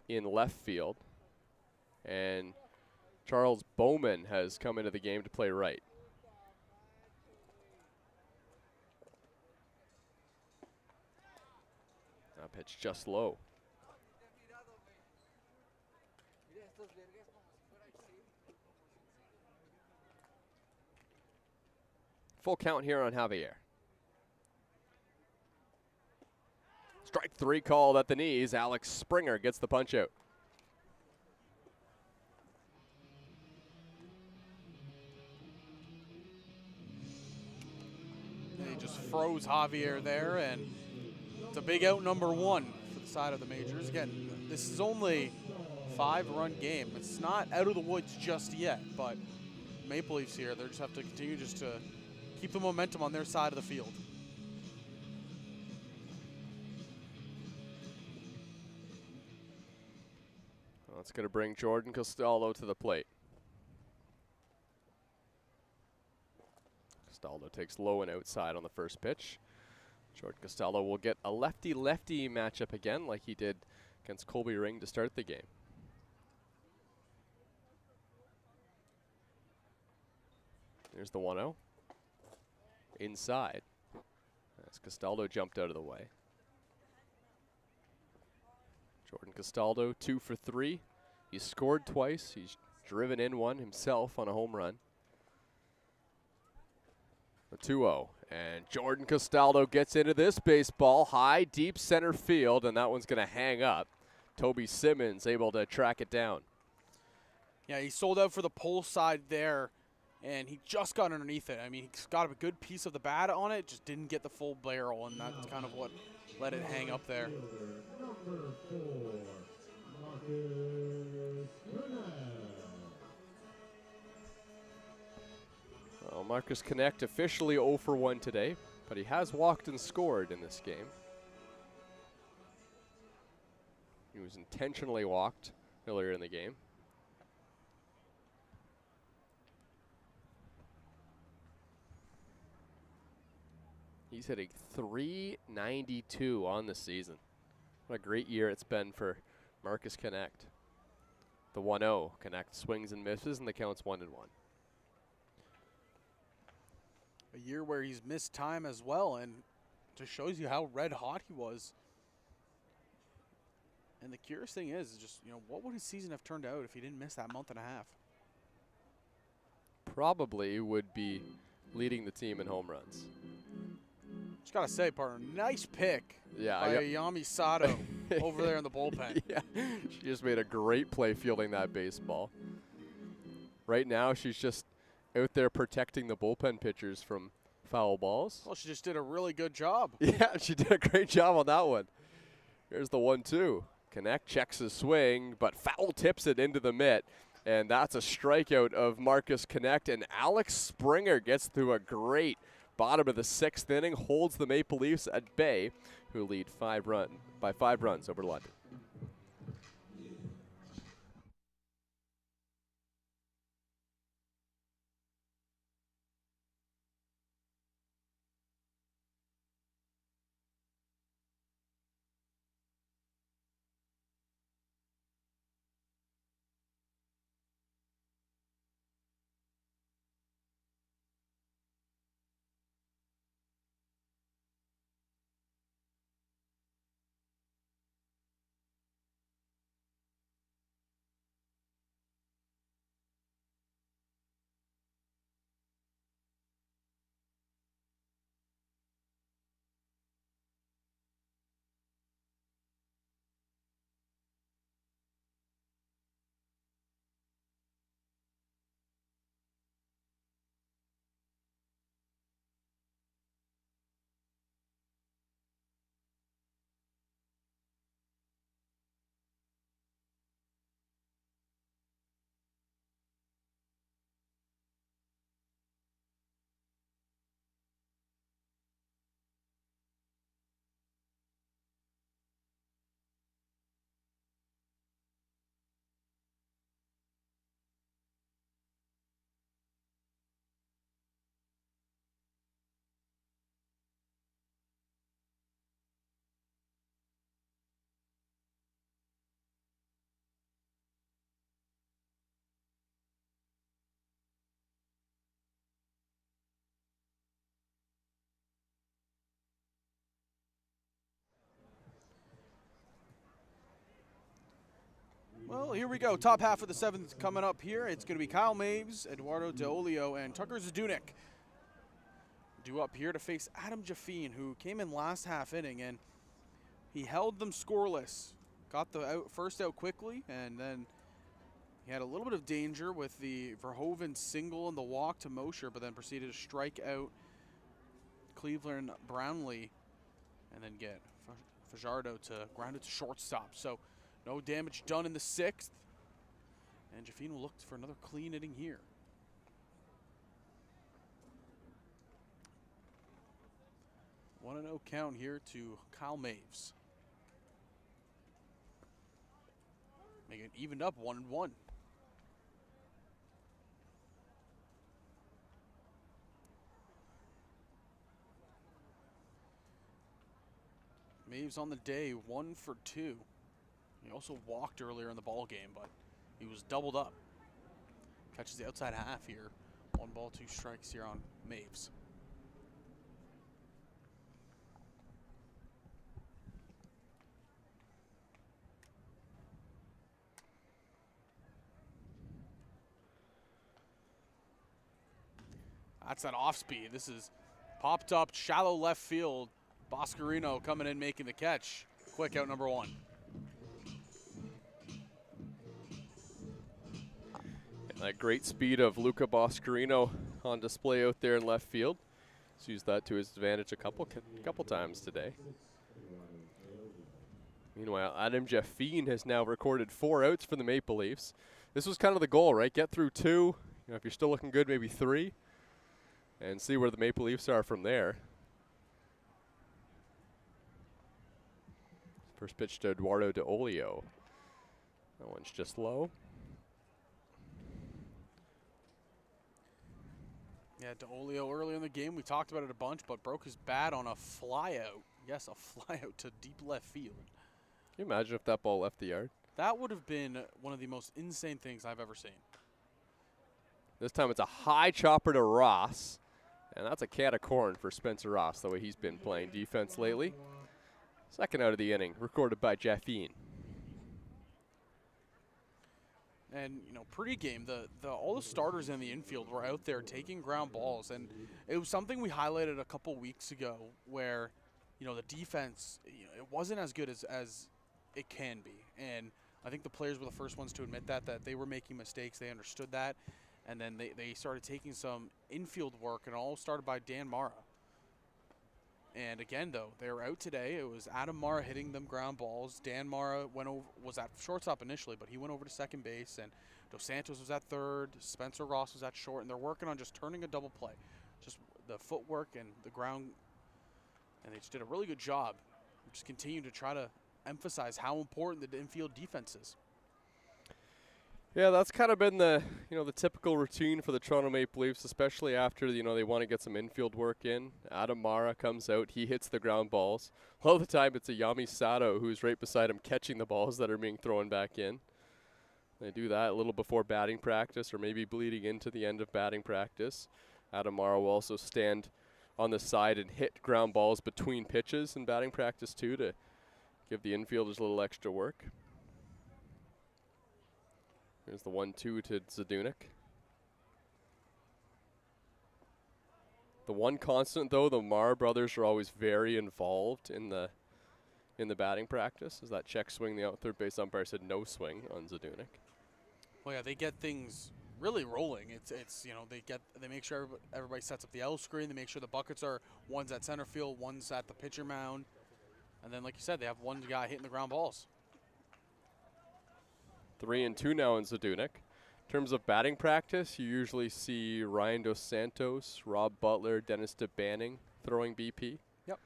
S2: in left field. And Charles Bowman has come into the game to play right. That pitch just low. Full count here on Javier. Strike 3 called at the knees. Alex Springer gets the punch out.
S6: He just froze Javier there, and it's a big out number 1 for the side of the Majors. Again, this is only a 5-run game. It's not out of the woods just yet, but Maple Leafs here, they just have to continue just to keep the momentum on their side of the field.
S2: Well, it's going to bring Jordan Castaldo to the plate. Castaldo takes low and outside on the first pitch. Jordan Castaldo will get a lefty-lefty matchup again like he did against Colby Ring to start the game. There's the 1-0. Inside, as Castaldo jumped out of the way. Jordan Castaldo 2 for 3. He's scored twice. He's driven in one himself on a home run. The 2-0, and Jordan Castaldo gets into this baseball high, deep center field, and that one's going to hang up. Toby Simmons able to track it down.
S6: Yeah, he sold out for the pole side there, and he just got underneath it. I mean, he's got a good piece of the bat on it, just didn't get the full barrel, and that's kind of what let it hang up there.
S9: Number 4, Marcus Burnett.
S2: Well, Marcus Connect officially 0 for 1 today, but he has walked and scored in this game. He was intentionally walked earlier in the game. He's hitting .392 on the season. What a great year it's been for Marcus Connect. The 1-0. Connect swings and misses, and the count's 1-1.
S6: A year where he's missed time as well, and just shows you how red hot he was. And the curious thing is just, you know, what would his season have turned out if he didn't miss that month and a half?
S2: Probably would be leading the team in home runs.
S6: Just gotta say, partner, nice pick
S2: Yeah,
S6: by Ayami Sato over there in the bullpen.
S2: Yeah, she just made a great play fielding that baseball. Right now, she's just out there protecting the bullpen pitchers from foul balls.
S6: Well, she just did a really good job.
S2: Yeah, she did a great job on that one. Here's the 1-2. Connect checks his swing, but foul tips it into the mitt. And that's a strikeout of Marcus Connect. And Alex Springer gets through a great bottom of the 6th inning, holds the Maple Leafs at bay, who lead by 5 runs over London.
S6: Well, here we go. Top half of the 7th coming up here. It's going to be Kyle Maves, Eduardo DeOlio, and Tucker Zdunek due up here to face Adam Jaffine, who came in last half inning, and he held them scoreless. Got the first out quickly, and then he had a little bit of danger with the Verhoeven single and the walk to Mosher, but then proceeded to strike out Cleveland Brownlee and then get Fajardo to ground it to shortstop. So no damage done in the 6th. And Jaffine will look for another clean inning here. One 1-0 count here to Kyle Maves. Make it evened up 1-1. Maves on the day, 1 for 2. He also walked earlier in the ball game, but he was doubled up. Catches the outside half here. 1 ball, 2 strikes here on Maves. That's that off speed. This is popped up, shallow left field. Boscarino coming in, making the catch. Quick out number 1.
S2: That great speed of Luca Boscarino on display out there in left field. He's used that to his advantage a couple times today. Meanwhile, Adam Jaffine has now recorded 4 outs for the Maple Leafs. This was kind of the goal, right? Get through 2. You know, if you're still looking good, maybe 3. And see where the Maple Leafs are from there. First pitch to Eduardo DeOlio. That one's just low.
S6: Yeah, DeOlio earlier in the game, we talked about it a bunch, but broke his bat on a flyout. Yes, a flyout to deep left field.
S2: Can you imagine if that ball left the yard?
S6: That would have been one of the most insane things I've ever seen.
S2: This time it's a high chopper to Ross, and that's a can of corn for Spencer Ross, the way he's been playing defense lately. Second out of the inning, recorded by Jeffine.
S6: And, you know, pregame, all the starters in the infield were out there taking ground balls. And it was something we highlighted a couple weeks ago where, you know, the defense, you know, it wasn't as good as it can be. And I think the players were the first ones to admit that they were making mistakes. They understood that. And then they started taking some infield work, and it all started by Dan Mara. And again, though, they were out today. It was Adam Mara hitting them ground balls. Dan Mara was at shortstop initially, but he went over to second base. And Dos Santos was at third. Spencer Ross was at short. And they're working on just turning a double play. Just the footwork and the ground. And they just did a really good job. Just continue to try to emphasize how important the infield defense is.
S2: Yeah, that's kind of been the typical routine for the Toronto Maple Leafs, especially after they want to get some infield work in. Adam Mara comes out, he hits the ground balls. A lot of the time it's a Yami Sato who's right beside him catching the balls that are being thrown back in. They do that a little before batting practice, or maybe bleeding into the end of batting practice. Adam Mara will also stand on the side and hit ground balls between pitches in batting practice too, to give the infielders a little extra work. Here's the 1-2 to Zadunik. The one constant, though, the Mara brothers are always very involved in the batting practice. Is that check swing? The out third base umpire said no swing on Zadunik.
S6: Well, yeah, they get things really rolling. It's they make sure everybody sets up the L screen. They make sure the buckets are one's at center field, one's at the pitcher mound, and then, like you said, they have one guy hitting the ground balls.
S2: 3-2 now on Zadunik. In terms of batting practice, you usually see Ryan Dos Santos, Rob Butler, Dennis DeBanning throwing BP.
S6: Yep,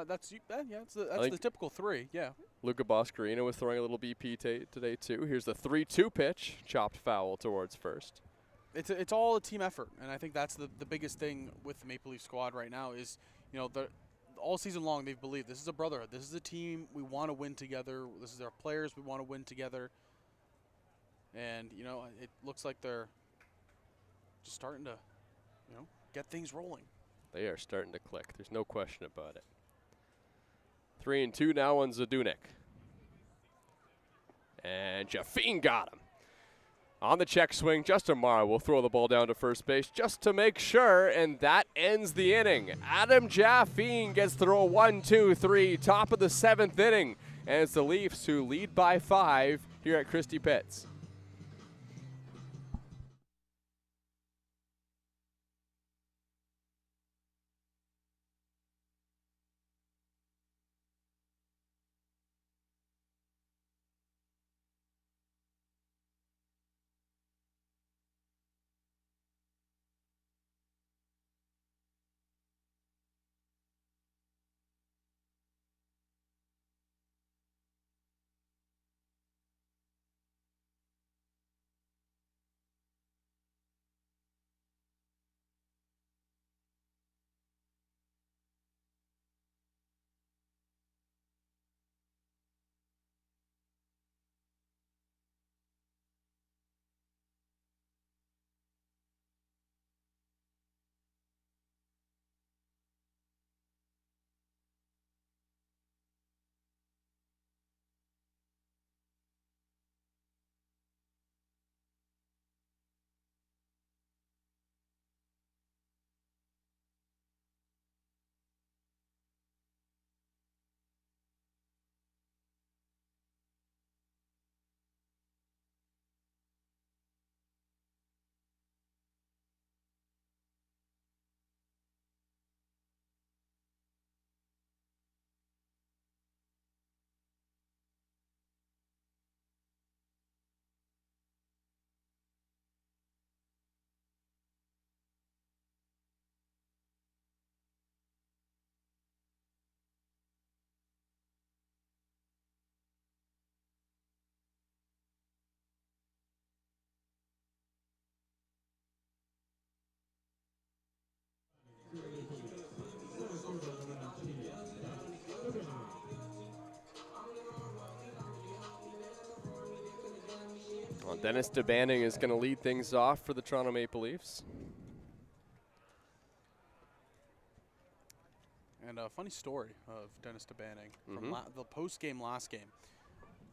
S6: that's the typical three. Yeah.
S2: Luca Boscarino was throwing a little BP today too. Here's the 3-2 pitch, chopped foul towards first.
S6: It's all a team effort, and I think that's the biggest thing with the Maple Leaf squad right now is, all season long they've believed this is a brotherhood. This is a team. We want to win together. This is our players. We want to win together. And, it looks like they're just starting to, get things rolling.
S2: They are starting to click. There's no question about it. 3-2 now on Zadunik. And Jeffine got him. On the check swing, Justin Mara will throw the ball down to first base just to make sure, and that ends the inning. Adam Jeffine gets through a 1-2-3, top of the 7th inning. And it's the Leafs who lead by 5 here at Christie Pitts. Dennis DeBanning is going to lead things off for the Toronto Maple Leafs.
S6: And a funny story of Dennis DeBanning from the post-game last game.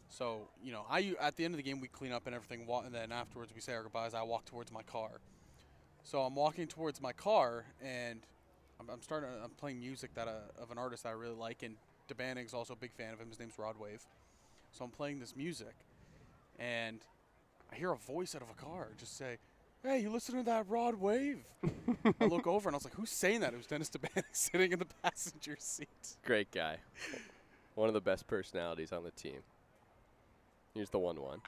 S6: So, you know, at the end of the game, we clean up and everything, and then afterwards we say our goodbyes. I walk towards my car. So I'm walking towards my car, and I'm playing music of an artist that I really like, and DeBanning's also a big fan of him. His name's Rod Wave. So I'm playing this music, and I hear a voice out of a car just say, "Hey, you listen to that Rod Wave?" I look over, and I was like, who's saying that? It was Dennis DeBanning sitting in the passenger seat.
S2: Great guy. One of the best personalities on the team. Here's the 1-1.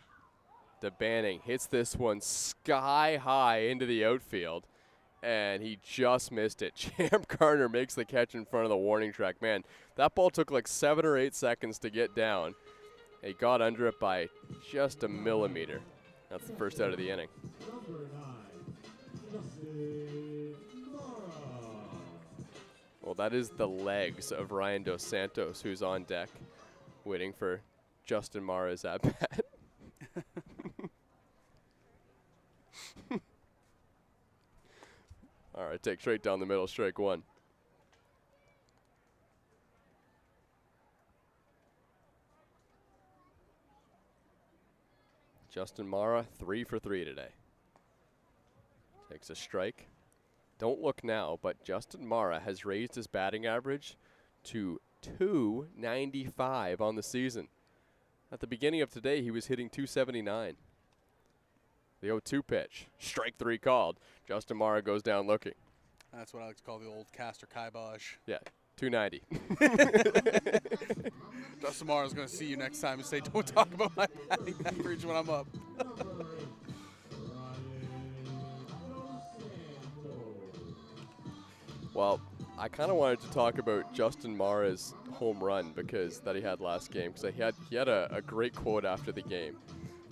S2: DeBanning hits this one sky high into the outfield, and he just missed it. Champ Garner makes the catch in front of the warning track. Man, that ball took like 7 or 8 seconds to get down. He got under it by just a millimeter. That's the first out of the inning. Well, that is the legs of Ryan Dos Santos, who's on deck, waiting for Justin Mara's at bat. All right, take straight down the middle, strike one. Justin Mara, 3 for 3 today. Takes a strike. Don't look now, but Justin Mara has raised his batting average to .295 on the season. At the beginning of today, he was hitting .279. The 0-2 pitch. Strike 3 called. Justin Mara goes down looking.
S6: That's what I like to call the old Castor kibosh.
S2: Yeah, 290.
S6: Justin Mara's going to see you next time and say, don't talk about my batting average when I'm up.
S2: Well, I kind of wanted to talk about Justin Mara's home run that he had last game, because he had a great quote after the game.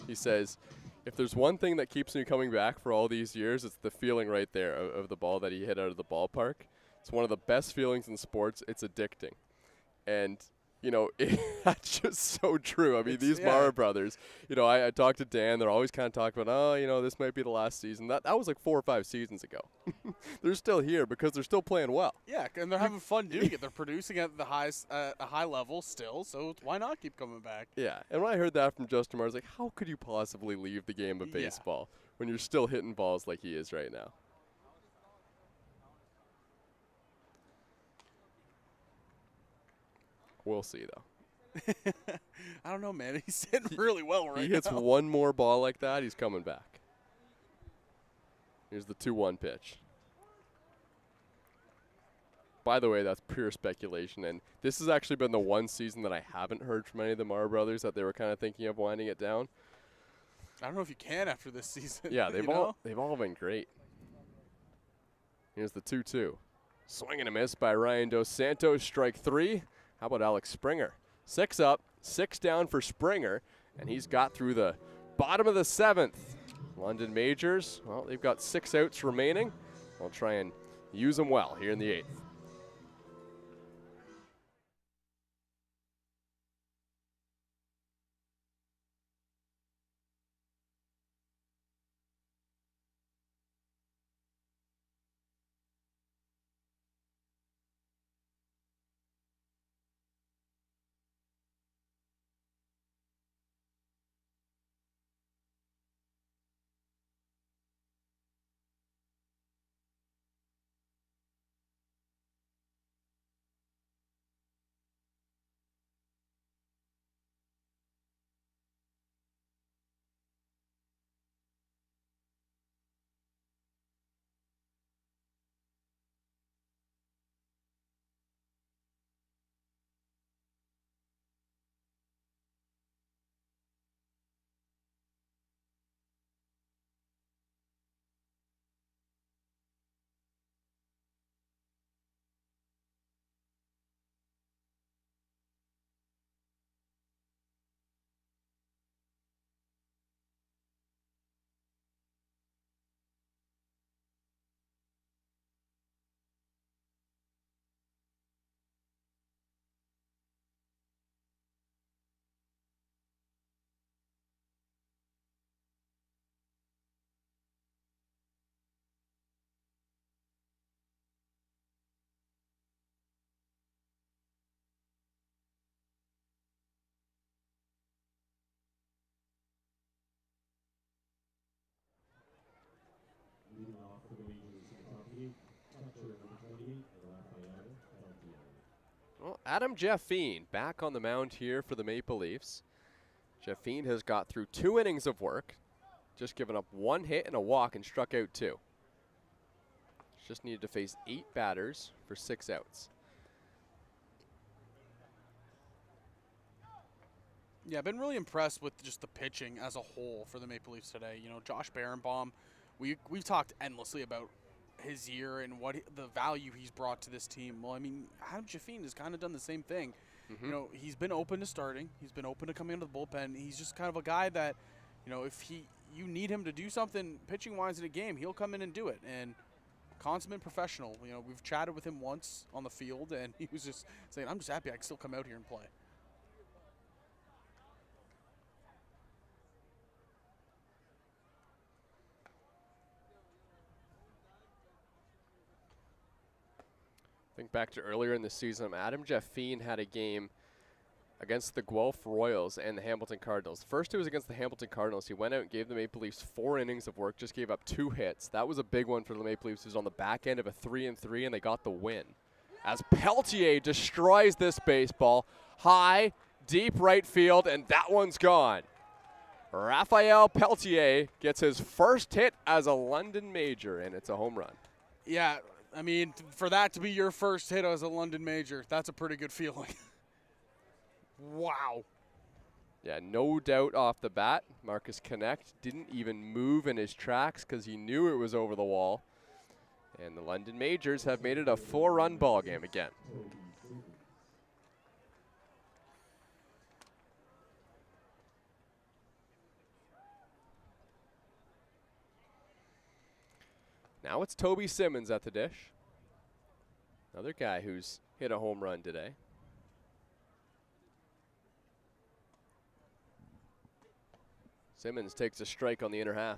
S2: He says, if there's one thing that keeps me coming back for all these years, it's the feeling right there of the ball that he hit out of the ballpark. It's one of the best feelings in sports. It's addicting. And, you know, that's just so true. I mean, these Mara brothers, you know, I talked to Dan. They're always kind of talking about, oh, you know, this might be the last season. That was like 4 or 5 seasons ago. They're still here because they're still playing well.
S6: Yeah, and they're having fun doing it. They're producing at a high level still, so why not keep coming back?
S2: Yeah, and when I heard that from Justin Mara, I was like, how could you possibly leave the game of baseball when you're still hitting balls like he is right now? We'll see, though.
S6: I don't know, man. He's hitting really well right now.
S2: He hits one more ball like that, he's coming back. Here's the 2-1 pitch. By the way, that's pure speculation, and this has actually been the one season that I haven't heard from any of the Mara brothers that they were kind of thinking of winding it down.
S6: I don't know if you can after this season.
S2: Yeah, they've all been great. Here's the 2-2. Swing and a miss by Ryan Dos Santos, strike 3. How about Alex Springer? 6 up, 6 down for Springer, and he's got through the bottom of the 7th. London Majors, well, they've got 6 outs remaining. I'll try and use them well here in the 8th. Well, Adam Jeffine back on the mound here for the Maple Leafs. Jeffine has got through 2 innings of work, just given up 1 hit and a walk and struck out 2. Just needed to face 8 batters for 6 outs.
S6: Yeah, I've been really impressed with just the pitching as a whole for the Maple Leafs today. You know, Josh Berenbaum, we've talked endlessly about his year and the value he's brought to this team. Well, I mean, Adam Jeffine has kind of done the same thing. You know, he's been open to starting. He's been open to coming into the bullpen. He's just kind of a guy that, you know, if you need him to do something pitching-wise in a game, he'll come in and do it. And consummate professional. You know, we've chatted with him once on the field, and he was just saying, I'm just happy I can still come out here and play.
S2: Think back to earlier in the season, Adam Jeffine had a game against the Guelph Royals and the Hamilton Cardinals. First, it was against the Hamilton Cardinals. He went out and gave the Maple Leafs 4 innings of work, just gave up 2 hits. That was a big one for the Maple Leafs. It was on the back end of a 3-3, and they got the win. As Peltier destroys this baseball, high, deep right field, and that one's gone. Raphael Peltier gets his first hit as a London Major, and it's a home run.
S6: Yeah, I mean, for that to be your first hit as a London Major, that's a pretty good feeling. Wow.
S2: Yeah, no doubt off the bat. Marcus Connect didn't even move in his tracks because he knew it was over the wall. And the London Majors have made it a 4-run ball game again. Now it's Toby Simmons at the dish. Another guy who's hit a home run today. Simmons takes a strike on the inner half.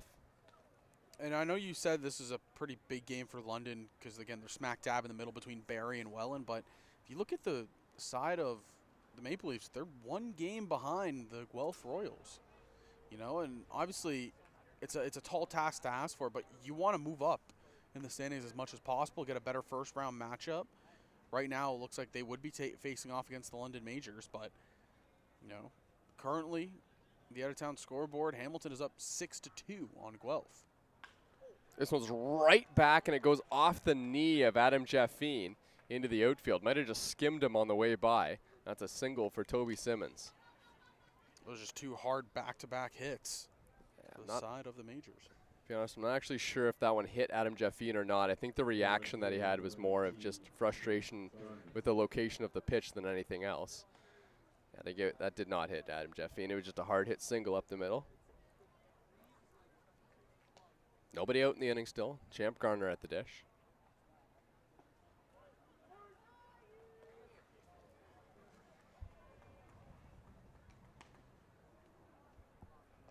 S6: And I know you said this is a pretty big game for London because, again, they're smack dab in the middle between Barrie and Welland. But if you look at the side of the Maple Leafs, they're 1 game behind the Guelph Royals. You know, and obviously it's a tall task to ask for, but you want to move up in the standings as much as possible, get a better first-round matchup. Right now, it looks like they would be facing off against the London Majors, but, you know, currently the out-of-town scoreboard, Hamilton is up 6-2 on Guelph.
S2: This one's right back, and it goes off the knee of Adam Jeffine into the outfield. Might have just skimmed him on the way by. That's a single for Toby Simmons.
S6: Those are just 2 hard back-to-back hits on the side of the Majors.
S2: To be honest, I'm not actually sure if that one hit Adam Jeffine or not. I think the reaction that he had was more of just frustration with the location of the pitch than anything else. Yeah, that did not hit Adam Jeffine. It was just a hard hit single up the middle. Nobody out in the inning still. Champ Garner at the dish.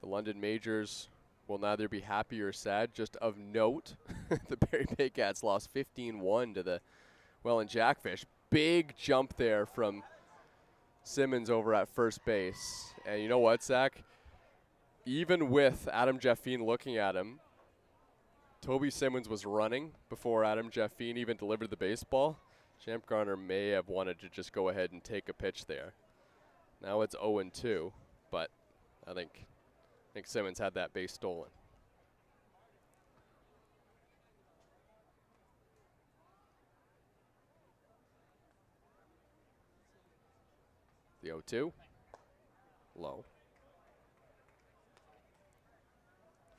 S2: The London Majors will neither be happy or sad. Just of note, the Barrie Baycats lost 15-1 to the Welland Jackfish. Big jump there from Simmons over at first base. And you know what, Zach? Even with Adam Jeffine looking at him, Toby Simmons was running before Adam Jeffine even delivered the baseball. Champ Garner may have wanted to just go ahead and take a pitch there. Now it's 0-2, but I think Simmons had that base stolen. The 0-2, low.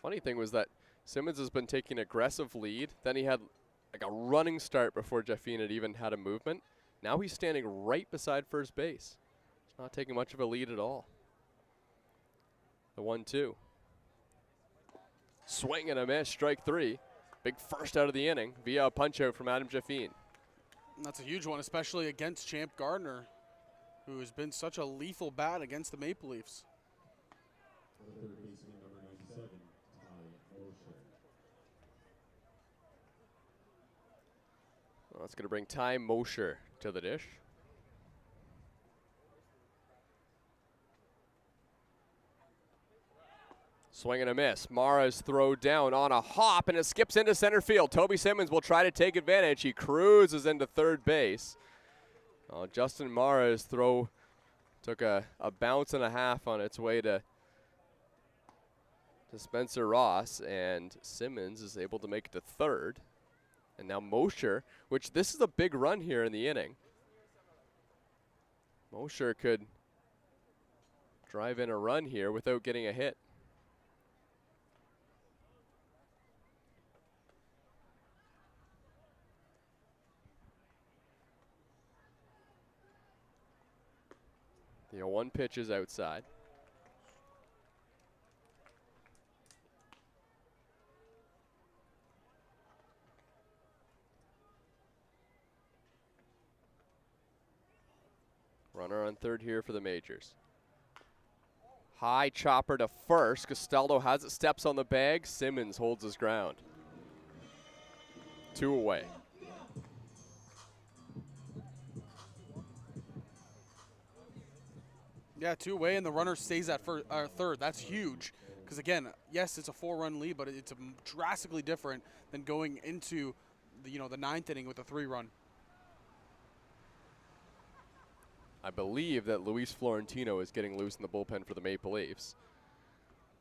S2: Funny thing was that Simmons has been taking an aggressive lead. Then he had like a running start before Jeffine had even had a movement. Now he's standing right beside first base. He's not taking much of a lead at all. The 1-2. Swing and a miss, strike 3. Big first out of the inning via a punch out from Adam Jeffine.
S6: That's a huge one, especially against Champ Gardner, who has been such a lethal bat against the Maple Leafs.
S2: Well, that's going to bring Ty Mosher to the dish. Swing and a miss. Mara's throw down on a hop, and it skips into center field. Toby Simmons will try to take advantage. He cruises into third base. Justin Mara's throw took a bounce and a half on its way to Spencer Ross, and Simmons is able to make it to third. And now Mosher, which this is a big run here in the inning. Mosher could drive in a run here without getting a hit. The 0-1 pitch is outside. Runner on third here for the Majors. High chopper to first. Castaldo has it, steps on the bag. Simmons holds his ground. 2 away.
S6: Yeah, 2 away, and the runner stays at third. That's huge. Because again, yes, it's a 4-run lead, but it's drastically different than going into the the 9th inning with a 3-run.
S2: I believe that Luis Florentino is getting loose in the bullpen for the Maple Leafs.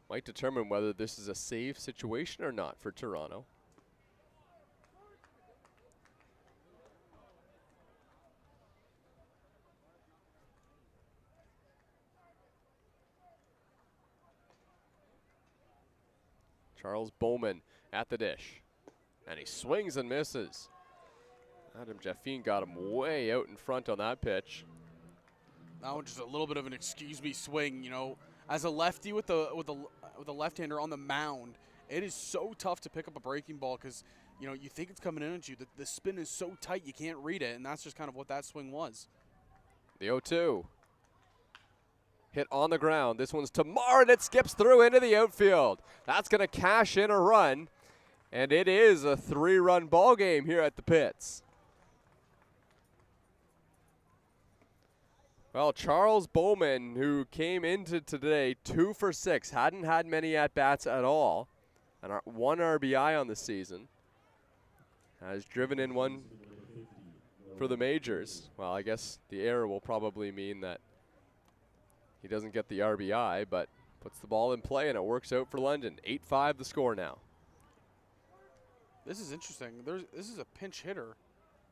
S2: Might determine whether this is a save situation or not for Toronto. Charles Bowman at the dish. And he swings and misses. Adam Jeffine got him way out in front on that pitch.
S6: That one just a little bit of an excuse me swing, As a lefty with a left-hander on the mound, it is so tough to pick up a breaking ball because, you think it's coming in at you. The spin is so tight you can't read it, and that's just kind of what that swing was.
S2: The 0-2. Hit on the ground. This one's to Mar, and it skips through into the outfield. That's going to cash in a run, and it is a 3-run ball game here at the pits. Well, Charles Bowman, who came into today 2 for 6, hadn't had many at-bats at all, and 1 RBI on the season, has driven in 1 for the Majors. Well, I guess the error will probably mean that he doesn't get the RBI, but puts the ball in play, and it works out for London. 8-5 the score now.
S6: This is interesting. This is a pinch hitter,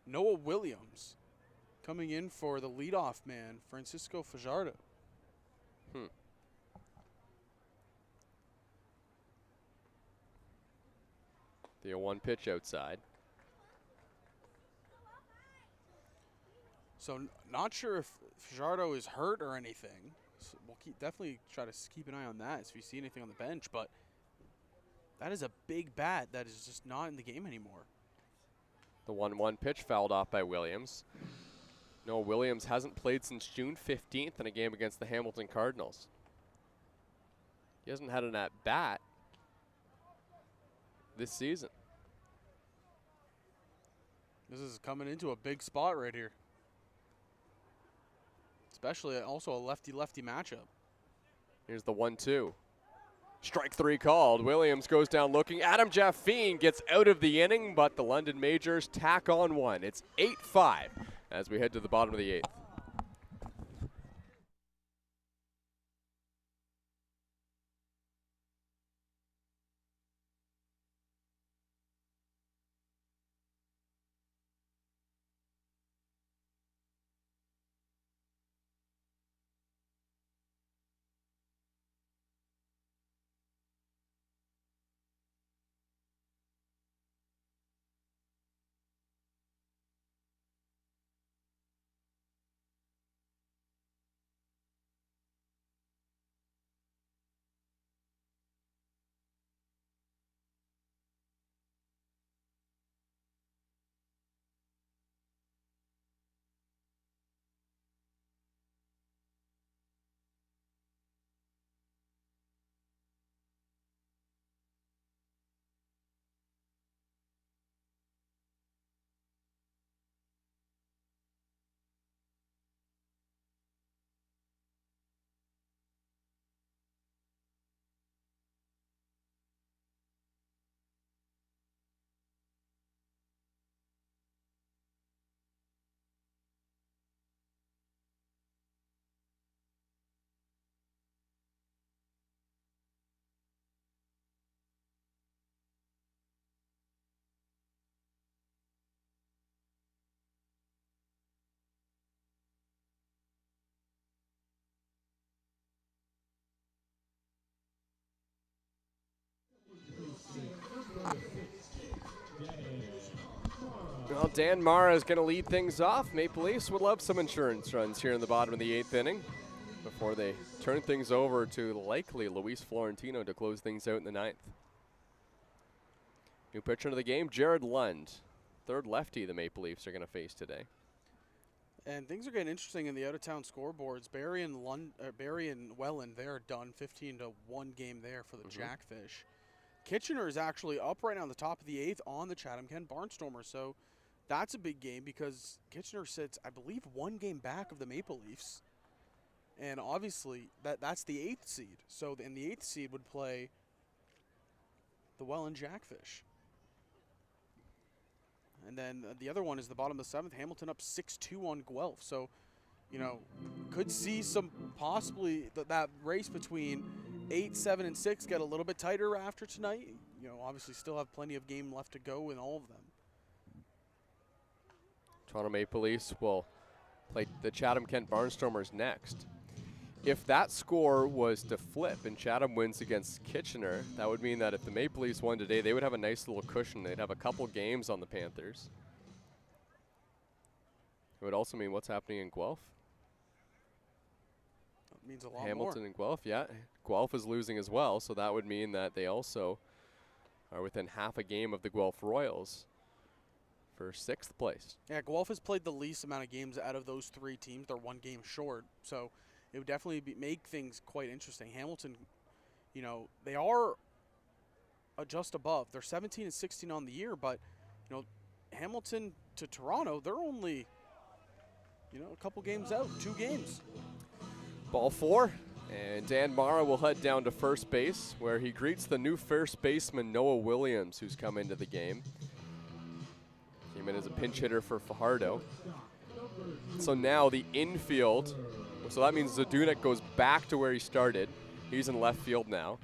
S6: Noah Williams, coming in for the leadoff man, Francisco Fajardo.
S2: The 0-1 pitch outside.
S6: So not sure if Fajardo is hurt or anything. So we'll definitely try to keep an eye on that if we see anything on the bench. But that is a big bat that is just not in the game anymore.
S2: The 1-1 pitch fouled off by Williams. No, Williams hasn't played since June 15th in a game against the Hamilton Cardinals. He hasn't had an at-bat this season.
S6: This is coming into a big spot right here. Especially also a lefty-lefty matchup.
S2: Here's the 1-2. Strike 3 called. Williams goes down looking. Adam Jeffine gets out of the inning, but the London Majors tack on 1. It's 8-5 as we head to the bottom of the 8th. Well, Dan Mara is going to lead things off. Maple Leafs would love some insurance runs here in the bottom of the 8th inning before they turn things over to likely Luis Florentino to close things out in the 9th. New pitcher of the game, Jared Lund. Third lefty the Maple Leafs are going to face today.
S6: And things are getting interesting in the out-of-town scoreboards. Barrie and Welland, they're done. 15-1 game there for the Jackfish. Kitchener is actually up right now on the top of the 8th on the Chatham-Kent Barnstormers. So that's a big game because Kitchener sits, I believe, 1 game back of the Maple Leafs. And obviously, that's the 8th seed. So then the 8th seed would play the Welland Jackfish. And then the other one is the bottom of the 7th. Hamilton up 6-2 on Guelph. So, you know, could see some possibly that race between 8, 7, and 6 get a little bit tighter after tonight. You know, obviously still have plenty of game left to go in all of them.
S2: Toronto Maple Leafs will play the Chatham-Kent Barnstormers next. If that score was to flip and Chatham wins against Kitchener, that would mean that if the Maple Leafs won today, they would have a nice little cushion. They'd have a couple games on the Panthers. It would also mean what's happening in Guelph.
S6: That means a lot
S2: Hamilton
S6: more.
S2: and Guelph, yeah. Guelph is losing as well, so that would mean that they also are within half a game of the Guelph Royals for 6th place.
S6: Yeah, Guelph has played the least amount of games out of those 3 teams. They're 1 game short, so it would definitely make things quite interesting. Hamilton, you know, they are just above. They're 17-16 on the year, but, you know, Hamilton to Toronto, they're only, you know, a couple games out, 2 games.
S2: Ball 4, and Dan Mara will head down to first base, where he greets the new first baseman, Noah Williams, who's come into the game. Came in as a pinch hitter for Fajardo. So now the infield, so that means Zadunik goes back to where he started. He's in left field now.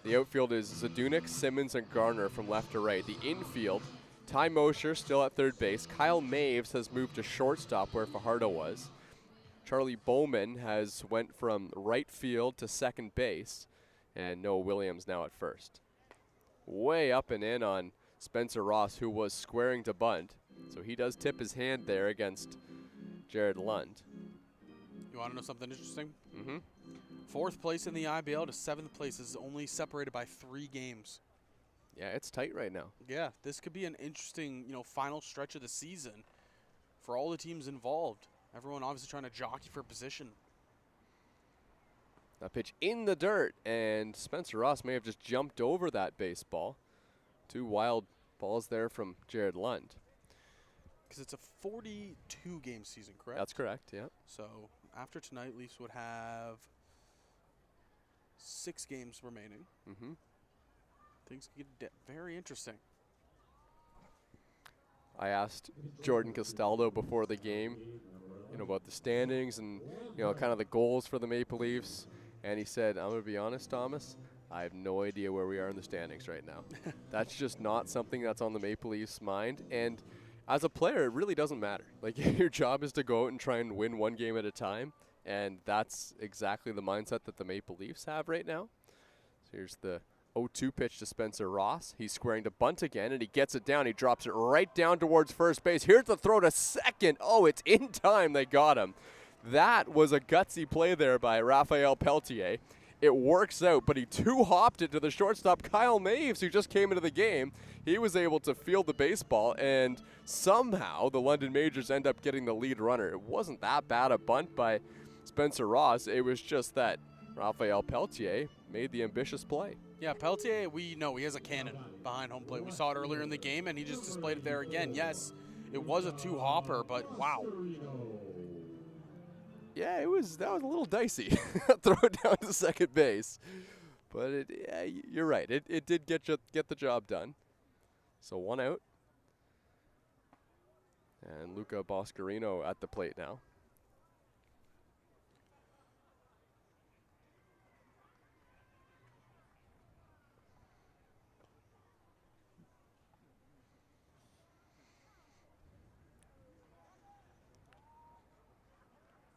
S2: The outfield is Zadunik, Simmons, and Garner from left to right. The infield, Ty Mosher still at third base. Kyle Maves has moved to shortstop where Fajardo was. Charlie Bowman has went from right field to second base. And Noah Williams now at first. Way up and in on Spencer Ross, who was squaring to bunt. So he does tip his hand there against Jared Lund.
S6: You want to know something interesting?
S2: Mm-hmm.
S6: 4th place in the IBL to 7th place is only separated by 3 games.
S2: Yeah, it's tight right now.
S6: Yeah, this could be an interesting, you know, final stretch of the season for all the teams involved. Everyone obviously trying to jockey for position.
S2: That pitch in the dirt, and Spencer Ross may have just jumped over that baseball. 2 wild balls there from Jared Lund.
S6: Because it's a 42-game season, correct?
S2: That's correct, yeah.
S6: So after tonight, Leafs would have 6 games remaining.
S2: Mm-hmm.
S6: Things could get very interesting.
S2: I asked Jordan Castaldo before the game, you know, about the standings and, you know, kind of the goals for the Maple Leafs. And he said, I'm going to be honest, Thomas, I have no idea where we are in the standings right now. That's just not something that's on the Maple Leafs' mind. And as a player, it really doesn't matter. Like, your job is to go out and try and win 1 game at a time. And that's exactly the mindset that the Maple Leafs have right now. So here's the 0-2 pitch to Spencer Ross. He's squaring to bunt again, and he gets it down. He drops it right down towards first base. Here's the throw to second. Oh, it's in time. They got him. That was a gutsy play there by Raphael Pelletier. It works out, but he two-hopped it to the shortstop, Kyle Maves, who just came into the game. He was able to field the baseball, and somehow the London Majors end up getting the lead runner. It wasn't that bad a bunt by Spencer Ross. It was just that Raphael Pelletier made the ambitious play.
S6: Yeah, Pelletier, we know he has a cannon behind home plate. We saw it earlier in the game, and he just displayed it there again. Yes, it was a two-hopper, but wow.
S2: Yeah, that was a little dicey. Throw it down to second base. But yeah, you're right. It did get the job done. So 1 out. And Luca Boscarino at the plate now.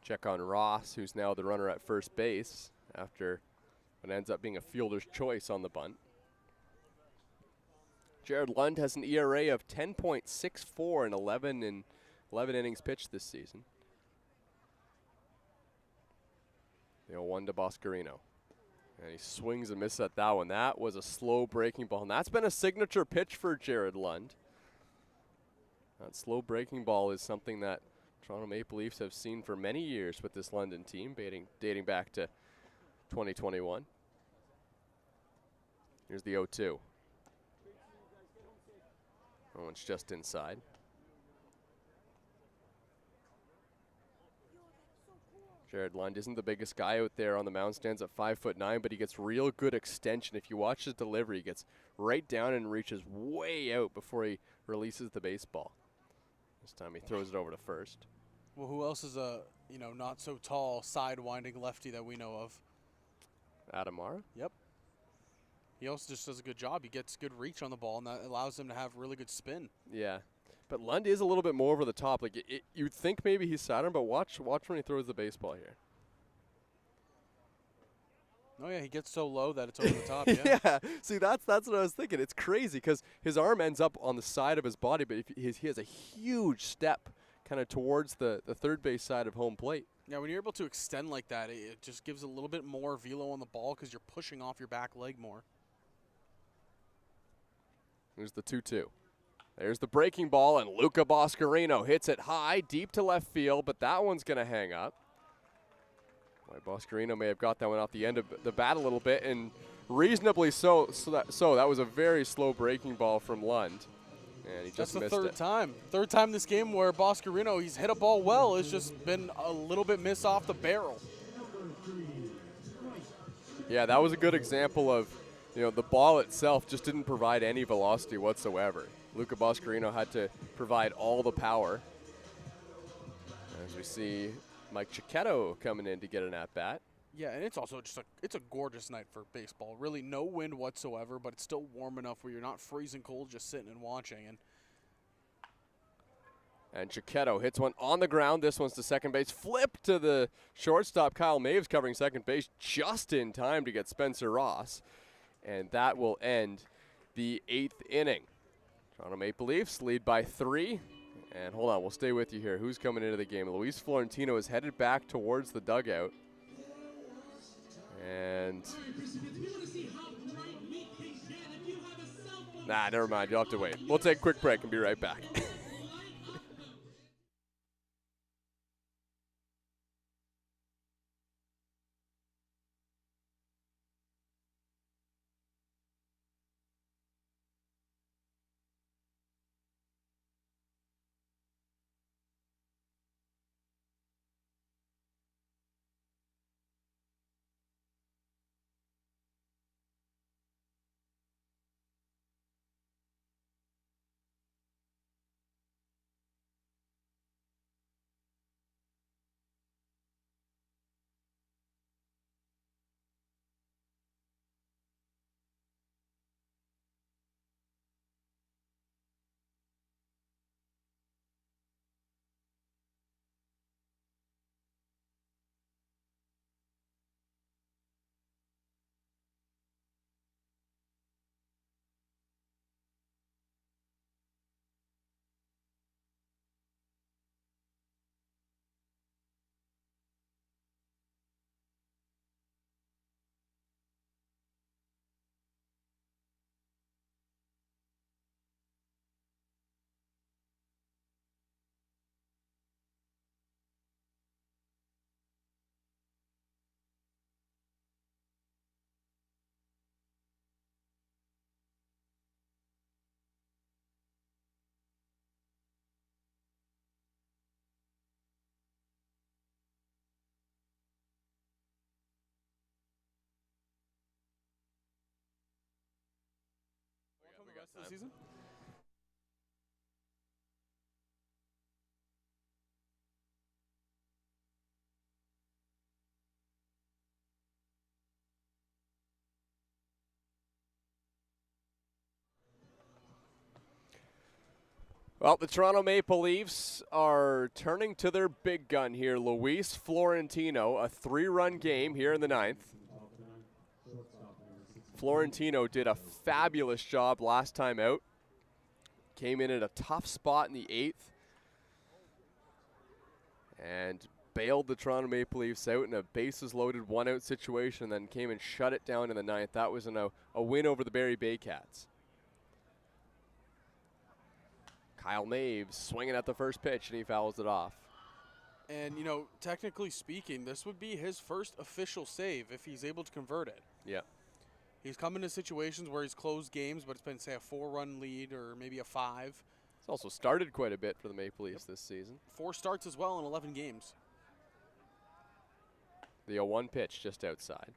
S2: Check on Ross, who's now the runner at first base after what ends up being a fielder's choice on the bunt. Jared Lund has an ERA of 10.64 in 11 innings pitched this season. The 0-1 to Boscarino. And he swings and misses at that one. That was a slow breaking ball. And that's been a signature pitch for Jared Lund. That slow breaking ball is something that Toronto Maple Leafs have seen for many years with this London team, dating back to 2021. Here's the 0-2. That one's just inside. Jared Lund isn't the biggest guy out there on the mound, stands at 5'9", but he gets real good extension. If you watch his delivery, he gets right down and reaches way out before he releases the baseball. This time he throws it over to first.
S6: Well, who else is a not so tall side-winding lefty that we know of?
S2: Adamara?
S6: Yep. He also just does a good job. He gets good reach on the ball, and that allows him to have really good spin.
S2: Yeah. But Lund is a little bit more over the top. Like you'd think maybe he's Saturn, but watch when he throws the baseball here.
S6: Oh yeah, he gets so low that it's over the top.
S2: Yeah. See, that's what I was thinking. It's crazy because his arm ends up on the side of his body, but he has a huge step kind of towards the third base side of home plate.
S6: Yeah, when you're able to extend like that, it just gives a little bit more velo on the ball because you're pushing off your back leg more.
S2: Here's the 2-2. There's the breaking ball, and Luca Boscarino hits it high, deep to left field, but that one's going to hang up. Boy, Boscarino may have got that one off the end of the bat a little bit, and reasonably so. That was a very slow breaking ball from Lund, and he just missed it.
S6: That's the third time this game where Boscarino, he's hit a ball well. It's just been a little bit miss off the barrel.
S2: Yeah, that was a good example of, the ball itself just didn't provide any velocity whatsoever. Luca Boscarino had to provide all the power. As we see Mike Cicchetto coming in to get an at-bat.
S6: Yeah, and it's also just it's a gorgeous night for baseball. Really no wind whatsoever, but it's still warm enough where you're not freezing cold just sitting and watching.
S2: And Cicchetto hits one on the ground. This one's to second base. Flip to the shortstop. Kyle Maves covering second base just in time to get Spencer Ross. And that will end the 8th inning. Toronto Maple Leafs lead by 3. And hold on, we'll stay with you here. Who's coming into the game? Luis Florentino is headed back towards the dugout. And nah, never mind. You'll have to wait. We'll take a quick break and be right back.
S6: Rest of the season?
S2: Well, the Toronto Maple Leafs are turning to their big gun here. Luis Florentino, a 3-run game here in the 9th. Florentino did a fabulous job last time out came in at a tough spot in the 8th and bailed the Toronto Maple Leafs out in a bases-loaded one-out situation, and then came and shut it down in the 9th. That was a win over the Barrie Bay Cats. Kyle Maves swinging at the first pitch, and he fouls it off.
S6: And, you know, technically speaking, this would be his first official save if he's able to convert it.
S2: Yeah.
S6: He's come into situations where he's closed games, but it's been, say, a 4-run lead or maybe a 5.
S2: He's also started quite a bit for the Maple Leafs this season.
S6: 4 starts as well in 11 games.
S2: The 0-1 pitch just outside.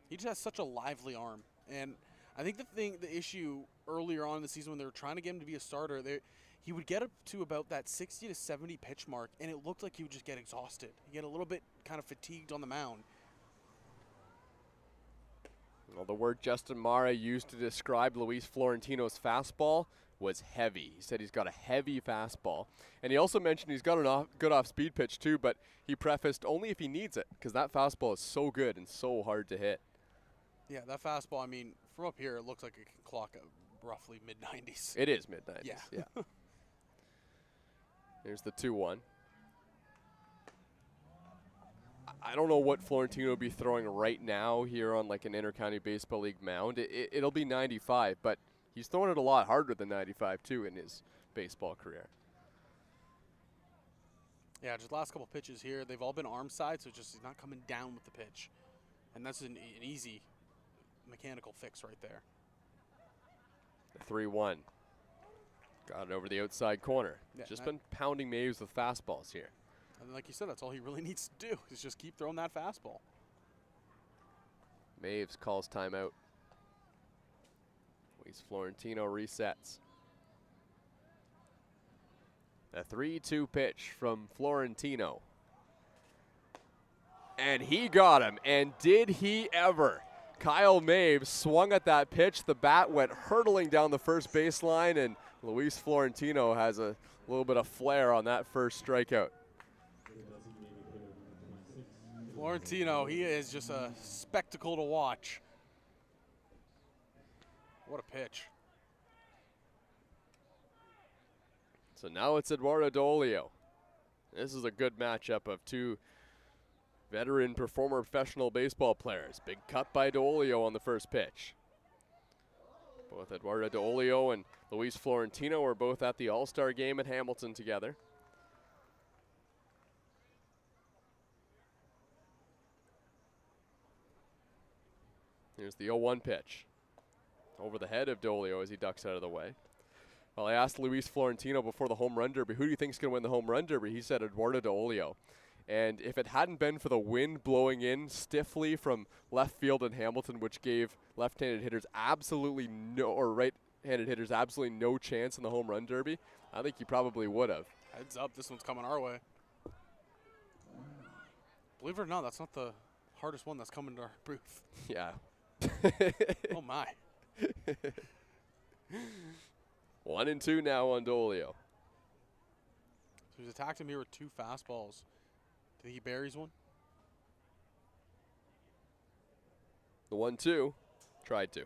S6: He just has such a lively arm. And I think the issue earlier on in the season when they were trying to get him to be a starter, he would get up to about that 60 to 70 pitch mark, and it looked like he would just get exhausted. He'd get a little bit kind of fatigued on the mound.
S2: Well, the word Justin Mara used to describe Luis Florentino's fastball was heavy. He said he's got a heavy fastball. And he also mentioned he's got a good off-speed pitch too, but he prefaced only if he needs it, because that fastball is so good and so hard to hit.
S6: Yeah, that fastball, I mean, from up here, it looks like it can clock roughly mid-90s.
S2: It is mid-90s,
S6: yeah.
S2: Here's the 2-1. I don't know what Florentino will be throwing right now here on like an Inter-County Baseball League mound. It'll be 95, but he's throwing it a lot harder than 95 too in his baseball career.
S6: Yeah, just last couple pitches here, they've all been arm side, so just he's not coming down with the pitch. And that's an easy mechanical fix right there.
S2: The 3-1. Got it over the outside corner.
S6: Yeah,
S2: just been pounding Maves with fastballs here.
S6: And like you said, that's all he really needs to do is just keep throwing that fastball.
S2: Maves calls timeout. Luis Florentino resets. A 3-2 pitch from Florentino. And he got him. And did he ever? Kyle Maves swung at that pitch. The bat went hurtling down the first baseline, and Luis Florentino has a little bit of flair on that first strikeout.
S6: Florentino, he is just a spectacle to watch. What a pitch.
S2: So now it's Eduardo D'Olio. This is a good matchup of two veteran former professional baseball players. Big cut by D'Olio on the first pitch. Both Eduardo D'Olio and Luis Florentino are both at the All-Star game at Hamilton together. Here's the 0-1 pitch. Over the head of D'Olio as he ducks out of the way. Well, I asked Luis Florentino before the home run derby, who do you think is going to win the home run derby? He said Eduardo D'Olio. And if it hadn't been for the wind blowing in stiffly from left field in Hamilton, which gave left-handed hitters absolutely no, or right-handed hitters absolutely no chance in the home run derby, I think he probably would have.
S6: Heads up, this one's coming our way. Believe it or not, that's not the hardest one that's coming to our booth.
S2: Yeah.
S6: Oh, my.
S2: 1-2 now on D'Olio.
S6: So he's attacked him here with 2 fastballs. Do you think he buries one?
S2: The 1-2, tried to.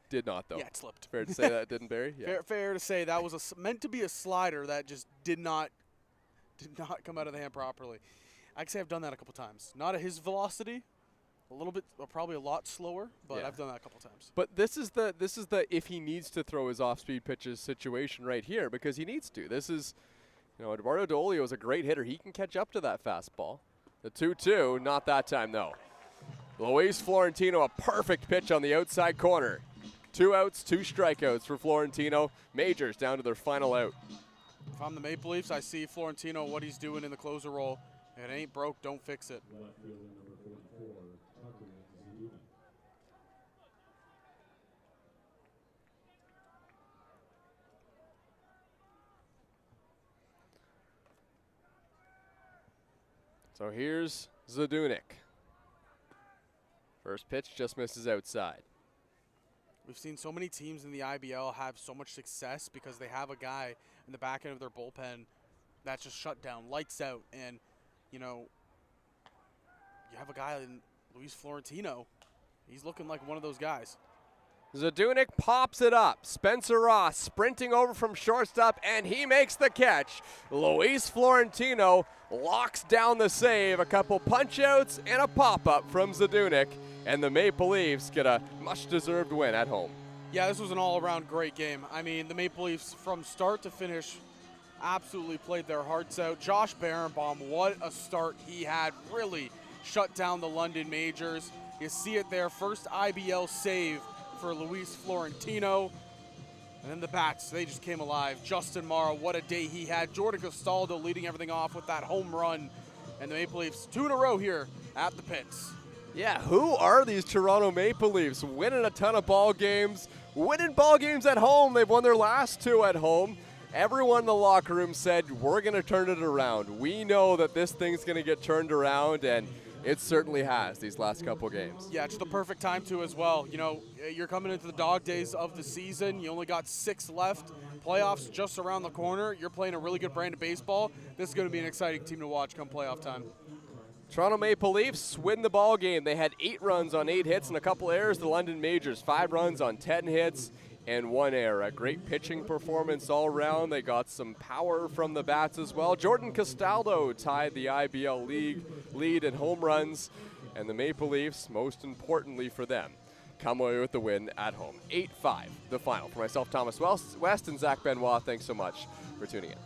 S2: Did not, though.
S6: Yeah, it slipped.
S2: Fair to say that it didn't bury? Yeah.
S6: Fair to say that was meant to be a slider that just did not come out of the hand properly. I can say I've done that a couple times. Not at his velocity, a little bit, probably a lot slower, but
S2: Yeah.
S6: I've done that a couple times.
S2: But this is the if he needs to throw his off-speed pitches situation right here, because he needs to. This is, Eduardo D'Olio is a great hitter. He can catch up to that fastball. The 2-2, not that time though. Luis Florentino, a perfect pitch on the outside corner. 2 outs, 2 strikeouts for Florentino. Majors down to their final out.
S6: If I'm the Maple Leafs, I see Florentino, what he's doing in the closer role. If it ain't broke, don't fix it.
S2: So here's Zadunik. First pitch just misses outside.
S6: We've seen so many teams in the IBL have so much success because they have a guy in the back end of their bullpen that's just shut down, lights out, and you have a guy in Luis Florentino. He's looking like one of those guys.
S2: Zadunik pops it up. Spencer Ross sprinting over from shortstop, and he makes the catch. Luis Florentino locks down the save. A couple punch-outs and a pop-up from Zadunik, and the Maple Leafs get a much-deserved win at home.
S6: Yeah, this was an all-around great game. I mean, the Maple Leafs from start to finish absolutely played their hearts out. Josh Berenbaum, what a start he had. Really shut down the London Majors. You see it there, first IBL save for Luis Florentino. And then the Bats, they just came alive. Justin Morrow, what a day he had. Jordan Castaldo leading everything off with that home run. And the Maple Leafs, 2 in a row here at the pits.
S2: Yeah, who are these Toronto Maple Leafs? Winning a ton of ball games, winning ball games at home. They've won their last 2 at home. Everyone in the locker room said, we're going to turn it around. We know that this thing's going to get turned around, and it certainly has these last couple games.
S6: Yeah, it's the perfect time to as well. You know, you're coming into the dog days of the season. You only got 6 left. Playoffs just around the corner. You're playing a really good brand of baseball. This is going to be an exciting team to watch come playoff time.
S2: Toronto Maple Leafs win the ball game. They had 8 runs on 8 hits and a couple errors. The London Majors, 5 runs on 10 hits and 1 error. A great pitching performance all around. They got some power from the bats as well. Jordan Castaldo tied the IBL league lead in home runs, and the Maple Leafs, most importantly for them, come away with the win at home. 8-5, the final. For myself, Thomas West, and Zach Benoit, thanks so much for tuning in.